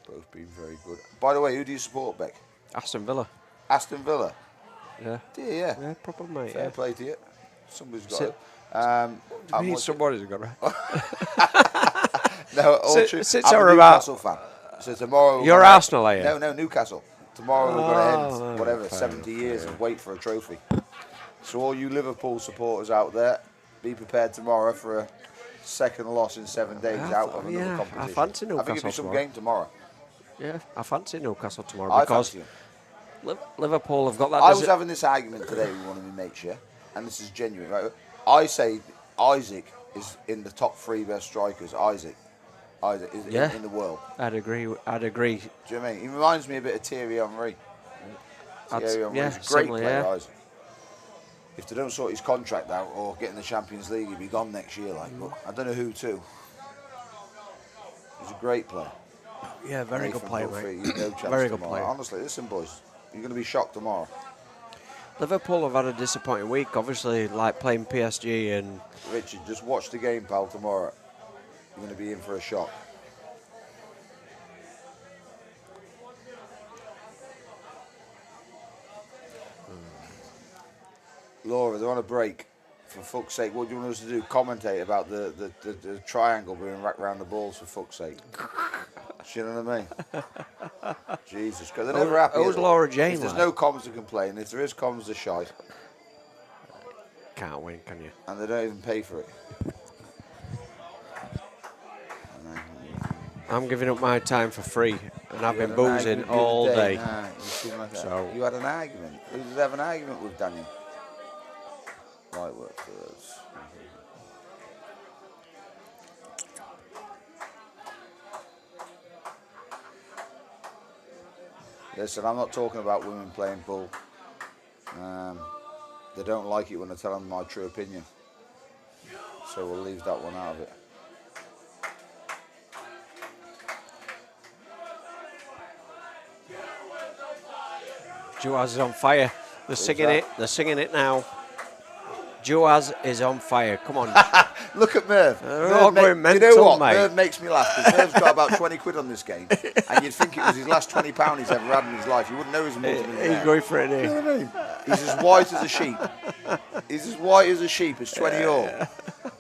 Both been very good. By the way, who do you support, Beck? Aston Villa. Aston Villa. Yeah. Do you? Yeah. Yeah, proper mate. Fair Yeah. play to you. Somebody's got Sit- it. I'm We need watching- somebody's got it. No, all Sit- true. sit I'm a over about- Newcastle fan. So tomorrow. we're You're gonna- Arsenal, are you? No, Newcastle. Tomorrow we're going to Oh, end, whatever, fair 70 enough, years yeah. and wait for a trophy. So all you Liverpool supporters out there, be prepared tomorrow for a second loss in 7 days out of another competition. I fancy I think it'll be Newcastle some tomorrow. game tomorrow. Yeah, I fancy Newcastle tomorrow I because fancy 'em. Liverpool have got that. I was having this argument today with one of my mates, yeah, and this is genuine. Right? I say Isaac is in the top 3 best strikers. Isaac is Yeah. in the world. I'd agree. Do you know what I mean? He reminds me a bit of Thierry Henry. Thierry Henry's a great similar, player, yeah. Isaac. If they don't sort his contract out or get in the Champions League, he'll be gone next year. But I don't know who to. He's a great player. Yeah, very good Nathan player, Humphrey, mate. he's no chance Very good tomorrow. player. Honestly, listen, boys, you're going to be shocked tomorrow. Liverpool have had a disappointing week. Obviously, like playing PSG and Richard, just watch the game, pal, tomorrow. You're going to be in for a shock. Laura, they're on a break. For fuck's sake, what do you want us to do? Commentate about the triangle being wrapped around the balls, for fuck's sake. Do you know what I mean? Jesus Christ. They're never happy. who's are they? Laura Jane If there's like? no comms to complain, if there is comms, they're shite. can't win, can you? And they don't even pay for it. I'm giving up my time for free, and I've You had been an boozing argument the other all day. Nah, you seem like that. So- You had an argument. Who did have an argument with, Daniel? Light work for us. Listen, I'm not talking about women playing pool. They don't like it when I tell them my true opinion. So we'll leave that one out of it. Juhasz is on fire. They're singing that? it. They're singing it now. Juhasz is on fire. Come on. Look at Merv. They're all going you mental, know what? mate. Merv makes me laugh because Merv's got about 20 quid on this game, and you'd think it was his last £20 he's ever had in his life. You wouldn't know he's a He's multi-millionaire. going for it You know here. what I mean? He's as white as a sheep. He's as white as a sheep. It's 20 all,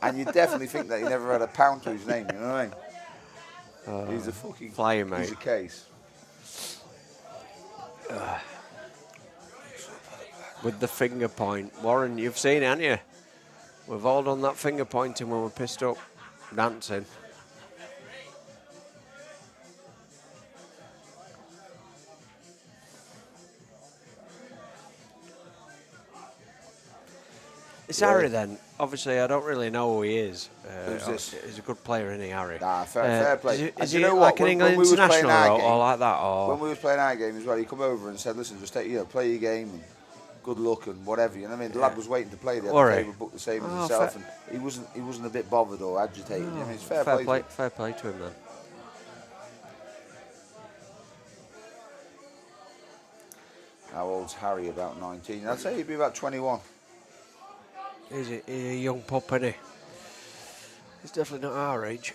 and you definitely think that he never had a pound to his name. You know what I mean? He's a fucking flying, He's mate. a case. With the finger point. Warren, you've seen it, haven't you? We've all done that finger pointing when we're pissed up, dancing. It's Yeah. Harry then. Obviously, I don't really know who he is. Who's this? He's a good player, isn't he, Harry? Nah, fair play. Is And he like an England we was playing international our or game- like that? Or When we was playing our game as well, he come over and said, "Listen, just play your game and good luck and whatever." You know what I mean? The lad was waiting to play. They had Were the he? table booked the same as Oh, himself, fair- and he wasn't a bit bothered or agitated. You know, it's fair fair play. play, to him. fair play to him then. How old's Harry? About 19. I'd say he'd be about 21. He's a young pup, isn't he? He's definitely not our age.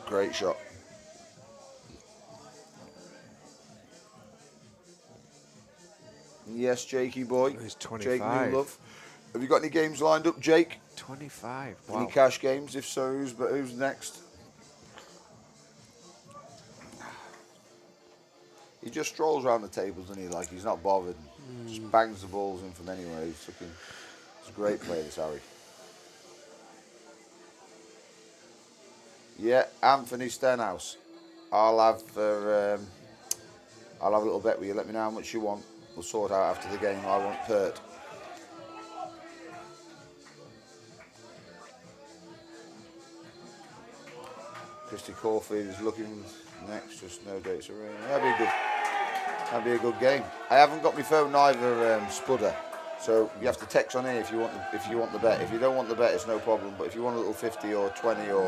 Great shot. Yes, Jakey boy. He's Jake 25. Newlove. Have you got any games lined up, Jake? 25. Any Wow. cash games? If so, who's next? He just strolls around the tables, doesn't he? Like he's not bothered. Just bangs the balls in from anywhere. He's a great player, this Harry. Yeah, Anthony Stenhouse. I'll have a little bet with you. Let me know how much you want. We'll sort out after the game. I want Peart. Christy Caulfield is looking next. Just no dates around. That'd be a good game. I haven't got my phone either, Spudder. So you have to text on here if you want the bet. If you don't want the bet, it's no problem. But if you want a little 50 or 20 or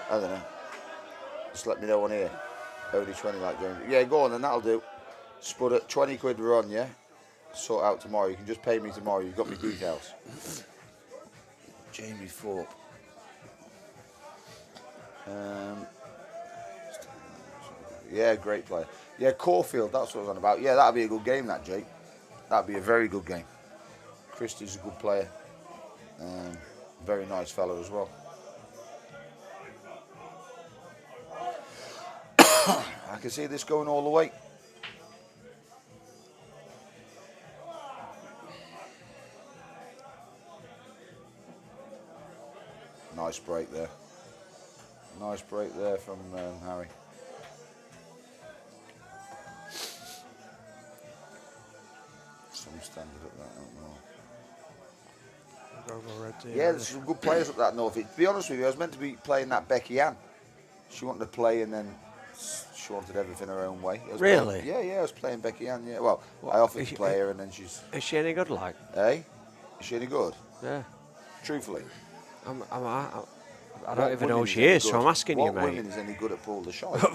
I don't know, just let me know on here. Only 20 like James. Yeah, go on then. That'll do. Spudder, 20 quid we're on, yeah. Sort out tomorrow. You can just pay me tomorrow. You've got my details. Jamie Thorpe. Yeah, great player. Yeah, Caulfield, that's what I was on about. Yeah, that'd be a good game, that, Jake. That'd be a very good game. Christie's a good player. Very nice fellow as well. I can see this going all the way. Nice break there. Nice break there from Harry. Some standard up that up north. Yeah, there's some good players up that north. To be honest with you, I was meant to be playing that Becky Ann. She wanted to play and then she wanted everything her own way. Really? Yeah, I was playing Becky Ann, yeah. Well, I offered to play her and then she's... Is she any good, like? Eh? Is she any good? Yeah. Truthfully. I don't even know who she is, so I'm asking you, mate. What women is any good at pull the shot? Do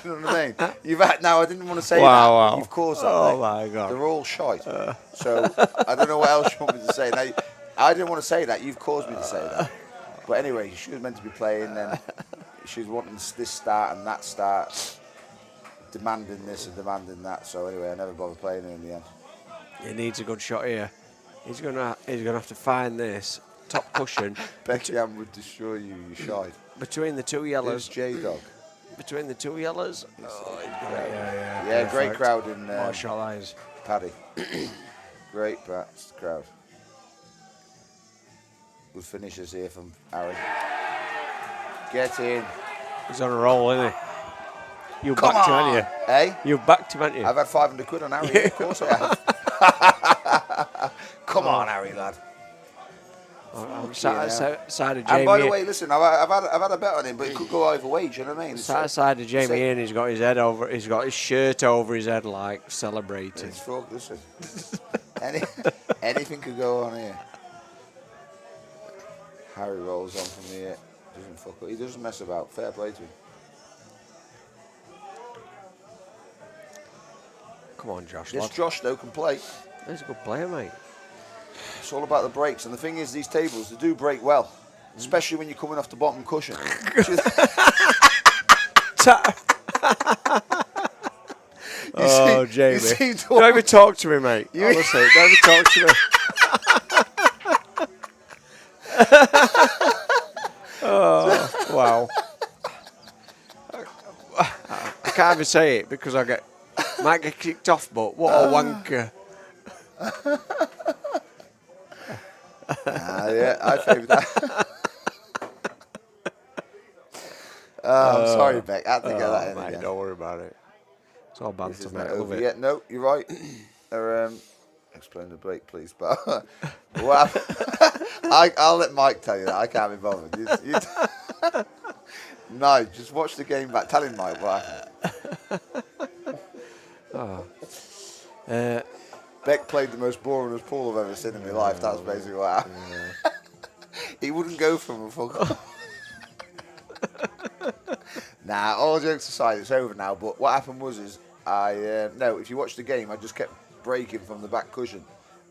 you know what I mean? You've had, now, I didn't want to say that. Wow. You've caused that. Oh, mate. my God. They're all shite. So, I don't know what else you want me to say. Now, I didn't want to say that. You've caused me to say that. But anyway, she was meant to be playing, then she was wanting this start and that start, demanding this and demanding that. So anyway, I never bothered playing her in the end. He needs a good shot here. He's gonna have to find this top cushion. Becky Ann would destroy you, you shite. Between the two yellows. There's J-Dog. Between the two yellows. Oh, yeah, Yeah, great perfect. crowd in What a shot that is. Paddy. Great crowd. Good finishes here from Harry. Get in. He's on a roll, isn't he? You backed him, haven't you? Hey? You backed him, haven't you? I've had 500 quid on Harry, of course I have. Come on, Harry, lad. I'm side of Jamie. And by the way, listen, I've had a bet on him, but it could go either way, do you know what I mean? Side of Jamie here, and he's got his head over. He's got his shirt over his head, like celebrating. It's listen. Anything could go on here. Harry rolls on from here. Doesn't fuck up. He doesn't mess about. Fair play to him. Come on, Josh. Yes, Lad. Josh though can play. He's a good player, mate. It's all about the breaks, and the thing is, these tables they do break well, especially when you're coming off the bottom cushion. Oh, Jamie. Don't even talk to me, mate. Honestly, don't even talk to me. Oh, wow. can't even say it because might get kicked off. But what a wanker! Yeah, I favour that. I'm sorry, Beck. I had to get that in Mate, again. don't worry about it. It's all This banter, is mate. not I love over it. yet. No, you're right. Explain the break, please. But what happened? I'll let Mike tell you that. I can't be bothered. No, just watch the game back. Tell him, Mike, what happened. Beck played the most boringest pool I've ever seen in my life. That's basically what happened. He wouldn't go from a full goal. Nah, all jokes aside, it's over now. But what happened was, if you watch the game, I just kept breaking from the back cushion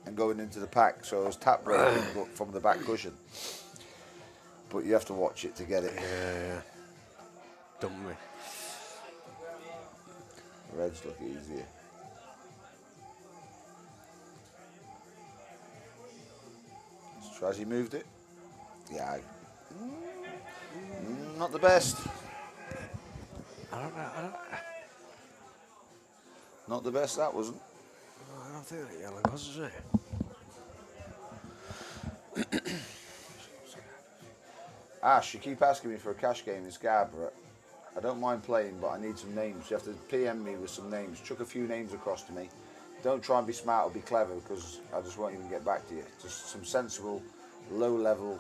and going into the pack. So I was tap breaking but from the back cushion. But you have to watch it to get it. Yeah. Done me. Reds look easier. Has he moved it? Yeah. Not the best. I don't know. Not the best, that wasn't. I don't think that yellow was, is it? Ash, you keep asking me for a cash game in Scarborough. I don't mind playing, but I need some names. You have to PM me with some names. Chuck a few names across to me. Don't try and be smart or be clever, because I just won't even get back to you. Just some sensible, low-level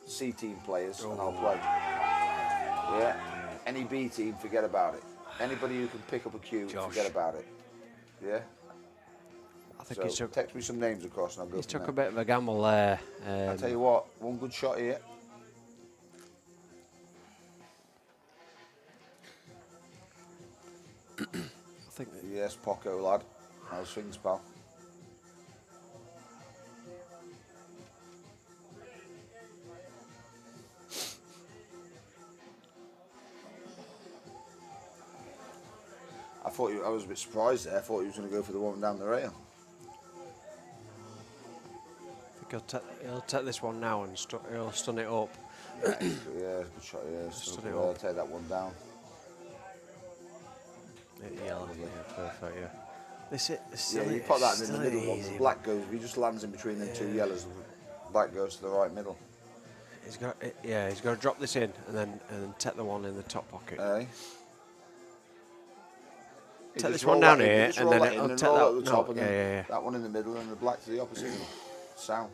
C-team players, and I'll play. Yeah. Any B team, forget about it. Anybody who can pick up a cue, forget about it. Yeah. I think So text me some names across, and I'll go. He from took there. a bit of a gamble there. I'll tell you what. One good shot here. I think that Yes, Poco lad. How's things, pal? I was a bit surprised there. I thought he was going to go for the one down the rail. I think he'll take this one now and he'll stun it up. Yeah, good shot. Yeah, Stood it I'll up. take that one down. Yellow, yeah, perfect, yeah. Yeah, you put that in the middle one. The black goes. If he just lands in between them two yellows, the black goes to the right middle. He's got to drop this in and then take the one in the top pocket. Take this one down here and then I'll take that at the top, and then yeah. that one in the middle, and the black to the opposite. Sound.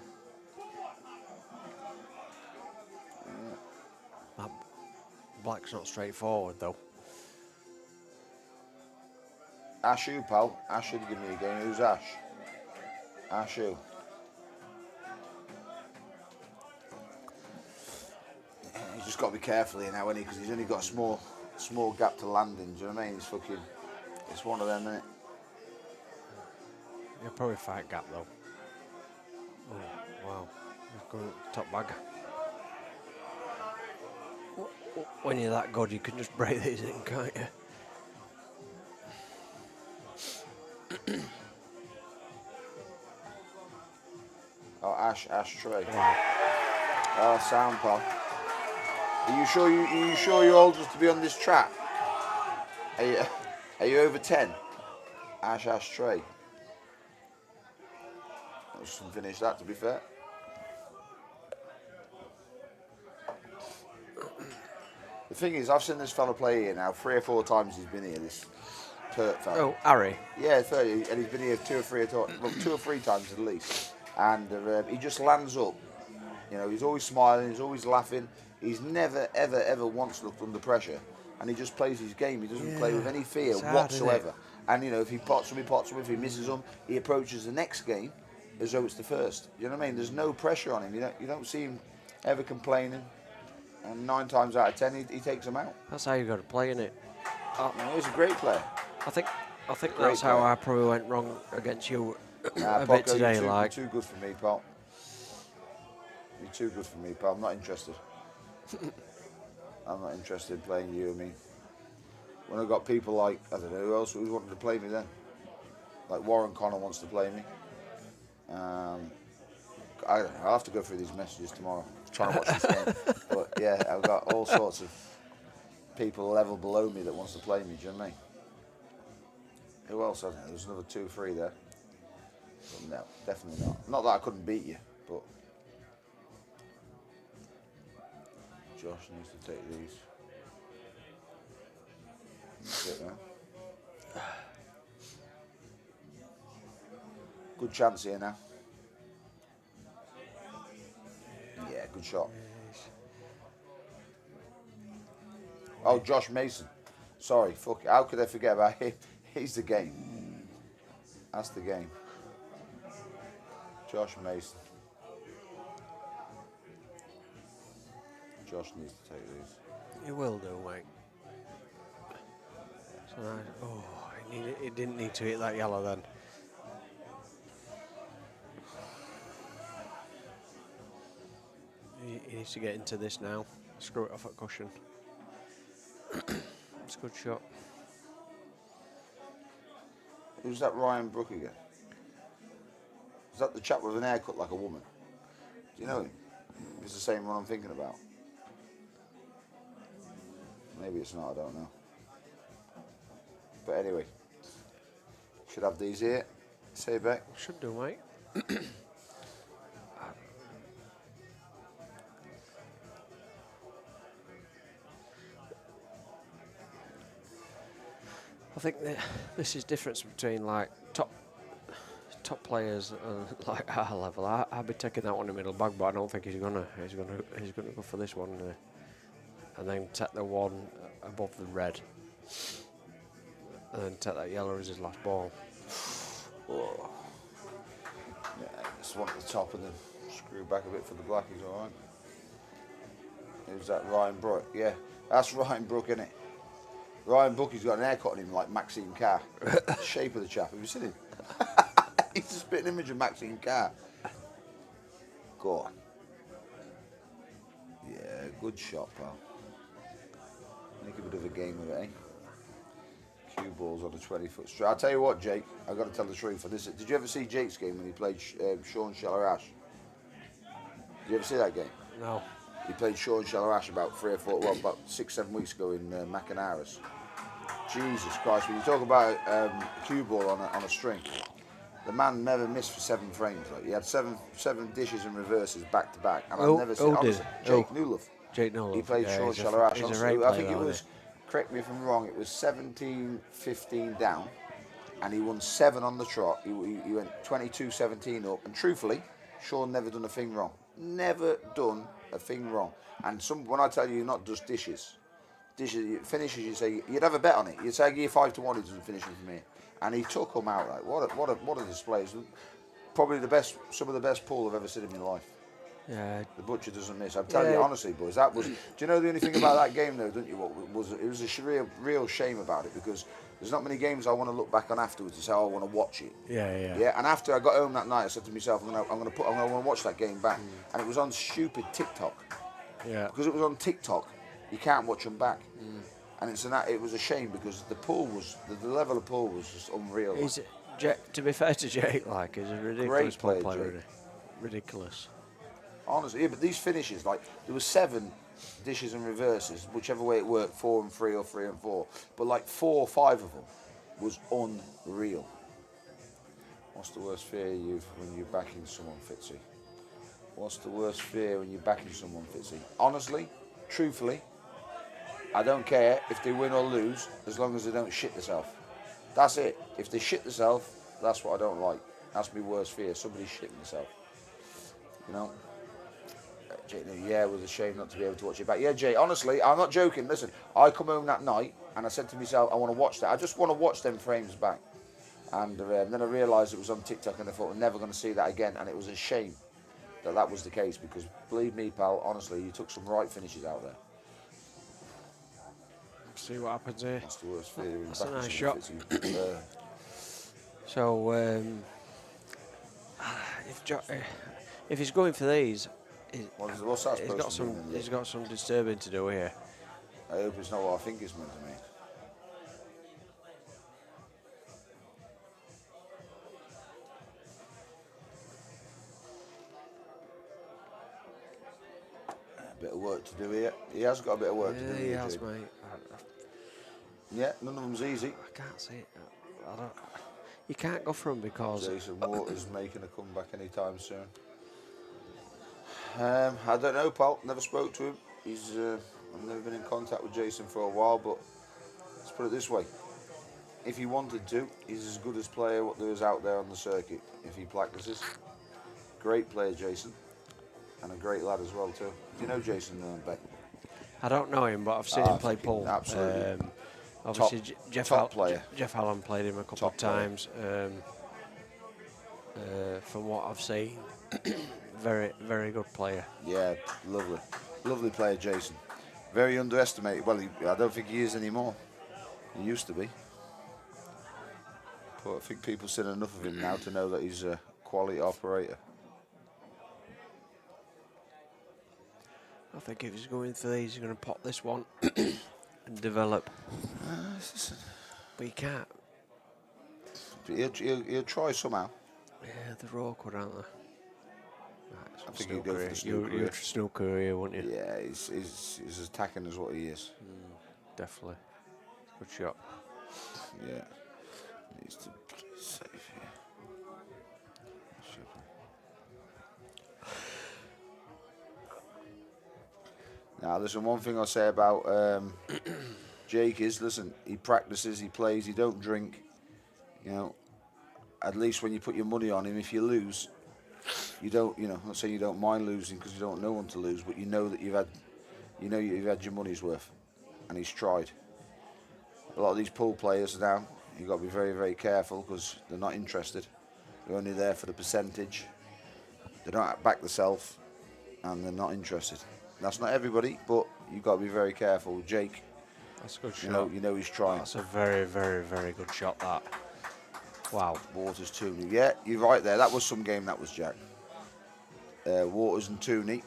That black's not straightforward though. Ash who, pal? Ash should give me a game. Who's Ash? Ash who? He's just got to be careful here now, hasn't he? Because he's only got a small gap to land in. Do you know what I mean? It's one of them, isn't it? He'll probably fight gap though. Oh, wow. He's going top bag. When you're that good, you can just break these in, can't you? Oh, Ash Trey. Oh, sound, pal. Are you sure you're old enough to be on this track? Are you over 10? Ash Trey. Let's finish that, to be fair. The thing is, I've seen this fella play here now 3 or 4 times. He's been here, this Peart fella. Oh, Harry. Yeah, 30, and he's been here 2 or 3 times at least. And he just lands up. You know, he's always smiling, he's always laughing. He's never, ever, ever once looked under pressure. And he just plays his game. He doesn't play with any fear whatsoever. And, you know, if he pots them, he pots them. If he misses them, he approaches the next game as though it's the first. You know what I mean? There's no pressure on him. You don't see him ever complaining. And 9 times out of 10, he takes them out. That's how you got to play, innit? No, he's a great player. I think Great that's how player. I probably went wrong against you Nah, a Paco, bit today. you're too good for me, pal. You're too good for me, pal. I'm not interested. I'm not interested in playing you. I mean, when I've got people like, I don't know, who else who's wanting to play me then? Like Warren Connor wants to play me. I'll have to go through these messages tomorrow, try and watch this game. But yeah, I've got all sorts of people level below me that wants to play me, do you know what I mean? Who else hasn't there? There's another 2-3 there. But no, definitely not. Not that I couldn't beat you, but Josh needs to take these. That's it, man. Good chance here now. Yeah, good shot. Oh, Josh Mason. Sorry, fuck it. How could I forget about him? He's the game. That's the game. Josh Mason. Josh needs to take these. He will do, mate. So he didn't need to hit that yellow then. He needs to get into this now. Screw it off at cushion. It's a good shot. Who's that Ryan Brook again? Is that the chap with an haircut like a woman? Do you know him? It's the same one I'm thinking about. Maybe it's not, I don't know. But anyway, should have these here. Say back. Should do, mate. I think that this is difference between like top players and like our level. I'd be taking that one in the middle bag, but I don't think he's gonna go for this one, and then take the one above the red, and then take that yellow as his last ball. Oh. Yeah, just one at the top and then screw back a bit for the black. He's all right. Who's that? Ryan Brook. Yeah, that's Ryan Brook, isn't it? Ryan Brook, he's got an haircut on him like Maxime Carr. Shape of the chap. Have you seen him? He's a spitting image of Maxime Carr. Go on. Yeah, good shot, pal. Make a bit of a game of it, eh? Cue balls on a 20-foot straight. I'll tell you what, Jake, I've got to tell the truth. Did you ever see Jake's game when he played Sean Shellerash? Did you ever see that game? No. He played Sean Shellerash about 6-7 weeks ago in Macanaras. Jesus Christ, when you talk about cue ball on a string, the man never missed for 7 frames. Like, he had seven dishes and reverses back to back, and I've never seen Jake Newlove. Jake Newlove. He played Sean Shellerash. I think it was, correct me if I'm wrong, it was 17-15 down, and he won 7 on the trot. He went 22-17 up, and truthfully, Sean never done a thing wrong. Never done a thing wrong. And when I tell you, not just dishes, finishes, you say you'd have a bet on it. You'd say, I give you 5 to 1, he doesn't finish them for me. And he took them out. Like what a display! Probably some of the best pool I've ever seen in my life. Yeah. The butcher doesn't miss. I'm telling you honestly, boys. That was. Do you know the only thing about that game, though, don't you? It was a real shame about it, because there's not many games I want to look back on afterwards and say, oh, I want to watch it. Yeah. And after I got home that night, I said to myself, I'm gonna watch that game back. And it was on stupid TikTok. Yeah. Because it was on TikTok, you can't watch them back. And it was a shame, because the pool was the level of pool was just unreal. To be fair to Jake, like, he's a ridiculous Great player, player. Ridiculous. Honestly, yeah, but these finishes, like, there was 7 dishes and reverses, whichever way it worked, 4 and 3 or 3 and 4. But like 4 or 5 of them was unreal. What's the worst fear when you're backing someone, Fitzy? What's the worst fear when you're backing someone, Fitzy? Honestly, truthfully, I don't care if they win or lose, as long as they don't shit themselves. That's it. If they shit themselves, that's what I don't like. That's my worst fear, somebody shitting themselves. You know? Jake, yeah, it was a shame not to be able to watch it back. Yeah, Jay, honestly, I'm not joking. Listen, I come home that night and I said to myself, I want to watch that. I just want to watch them frames back. And then I realised it was on TikTok, and I thought, I'm never going to see that again. And it was a shame that was the case, because believe me, pal, honestly, you took some right finishes out there. See what happens here. That's the worst fear. That's a nice shot. So, if he's going for these, he's got some disturbing to do here. I hope it's not what I think it's meant to mean. A bit of work to do here. He has got a bit of work to do. Yeah, he has, mate. Yeah, none of them's easy. I can't see it. You can't go for him because Jason Waters making a comeback anytime soon. I don't know, pal. Never spoke to him. I've never been in contact with Jason for a while, but let's put it this way. If he wanted to, he's as good as player what there is out there on the circuit if he practices. Great player, Jason. And a great lad as well, too. Do you know Jason Beck? I don't know him, but I've seen him play fucking pool. absolutely. Obviously, Top player. Jeff Allen played him a couple Top of times. From what I've seen, very, very good player. Yeah, lovely. Lovely player, Jason. Very underestimated. Well, I don't think he is anymore. He used to be. But I think people seen enough of him now to know that he's a quality operator. I think if he's going for these, he's going to pop this one and develop. But he can't. He'll try somehow. Yeah, they're awkward, aren't they? I think he'll go for the snooker. You're snooker here, wouldn't you? Yeah, he's as attacking as what he is. Definitely. Good shot. Yeah. Needs to play safe here. Now, listen, one thing I'll say about Jake is, listen, he practices, he plays, he don't drink. You know, at least when you put your money on him, if you lose, you don't, you know, I'm not saying you don't mind losing because you don't know when to lose, but you know that you've had your money's worth, and he's tried. A lot of these pool players now, you've got to be very, very careful because they're not interested. They're only there for the percentage. They don't back themselves, and they're not interested. That's not everybody, but you've got to be very careful. Jake, that's a good shot. You know he's trying. That's a very, very, very good shot, that. Wow. Waters, Tooney. Yeah, you're right there. That was some game, that was, Jack. Waters and Tooney.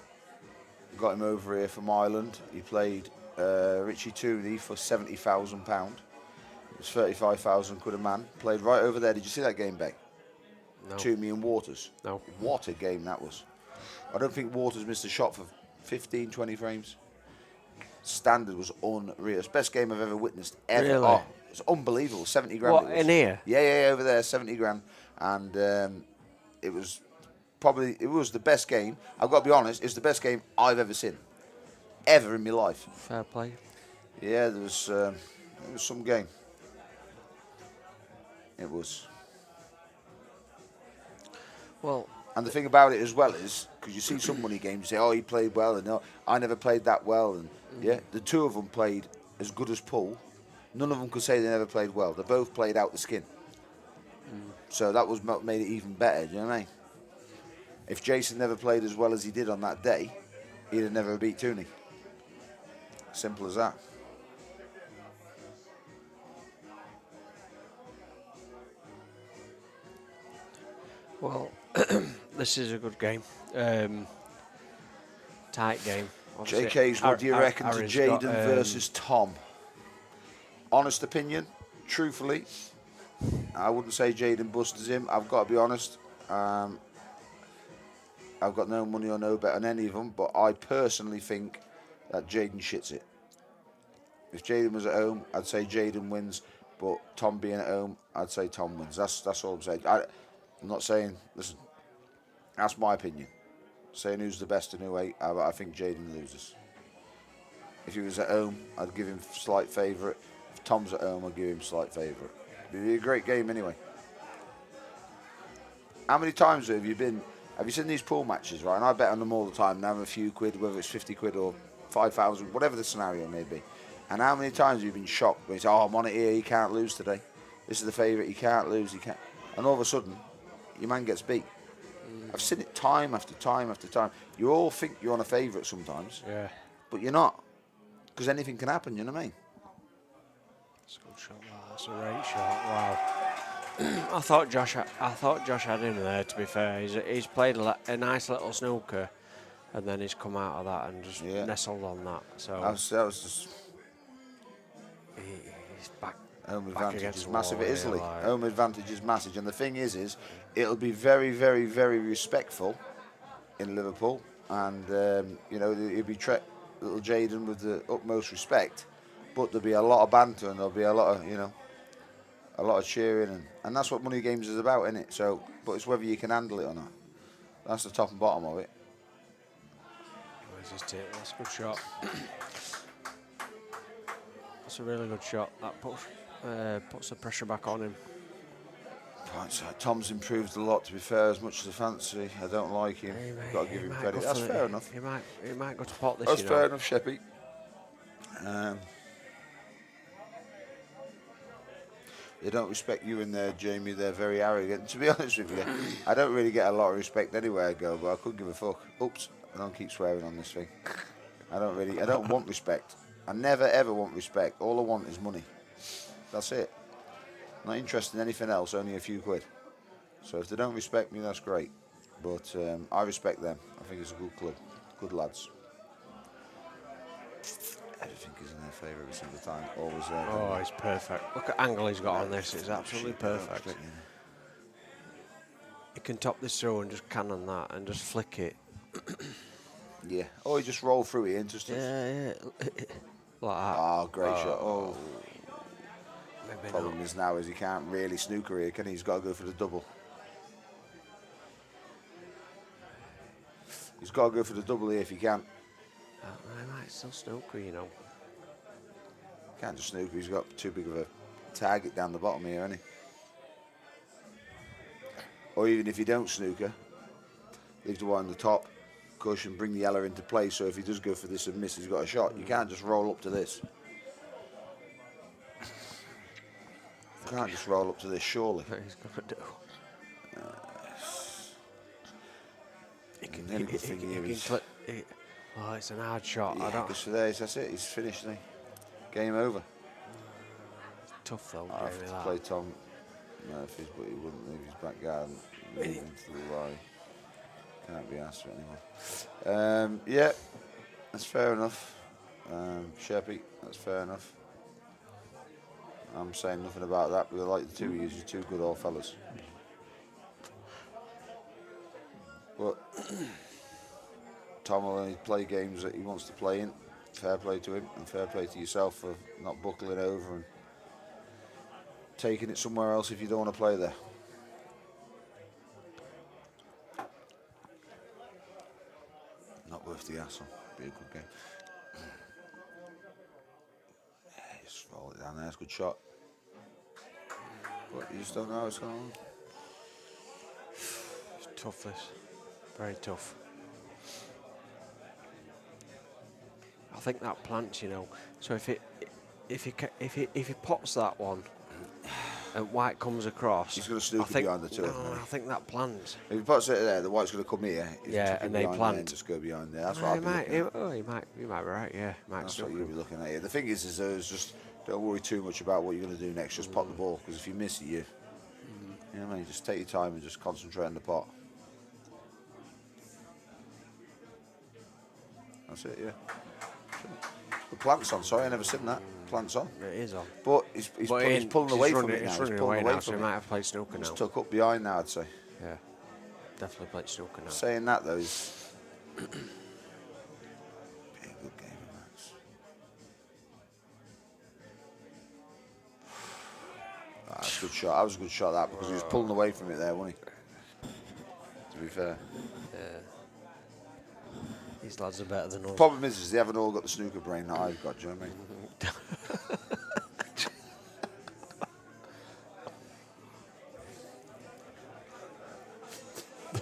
Got him over here from Ireland. He played Richie Tooney for £70,000. It was 35,000 quid a man. Played right over there. Did you see that game, Beck? No. Toomey and Waters. No. What a game that was. I don't think Waters missed a shot for 15, 20 frames. Standard was unreal. It's the best game I've ever witnessed, ever. Really? Oh, it's unbelievable. 70 grand. What, it was. in here? Yeah, over there, 70 grand. And it was the best game. I've got to be honest, it's the best game I've ever seen. Ever in my life. Fair play. Yeah, it was some game. It was. Well, and the thing about it as well is, because you see some money games, you say, oh, he played well, and no, I never played that well. And yeah, the two of them played as good as Paul. None of them could say they never played well. They both played out the skin. So that was made it even better, do you know what I mean? If Jason never played as well as he did on that day, he'd have never beat Tooney. Simple as that. Well, this is a good game. Tight game. Obviously, JK's, what do you reckon to Aaron's Jaden got, versus Tom? Honest opinion, truthfully, I wouldn't say Jaden busters him. I've got to be honest. I've got no money or no bet on any of them, but I personally think that Jaden shits it. If Jaden was at home, I'd say Jaden wins, but Tom being at home, I'd say Tom wins. That's all I'm saying. I'm not saying, listen, that's my opinion. Saying who's the best in 08, I think Jaden loses. If he was at home, I'd give him slight favourite. If Tom's at home, I'd give him slight favourite. It'd be a great game anyway. How many times have you seen these pool matches, right? And I bet on them all the time and have a few quid, whether it's 50 quid or 5,000, whatever the scenario may be. And how many times have you been shocked when you say, oh, I'm on it here, he can't lose today. This is the favourite, he can't lose, he can't. And all of a sudden, your man gets beat. I've seen it time after time after time. You all think you're on a favourite sometimes, yeah, but you're not, because anything can happen. You know what I mean? That's a good shot. That's a great shot. Wow. I thought Josh had him there. To be fair, he's played a nice little snooker, and then he's come out of that and just nestled on that. So that was just he's back. Home back advantage against is the massive, wall, Italy. like. Home advantage is massive, and the thing is it'll be very, very, very respectful in Liverpool, and he'll be little Jaden with the utmost respect, but there'll be a lot of banter and there'll be a lot of a lot of cheering, and that's what money games is about, isn't it? So, but it's whether you can handle it or not. That's the top and bottom of it. Where's his tip? That's a good shot. That's a really good shot. That puts the pressure back on him. Right, so Tom's improved a lot, to be fair, as much as I fancy. I don't like him. Got to give him credit. That's fair enough. He might go to pot this, That's you fair know. enough, Sheppy. They don't respect you in there, Jamie. They're very arrogant. To be honest with you, I don't really get a lot of respect anywhere I go, but I couldn't give a fuck. Oops, I don't keep swearing on this thing. I don't want respect. I never ever want respect. All I want is money. That's it. Not interested in anything else, only a few quid. So if they don't respect me, that's great. But I respect them. I think it's a good club. Good lads. Everything is in their favour every single time. Always there. Oh, he's perfect. Look at angle he's got on this. It's absolutely perfect. He can top this through and just cannon that and just flick it. Yeah. Oh, he just rolled through it into stuff. Yeah. Like that. Oh, great shot. Oh. Maybe Problem not. is now is he can't really snooker here, can he? He's got to go for the double. He's got to go for the double here if he can. I might still snooker, you know. Can't just snooker. He's got too big of a target down the bottom here, hasn't he? Or even if you don't snooker, leave the one on the top, cushion, bring the yellow into play. So if he does go for this and miss, he's got a shot. You can't just roll up to this. You can't just roll up to this, surely. He's gonna do. Oh, it's an hard shot. Yeah, I don't. goes for there. That's it. He's finished. Isn't he? Game over. Tough though. I have Jamie, to that. play Tom Murphy's, but he wouldn't leave his back guard and move into the line. Can't be asked for anymore. Yeah, that's fair enough. Sheppy, that's fair enough. I'm saying nothing about that, but I like the two of you. You're two good old fellas. But Tom will only play games that he wants to play in. Fair play to him, and fair play to yourself for not buckling over and taking it somewhere else if you don't want to play there. Not worth the hassle. Be a good game. Yeah, just roll it down there. It's a good shot. But you just don't know how it's going on. It's tough. This. Very tough. I think that plants, you know. So if he pots that one, and white comes across, he's going to snook it behind the two. No, I think that plants. If he puts it there, the white's going to come here. If Yeah, and they plant. And just go behind there. That's what I'd be looking at. He might be right. Yeah, That's what you'll be looking at here. The thing is just don't worry too much about what you're going to do next. Just pot the ball, because if you miss it, you know what I mean. Just take your time and just concentrate on the pot. That's it, yeah. The plant's on. Sorry, I never seen that. Plant's on. It is on. But he's pulling away from it now. He's running away now, so he might have played snooker now. He's tuck up behind now, I'd say. Yeah, definitely played snooker now. Saying that though is be a good game, Max. That's a good shot. That was a good shot, that, because he was pulling away from it there, wasn't he? To be fair. Yeah. These lads are better than us. Problem is they haven't all got the snooker brain that I've got, do you know what I mean?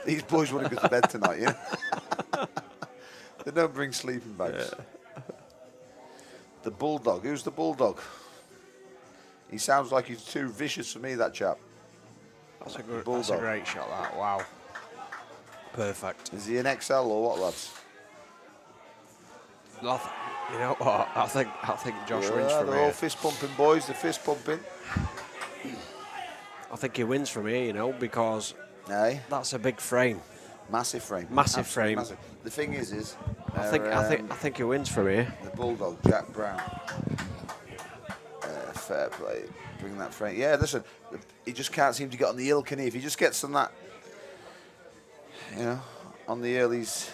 These boys want to go to bed tonight, yeah? They don't bring sleeping bags. Yeah. The Bulldog. Who's the Bulldog? He sounds like he's too vicious for me, that chap. That's a great shot, that. Wow. Perfect. Is he an XL or what, lads? You know what? I think Josh wins from they're here. all fist pumping boys. They're fist pumping. I think he wins from here, you know, because that's a big frame. Massive frame. Massive frame. Massive. The thing is, I think he wins from here. The Bulldog, Jack Brown. Fair play. Bring that frame. Yeah, listen, he just can't seem to get on the hill, can he? If he just gets on that, you know, on the hill, he's.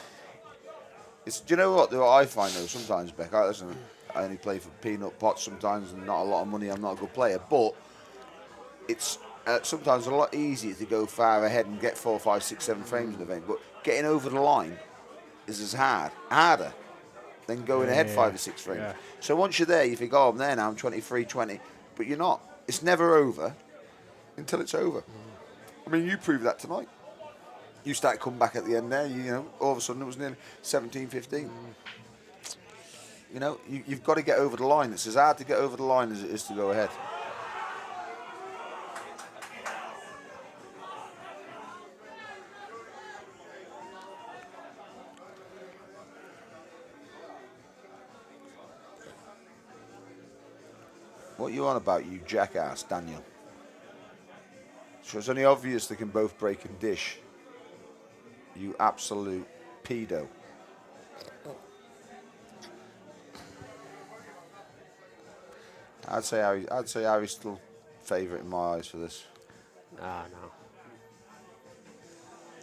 Do you know what I find though sometimes, Beck? I only play for peanut pots sometimes and not a lot of money. I'm not a good player, but it's sometimes a lot easier to go far ahead and get 4, 5, 6, 7 frames in the vein. But getting over the line is as harder than going ahead 5 or 6 frames. Yeah. So once you're there, you think, oh, I'm there now, I'm 23, 20. But you're not. It's never over until it's over. I mean, you proved that tonight. You started coming back at the end there, you know, all of a sudden it was nearly 17, 15. You know, you've got to get over the line. It's as hard to get over the line as it is to go ahead. What are you on about, you jackass, Daniel? So it's only obvious they can both break and dish. You absolute pedo. I'd say Harry's still favourite in my eyes for this. Ah,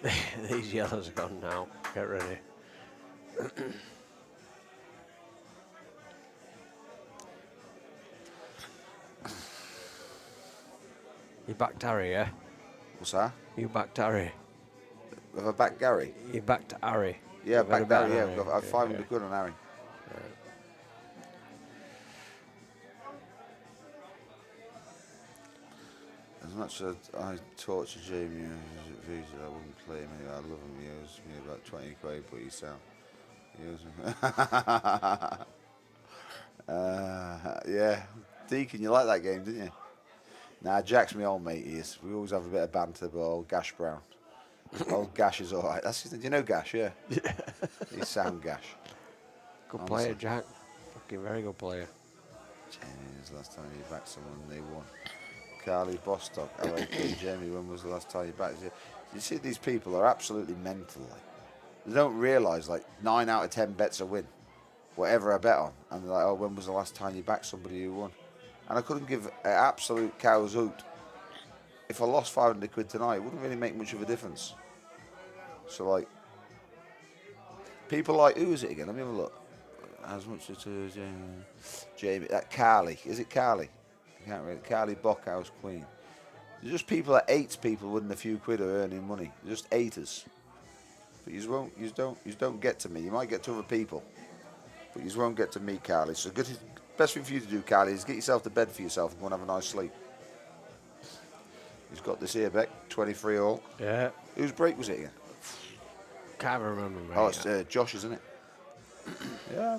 no. These yellows are gone now. Get ready. You backed Harry, yeah? What's that? You backed Harry. Have I backed Gary? You backed Harry. Yeah, You've had a backed bet Harry, on yeah. Harry. I've 500 quid on Harry. As much as I torture Jamie, I wouldn't play him anyway. I love him. He owes me about 20 quid, but he's out. He owes me. Yeah. Deacon, you like that game, didn't you? Nah, Jack's my old mate, he is. We always have a bit of banter, but old Gash Brown. Old Gash is alright. That's his name. Do you know Gash? Yeah. He's sound Gash. Good Honestly. player, Jack. Fucking very good player. Jeez, last time you backed someone and they won. Carly Bostock, LAK, Jamie, when was the last time you backed? You see, these people are absolutely mental. Like. They don't realise, like, 9 out of 10 bets a win. Whatever I bet on. And they're like, oh, when was the last time you backed somebody who won? And I couldn't give an absolute cow's hoot. If I lost 500 quid tonight, it wouldn't really make much of a difference. So, like, people like, who is it again? Let me have a look. As much as Jamie, that Carly. Is it Carly? I can't read it. Carly Bockhouse Queen. They're just people that hates people winning a few quid or earning money. They're just haters. But you don't get to me. You might get to other people, but you won't get to me, Carly. So best thing for you to do, Carly, is get yourself to bed for yourself and go and have a nice sleep. He's got this here, Beck, 23 all. Yeah. Whose break was it again? Can't remember, mate. Oh, it's Josh, isn't it? Yeah.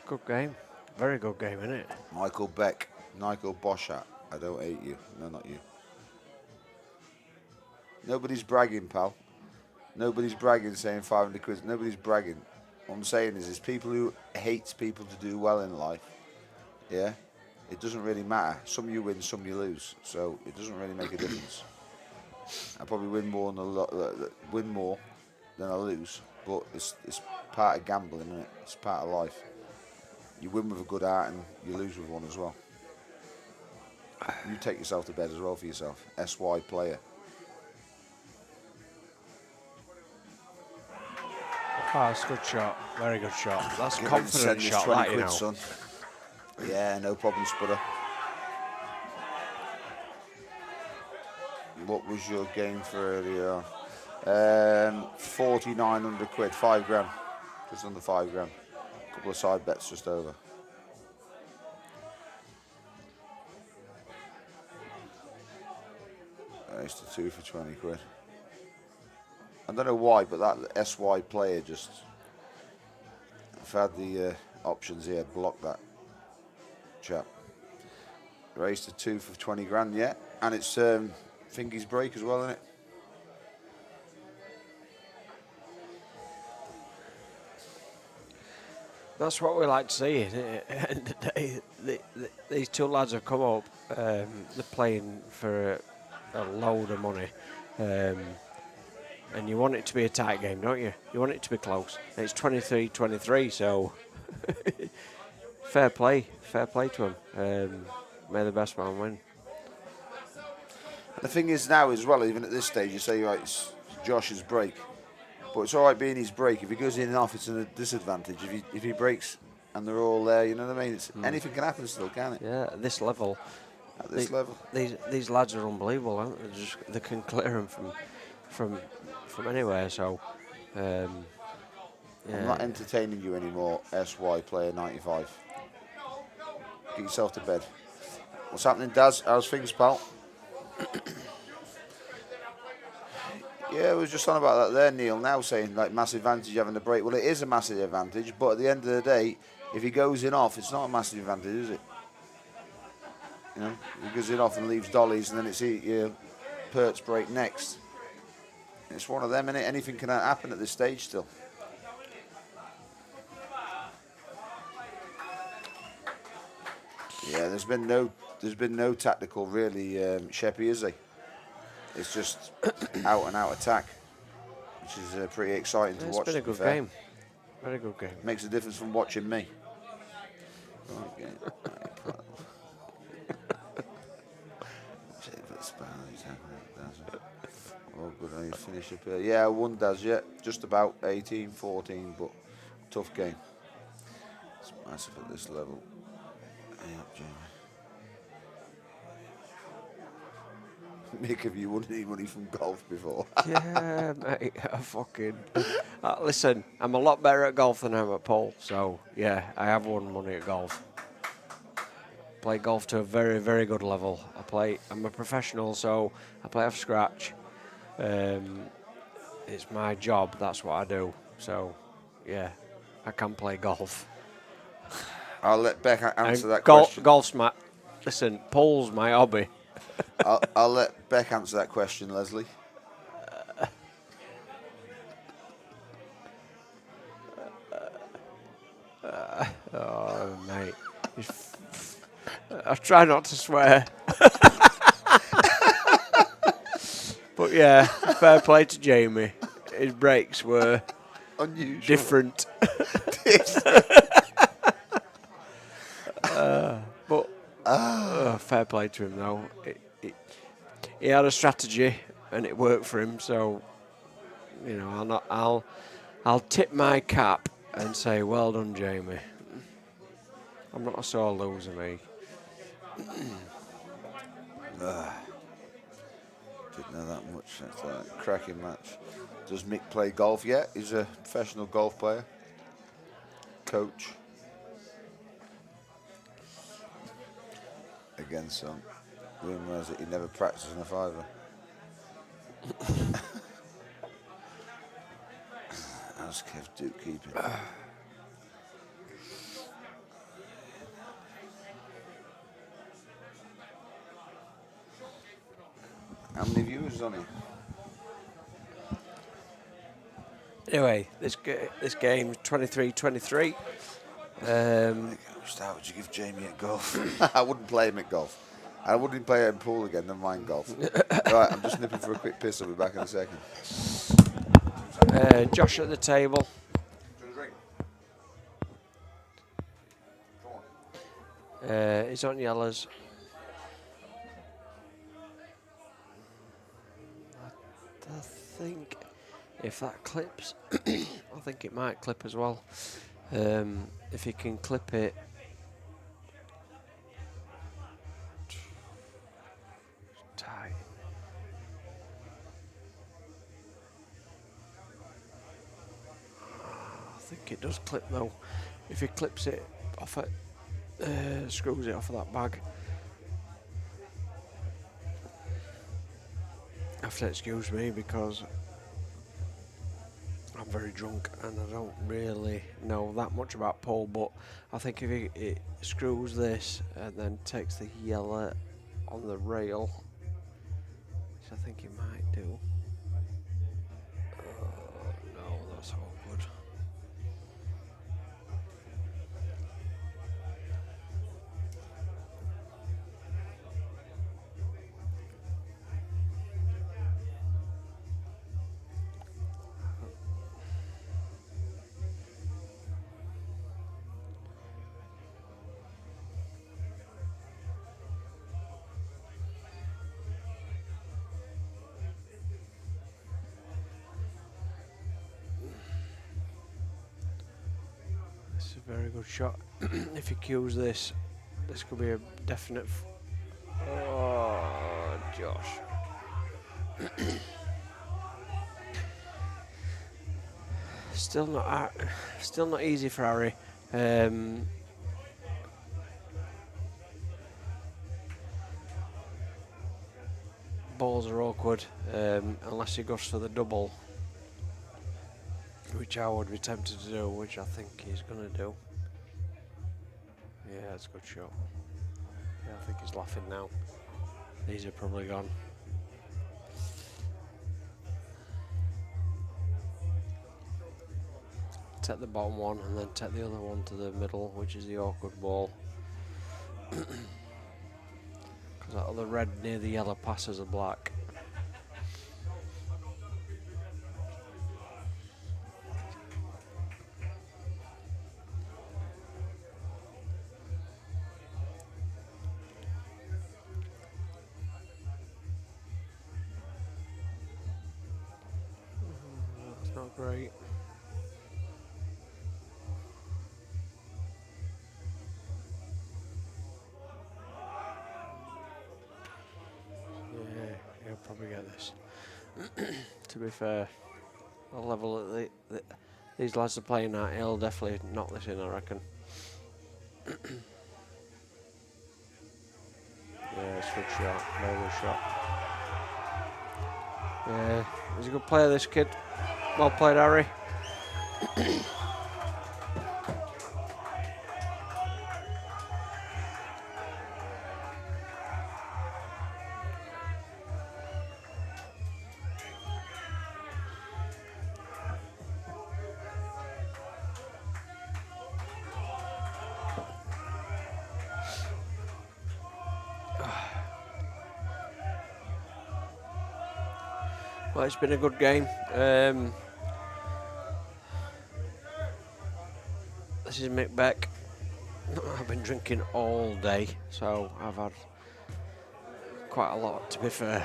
Good game. Very good game, isn't it? Michael Beck, Nigel Boshat. I don't hate you. No, not you. Nobody's bragging, pal. Nobody's bragging saying 500 quid. Nobody's bragging. What I'm saying is people who hate people to do well in life, yeah, it doesn't really matter. Some you win, some you lose. So it doesn't really make a difference. I probably win more than I lose, but it's part of gambling, isn't it? It's part of life. You win with a good heart and you lose with one as well. You take yourself to bed as well for yourself. SY player. Oh, that's a good shot. Very good shot. That's a Get ready to confident send this shot, 20 that, you quid, know. son. Yeah, no problem, Spudder. What was your game for earlier? 4,900 quid, 5 grand. Just under 5 grand. Couple of side bets just over. Ace to 2 for 20 quid. I don't know why, but that SY player just... I've had the options here, block that chap. Raised to 2 for 20 grand, yeah. And it's Fingy's break as well, isn't it? That's what we like to see, isn't it? At the end of the day, these two lads have come up. They're playing for a load of money. And you want it to be a tight game, don't you? You want it to be close. It's 23-23, so fair play to them. May the best man win. The thing is now as well, even at this stage, you say, right, it's Josh's break. But it's all right being his break. If he goes in and off, it's a disadvantage. If he breaks and they're all there, you know what I mean? Anything can happen still, can't it? Yeah, at this level. at this level. These lads are unbelievable, aren't they? They can clear them from anywhere. So, I'm yeah. not entertaining you anymore, SY Player 95. Get yourself to bed. What's happening, Daz? How's things, pal? Yeah, we was just on about that there, Neil, now saying like massive advantage having the break. Well, it is a massive advantage, but at the end of the day, if he goes in off, it's not a massive advantage, is it? You know, he goes in off and leaves dollies, and then it's Peart's break next. It's one of them, innit? Anything can happen at this stage still. Yeah, there's been no tactical really, Sheppy, is there? It's just out and out attack, which is pretty exciting to watch. It's been a good game. Very good game. Makes a difference from watching me. Okay. Oh, good. I finish up here. Yeah, one does. Yeah, just about 18-14, but tough game. It's massive at this level. Hey up, Jamie. Mick, have you won any money from golf before? Yeah, mate. I fucking. Listen, I'm a lot better at golf than I am at pool. So yeah, I have won money at golf. Play golf to a very, very good level. I'm a professional, so I play off scratch. It's my job. That's what I do. So yeah, I can play golf. I'll let Beck answer that question. Golf's my. Listen, pool's my hobby. I'll let Beck answer that question, Leslie. Oh, mate. I try not to swear. But yeah, fair play to Jamie. His breaks were unusual, different. But fair play to him though. He had a strategy and it worked for him. So you know, I'll tip my cap and say well done, Jamie. I'm not a sore loser, me. Didn't know that much. That's a cracking match. Does Mick play golf yet? He's a professional golf player. Coach. Again, son. Rumour has it he never practices in a fiver. How's Kev Duke keeping? How many viewers is on here? Anyway, this game 23-23. How would you give Jamie at golf? I wouldn't play him at golf. I wouldn't play him in pool again, never mind golf. Right, I'm just nipping for a quick piss. I'll be back in a second. Josh at the table. He's on yellows. I think if that clips, I think it might clip as well. If he can clip it. Tight. I think it does clip though. If he clips it off it, screws it off of that bag. I have to excuse me because I'm very drunk and I don't really know that much about pole, but I think if it screws this and then takes the yellow on the rail, which I think it might do. No, that's awkward. Very good shot. If he cues this could be a definite. Josh. Still not easy for Harry. Balls are awkward unless he goes for the double, which I would be tempted to do, which I think he's going to do. Yeah, it's a good shot. Yeah, I think he's laughing now. These are probably gone. Take the bottom one and then take the other one to the middle, which is the awkward ball. Because that other red near the yellow passes are black. That's not great. Yeah, he'll probably get this. To be fair, the level that these lads are playing at, he'll definitely knock this in, I reckon. Yeah, it's a good shot, very good shot. Yeah, he's a good player, this kid. Well played, Harry. Well, it's been a good game. This is Mick Beck. I've been drinking all day, so I've had quite a lot, to be fair.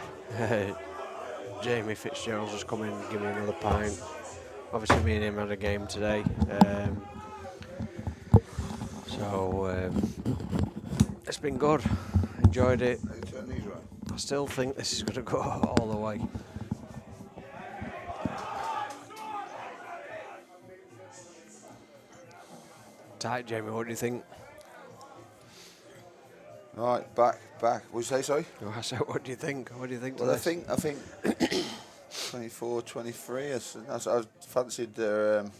Jamie Fitzgerald's just come in and give me another pint. Obviously, me and him had a game today. It's been good. Enjoyed it. I still think this is going to go all the way. Tight, Jamie. What do you think? Right, back. What did you say, sorry? I said, what do you think? What do you think? Well, I think 24, 23. I fancied Harry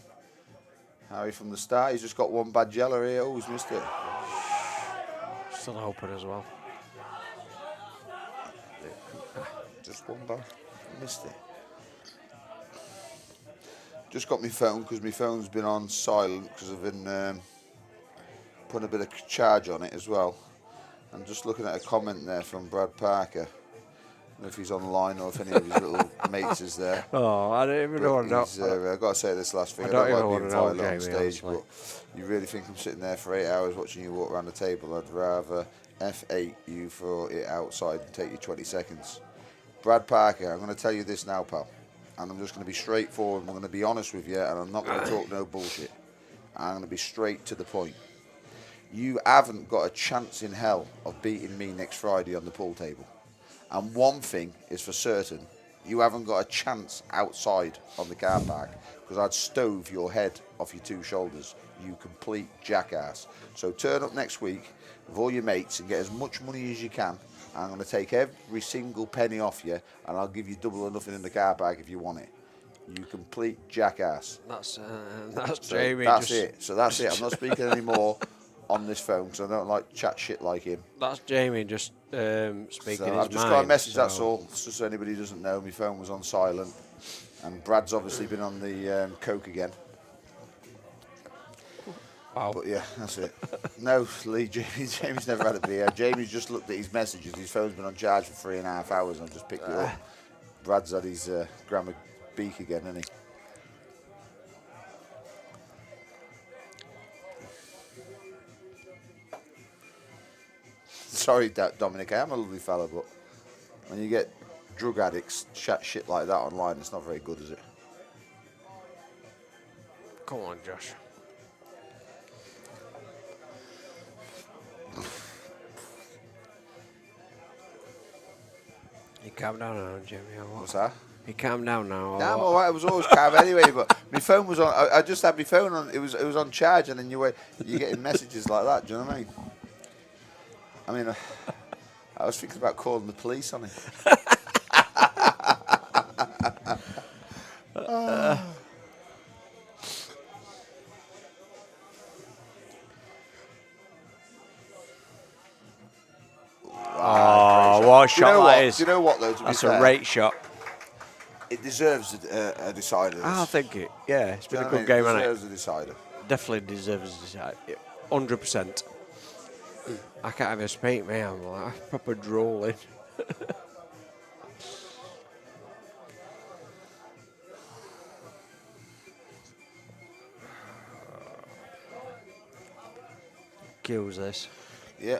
from the start. He's just got one bad yellow here. Always missed it. Still hoping as well. Just one bad. Missed it. Just got my phone because my phone's been on silent because I've been putting a bit of charge on it as well. I'm just looking at a comment there from Brad Parker. I don't know if he's online or if any of his little mates is there. Oh, I don't even know. I've got to say this last thing. I don't like being violent on stage, but you really think I'm sitting there for 8 hours watching you walk around the table? I'd rather F8 you for it outside and take you 20 seconds. Brad Parker, I'm going to tell you this now, pal. And I'm just going to be straightforward. I'm going to be honest with you, and I'm not going to talk no bullshit. I'm going to be straight to the point. You haven't got a chance in hell of beating me next Friday on the pool table. And one thing is for certain, you haven't got a chance outside on the car park because I'd stove your head off your two shoulders, you complete jackass. So turn up next week with all your mates and get as much money as you can. I'm going to take every single penny off you and I'll give you double or nothing in the car park if you want it. You complete jackass. That's So Jamie. that's it. So that's it. I'm not speaking anymore on this phone because I don't like chat shit like him. That's Jamie just speaking his mind. So I've just got a message, that's all. Just so anybody doesn't know, my phone was on silent. And Brad's obviously been on the coke again. Wow. But yeah, that's it. No, Lee, Jamie's never had a beer. Jamie's just looked at his messages. His phone's been on charge for 3.5 hours and I've just picked it up. Brad's had his grammar beak again, hasn't he? Sorry, Dominic, I am a lovely fella, but when you get drug addicts chat shit like that online, it's not very good, is it? Come on, Josh. calm down now, Jimmy. Or what? What's that? You calm down now. Or Nah, I'm what? all right. I was always calm anyway, but my phone was on. I just had my phone on. It was on charge, and then you're getting messages like that. Do you know what I mean? I mean, I was thinking about calling the police on it. Oh, what a Do you know shot what? that is. Do you know what though? To That's be fair, a rate shot. It deserves a decider. I think it. Yeah, it's been a Do you know good what I mean? game, It hasn't deserves a decider. it? Definitely deserves a decide. 100%. I can't even speak, man. I'm like proper drooling. Kills this. Yeah.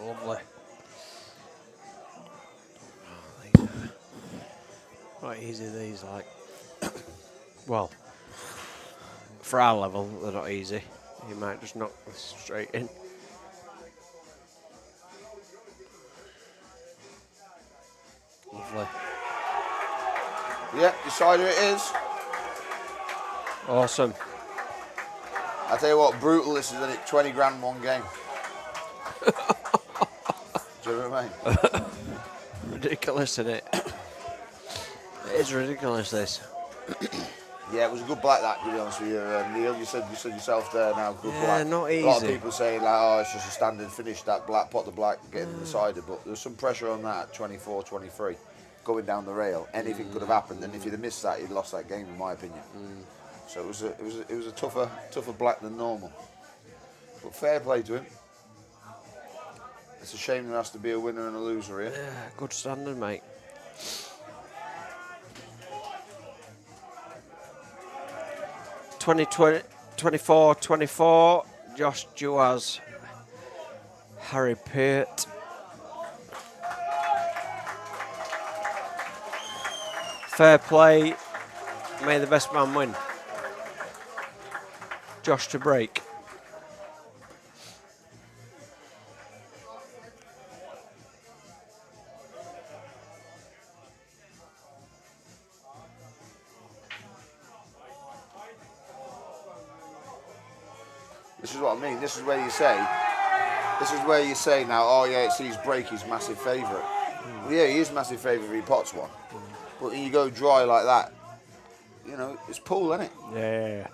Lovely. Quite easy, these, like. Well, for our level, they're not easy. You might just knock this straight in. Lovely. Yeah, decider it is. Awesome. I tell you what, brutal this is, isn't it? 20 grand one game. Do you know what I mean? Ridiculous, isn't it? It is ridiculous, this. Yeah, it was a good black that, to be honest with you, Neil. You said yourself there now, good Yeah, black. not A lot of easy. people saying like, oh, it's just a standard finish, that black, pot the black, getting the decider, but there's some pressure on that at 24, 23, going down the rail. Anything could have happened, and if you'd have missed that, you'd lost that game, in my opinion. So it was a tougher black than normal. But fair play to him. It's a shame there has to be a winner and a loser here. Yeah, good standard, mate. (2020) 24-24. Josh Juhasz, Harry Peart. Fair play. May the best man win. Josh to break. This is what I mean. This is where you say now, oh yeah, it's his break, he's massive favourite. Well, yeah, he is massive favourite if he pots one. But when you go dry like that, you know, it's pool, isn't it? Yeah.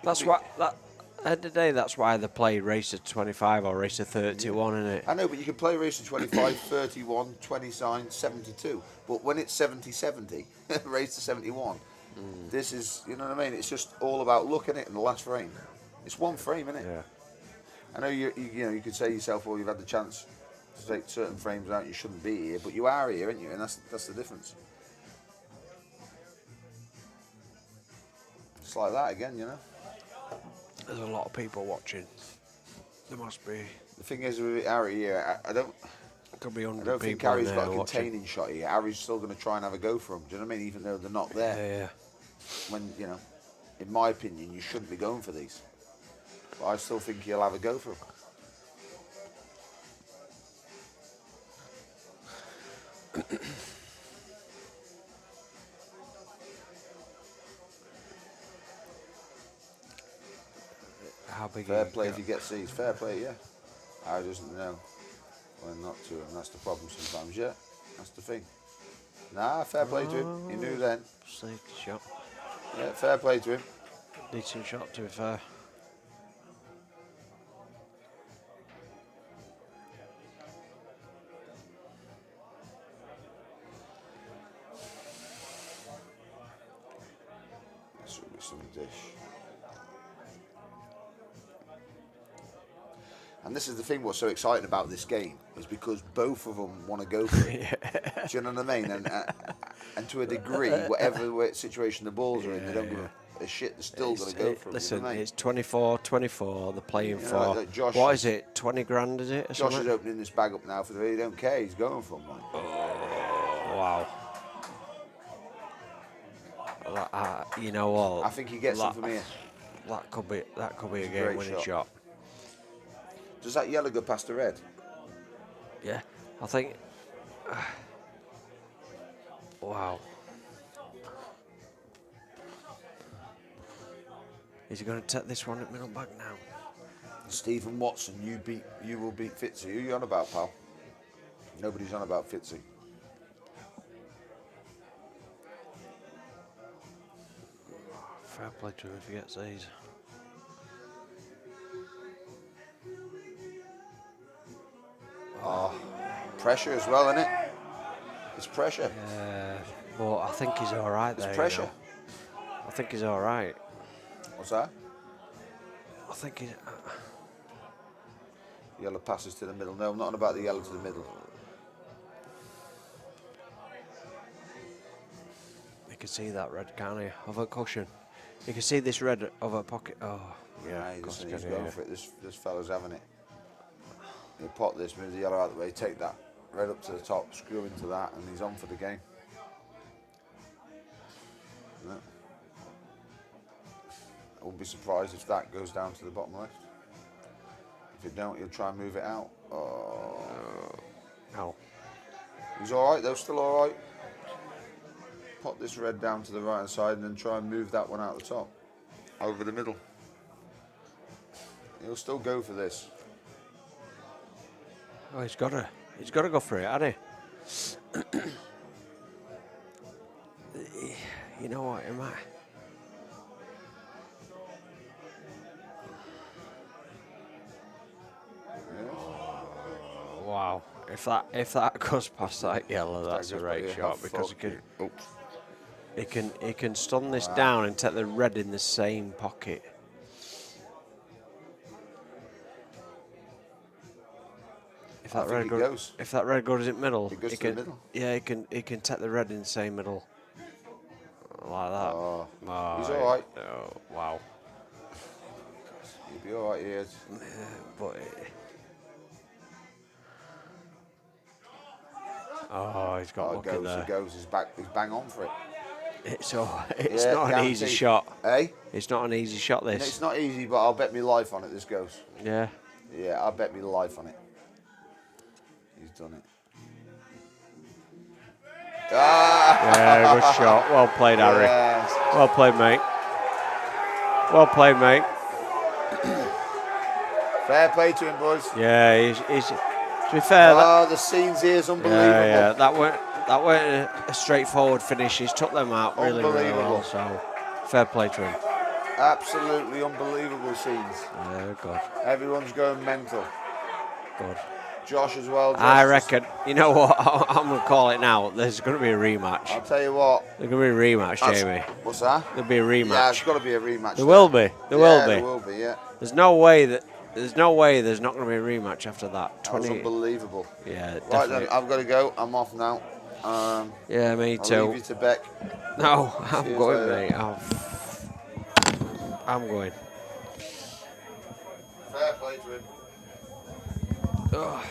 That's why. At the end of the day, that's why they play race to 25 or race to 31, isn't it? I know, but you can play race to 25, 31, 20 sign, 72. But when it's 70-70, race to 71, this is, you know what I mean? It's just all about luck, innit, in the last frame. It's one frame, innit? Yeah. I know you could say to yourself, well, you've had the chance to take certain frames out, you shouldn't be here, but you are here, aren't you? And that's the difference. It's like that again, you know. There's a lot of people watching. There must be. The thing is with Harry here, I don't Could be 100 I don't think people in Harry's there got a watching. containing shot here. Harry's still going to try and have a go for him. Do you know what I mean? Even though they're not there. Yeah. When, you know, in my opinion, you shouldn't be going for these. But I still think he'll have a go for him. How big? Fair play if he gets these. Fair play, yeah. Harry doesn't know when not to, and that's the problem sometimes, yeah. That's the thing. Nah, fair play to him. He knew then. Safety shot. Yeah, fair play to him. Decent shot, to be fair. This will be some dish. And this is the thing what's so exciting about this game is because both of them want to go for it. Do you know what I mean? And to a degree, whatever situation the balls are in, they don't give a a shit they're still going to go for him. Listen, you know what I mean? it's 24-24. They're playing You know, for like Josh what is- is it? 20 grand, is it? Or Josh is something? opening this bag up now for the he don't care. He's going for him. Like. Wow. You know what? I think he gets them from here. That could be a great game-winning shot. shot. Does that yellow go past the red? Yeah, I think. Wow. Is he going to take this one at middle back now? Stephen Watson, you will beat Fitzy. Who are you on about, pal? Nobody's on about Fitzy. Fair play to him if he gets these. Pressure as well, isn't it? It's pressure. Yeah, but I think he's all right there. It's pressure. You know. I think he's all right. What's that? I think he's. Yellow passes to the middle. No, I'm not on about the yellow to the middle. You can see that red, can't you? Of a cushion. You can see this red of a pocket. Oh, yeah. He's, of course he's can, going yeah. for it. This fella's having it. He'll pot this, move the yellow out of the way, take that red up to the top, screw into that, and he's on for the game. Yeah. I wouldn't be surprised if that goes down to the bottom left. If it don't, he'll try and move it out. Oh. No. He's all right though, still all right. Pop this red down to the right hand side and then try and move that one out the top, over the middle. He'll still go for this. Oh, he's got to go for it, hasn't he? You know what? It might. Wow. If that goes past that yellow, that's a great shot because he can stun this down and take the red in the same pocket. If that red goes in middle, It goes he to the can. middle. Yeah, he can take the red in the same middle. Like that. Oh, Oh, he's all right. Oh, wow. He'll be all right, he is. But oh, he's got luck in there. He goes, he's bang on for it. It's Yeah, not an easy guaranteed. shot. Eh? It's not an easy shot, this. It's not easy, but I'll bet my life on it, this goes. Yeah. Yeah, I'll bet my life on it. He's done it. Yeah, good shot. Well played, Harry. Yes. Well played, mate. Well played, mate. Fair play to him, boys. Yeah, he's to be fair, The scenes here is unbelievable. yeah, that weren't a straightforward finish. He's took them out really, really well. Unbelievable. So, fair play to him. Absolutely unbelievable scenes. Yeah, good, Everyone's going mental. good. Josh as well. I reckon. You know what? I'm gonna call it now. There's gonna be a rematch. I'll tell you what. There's gonna be a rematch, Jamie. What's that? There'll be a rematch. Yeah, it's got to be a rematch. There will be. There will be. There will be. Yeah. There's no way there's not going to be a rematch after that. That was unbelievable. Yeah, Right definitely. then, I've got to go. I'm off now. Yeah, me I'll too. leave you to Beck. No, I'm Cheers, going, later. mate. I'm going. Fair play to him. Ugh.